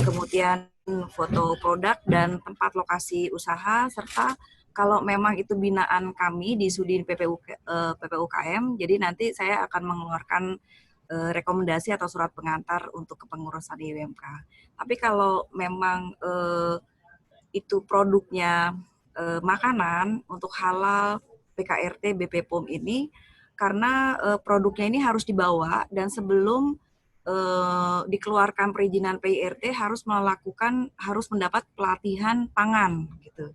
kemudian foto produk dan tempat lokasi usaha, serta kalau memang itu binaan kami di Sudin PPUKM, jadi nanti saya akan mengeluarkan rekomendasi atau surat pengantar untuk kepengurusan IUMK. Tapi kalau memang itu produknya makanan untuk halal, PKRT, BPOM ini, karena produknya ini harus dibawa dan sebelum dikeluarkan perizinan PIRT harus mendapat pelatihan pangan gitu.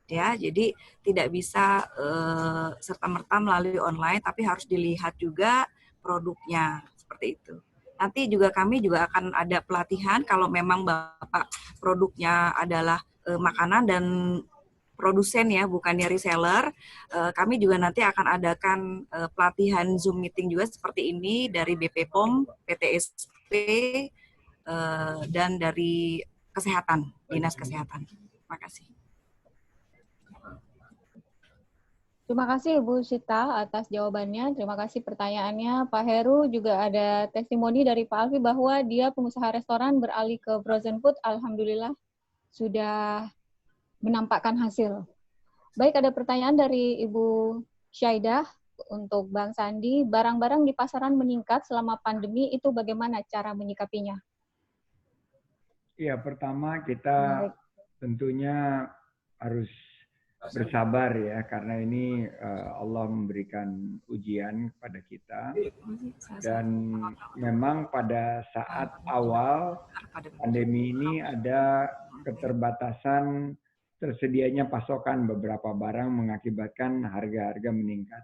Ya, jadi tidak bisa serta-merta melalui online, tapi harus dilihat juga produknya seperti itu. Nanti juga kami juga akan ada pelatihan kalau memang Bapak produknya adalah makanan dan produsen ya, bukannya reseller. Kami juga nanti akan adakan pelatihan Zoom meeting juga seperti ini dari BPOM, PTSP, dan dari Kesehatan, Dinas Kesehatan. Terima kasih. Terima kasih Ibu Sita atas jawabannya. Terima kasih pertanyaannya. Pak Heru juga ada testimoni dari Pak Alfi bahwa dia pengusaha restoran beralih ke frozen food. Alhamdulillah sudah menampakkan hasil. Baik, ada pertanyaan dari Ibu Syaidah untuk Bang Sandi. Barang-barang di pasaran meningkat selama pandemi, itu bagaimana cara menyikapinya? Ya, pertama kita tentunya harus bersabar ya, karena ini Allah memberikan ujian kepada kita. Dan memang pada saat awal pandemi ini ada keterbatasan tersedianya pasokan beberapa barang mengakibatkan harga-harga meningkat.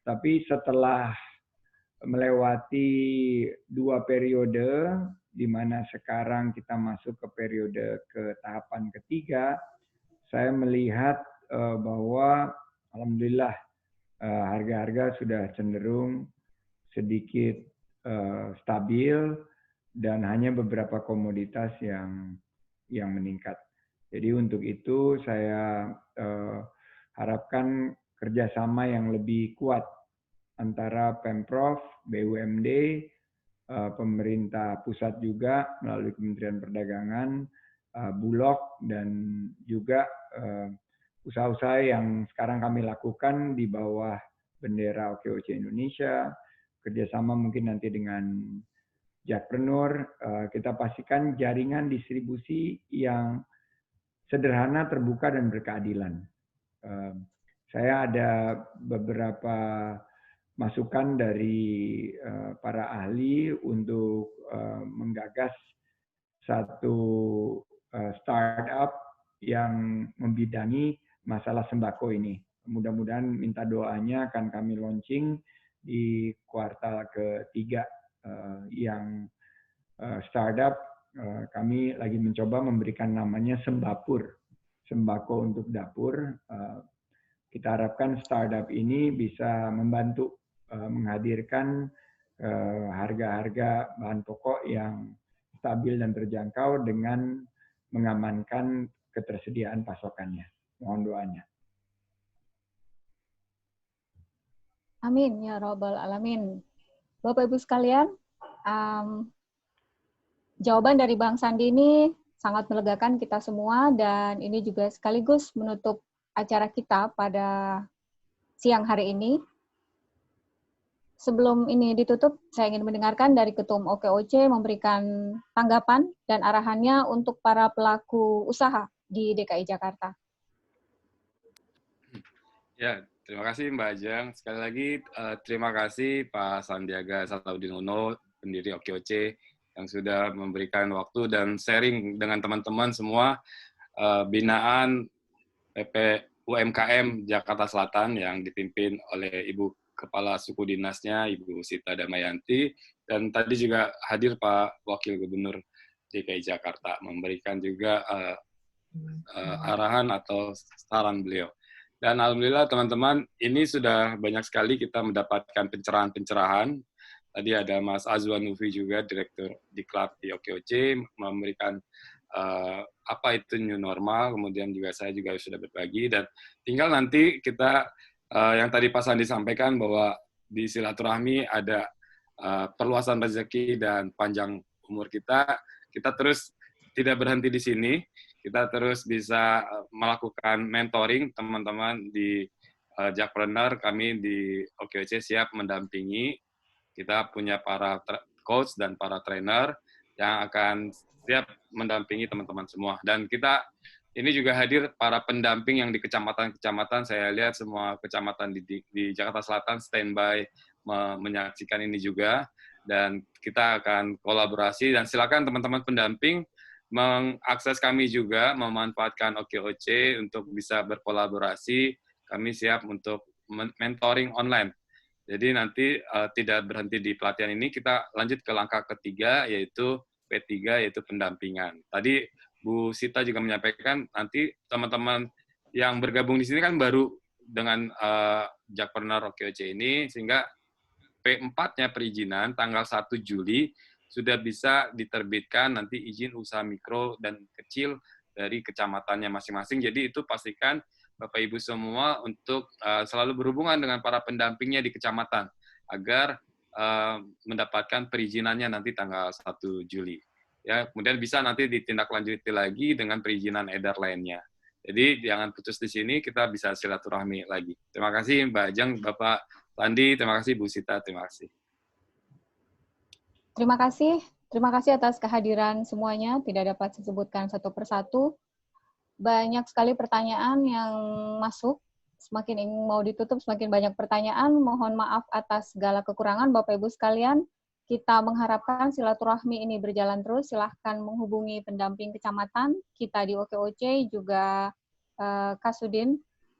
Tapi setelah melewati 2 periode, di mana sekarang kita masuk ke periode tahapan ketiga, saya melihat bahwa alhamdulillah harga-harga sudah cenderung sedikit stabil dan hanya beberapa komoditas yang meningkat. Jadi untuk itu saya harapkan kerjasama yang lebih kuat antara Pemprov, BUMD, pemerintah pusat juga melalui Kementerian Perdagangan, Bulog, dan juga usaha-usaha yang sekarang kami lakukan di bawah bendera OKOC Indonesia, kerjasama mungkin nanti dengan Jakpreneur, kita pastikan jaringan distribusi yang sederhana, terbuka, dan berkeadilan. Saya ada beberapa masukan dari para ahli untuk menggagas satu startup yang membidangi masalah sembako ini. Mudah-mudahan minta doanya akan kami launching di kuartal ketiga yang startup. Kami lagi mencoba memberikan namanya Sembapur, sembako untuk dapur. Kita harapkan startup ini bisa membantu menghadirkan harga-harga bahan pokok yang stabil dan terjangkau dengan mengamankan ketersediaan pasokannya. Mohon doanya. Amin ya Rabbal Alamin. Bapak Ibu sekalian, jawaban dari Bang Sandi ini sangat melegakan kita semua, dan ini juga sekaligus menutup acara kita pada siang hari ini. Sebelum ini ditutup, saya ingin mendengarkan dari Ketum OKOC memberikan tanggapan dan arahannya untuk para pelaku usaha di DKI Jakarta. Ya, terima kasih Mbak Ajeng. Sekali lagi terima kasih Pak Sandiaga Salahuddin Uno, pendiri OKOC, yang sudah memberikan waktu dan sharing dengan teman-teman semua binaan PP UMKM Jakarta Selatan yang dipimpin oleh Ibu Kepala Suku Dinasnya, Ibu Sita Damayanti, dan tadi juga hadir Pak Wakil Gubernur DKI Jakarta, memberikan juga arahan atau saran beliau. Dan alhamdulillah teman-teman, ini sudah banyak sekali kita mendapatkan pencerahan-pencerahan. Tadi ada Mas Azwan Nufi juga, Direktur Diklat di OKOC, memberikan apa itu new normal, kemudian juga saya juga sudah berbagi, dan tinggal nanti kita, yang tadi Pak Sandi sampaikan bahwa di silaturahmi ada perluasan rezeki dan panjang umur kita terus tidak berhenti di sini. Kita terus bisa melakukan mentoring teman-teman di Jakpreneur. Kami di OKOC siap mendampingi. Kita punya para coach dan para trainer yang akan siap mendampingi teman-teman semua. Dan kita ini juga hadir para pendamping yang di kecamatan-kecamatan. Saya lihat semua kecamatan di Jakarta Selatan standby menyaksikan ini juga. Dan kita akan kolaborasi, dan silakan teman-teman pendamping mengakses kami juga, memanfaatkan OKOC untuk bisa berkolaborasi. Kami siap untuk mentoring online. Jadi nanti tidak berhenti di pelatihan ini, kita lanjut ke langkah ketiga, yaitu P3, yaitu pendampingan. Tadi Bu Sita juga menyampaikan, nanti teman-teman yang bergabung di sini kan baru dengan Jakpreneur OKOC ini, sehingga P4-nya perizinan tanggal 1 Juli sudah bisa diterbitkan nanti izin usaha mikro dan kecil dari kecamatannya masing-masing. Jadi itu pastikan Bapak Ibu semua untuk selalu berhubungan dengan para pendampingnya di kecamatan agar mendapatkan perizinannya nanti tanggal 1 Juli. Ya, kemudian bisa nanti ditindaklanjuti lagi dengan perizinan edar lainnya. Jadi jangan putus di sini, kita bisa silaturahmi lagi. Terima kasih Mbak Ajeng, Bapak Sandi, terima kasih Bu Sita, terima kasih. Terima kasih atas kehadiran semuanya. Tidak dapat disebutkan satu persatu. Banyak sekali pertanyaan yang masuk. Semakin mau ditutup, semakin banyak pertanyaan. Mohon maaf atas segala kekurangan, Bapak Ibu sekalian. Kita mengharapkan silaturahmi ini berjalan terus. Silahkan menghubungi pendamping kecamatan kita di OKOC, juga Kasudin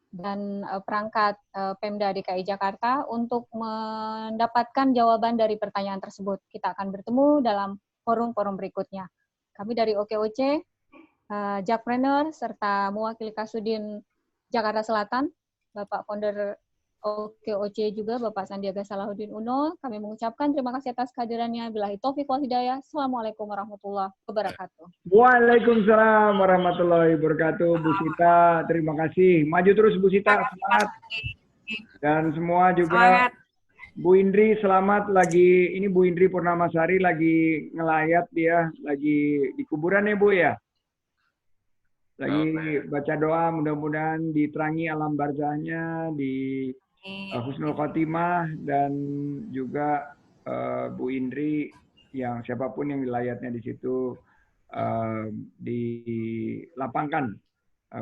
dan perangkat Pemda DKI Jakarta untuk mendapatkan jawaban dari pertanyaan tersebut. Kita akan bertemu dalam forum-forum berikutnya. Kami dari OKOC, Jakpreneur, serta mewakili Kasudin Jakarta Selatan, Bapak Founder OKOC juga Bapak Sandiaga Salahuddin Uno. Kami mengucapkan terima kasih atas kehadirannya. Billahi taufiq wal hidayah. Assalamualaikum warahmatullahi wabarakatuh. Waalaikumsalam warahmatullahi wabarakatuh. Bu Sita, terima kasih. Maju terus Bu Sita, semangat. Dan semua juga. Semangat. Bu Indri, selamat lagi. Ini Bu Indri Purnamasari lagi ngelayat dia, lagi di kuburan ya Bu ya. Lagi baca doa, mudah-mudahan diterangi alam barzahnya, di husnul khotimah, dan juga Bu Indri yang siapapun yang dilayatnya di situ dilapangkan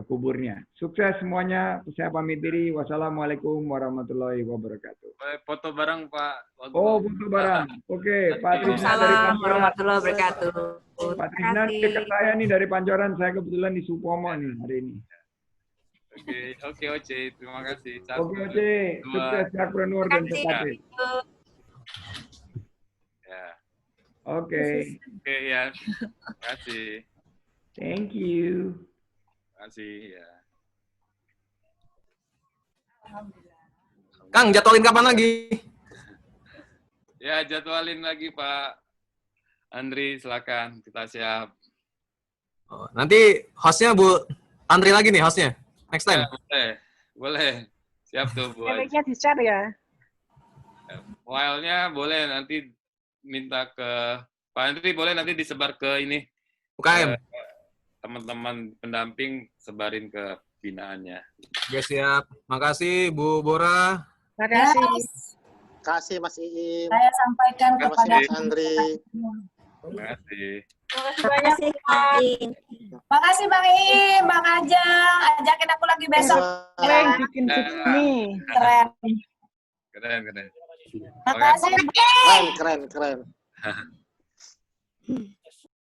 kuburnya. Sukses semuanya. Saya pamit diri. Wassalamualaikum warahmatullahi wabarakatuh. Boleh foto bareng Pak Wagub. Oh, foto bareng. Oke, Pak Trisna dari Waalaikumsalam Pancoran. warahmatullahi wabarakatuh. Pak Trisna dekat saya nih dari Pancoran. Saya kebetulan di Supomo nih hari ini. Oke, Oce. Terima kasih. Oke, Oce. Sukses Jakpreneur dan TKP. Ya. Oke. Oke, ya. Terima kasih. Thank you. Terima kasih, ya. Kang, jadwalin kapan lagi? Ya, jadwalin lagi Pak Andri, silakan. Kita siap. Oh, nanti hostnya Bu Andri lagi nih hostnya. Next time. Ya, boleh. Boleh. Siap tuh, Bu. Filenya di-share ya. Filenya boleh nanti minta ke Pak Andri, boleh nanti disebar ke ini. UKM. Teman-teman pendamping sebarin ke binaannya. Oke, siap. Makasih Bu Bora. Makasih. Kasih Mas Iim. Saya sampaikan Terima kepada kasih. Mas Andri. Terima kasih. Makasih Makasih Bang Iim, Bang Ajeng, ajakin aku lagi besok. Yang bikin nih. Keren. Keren. Makasih. Keren.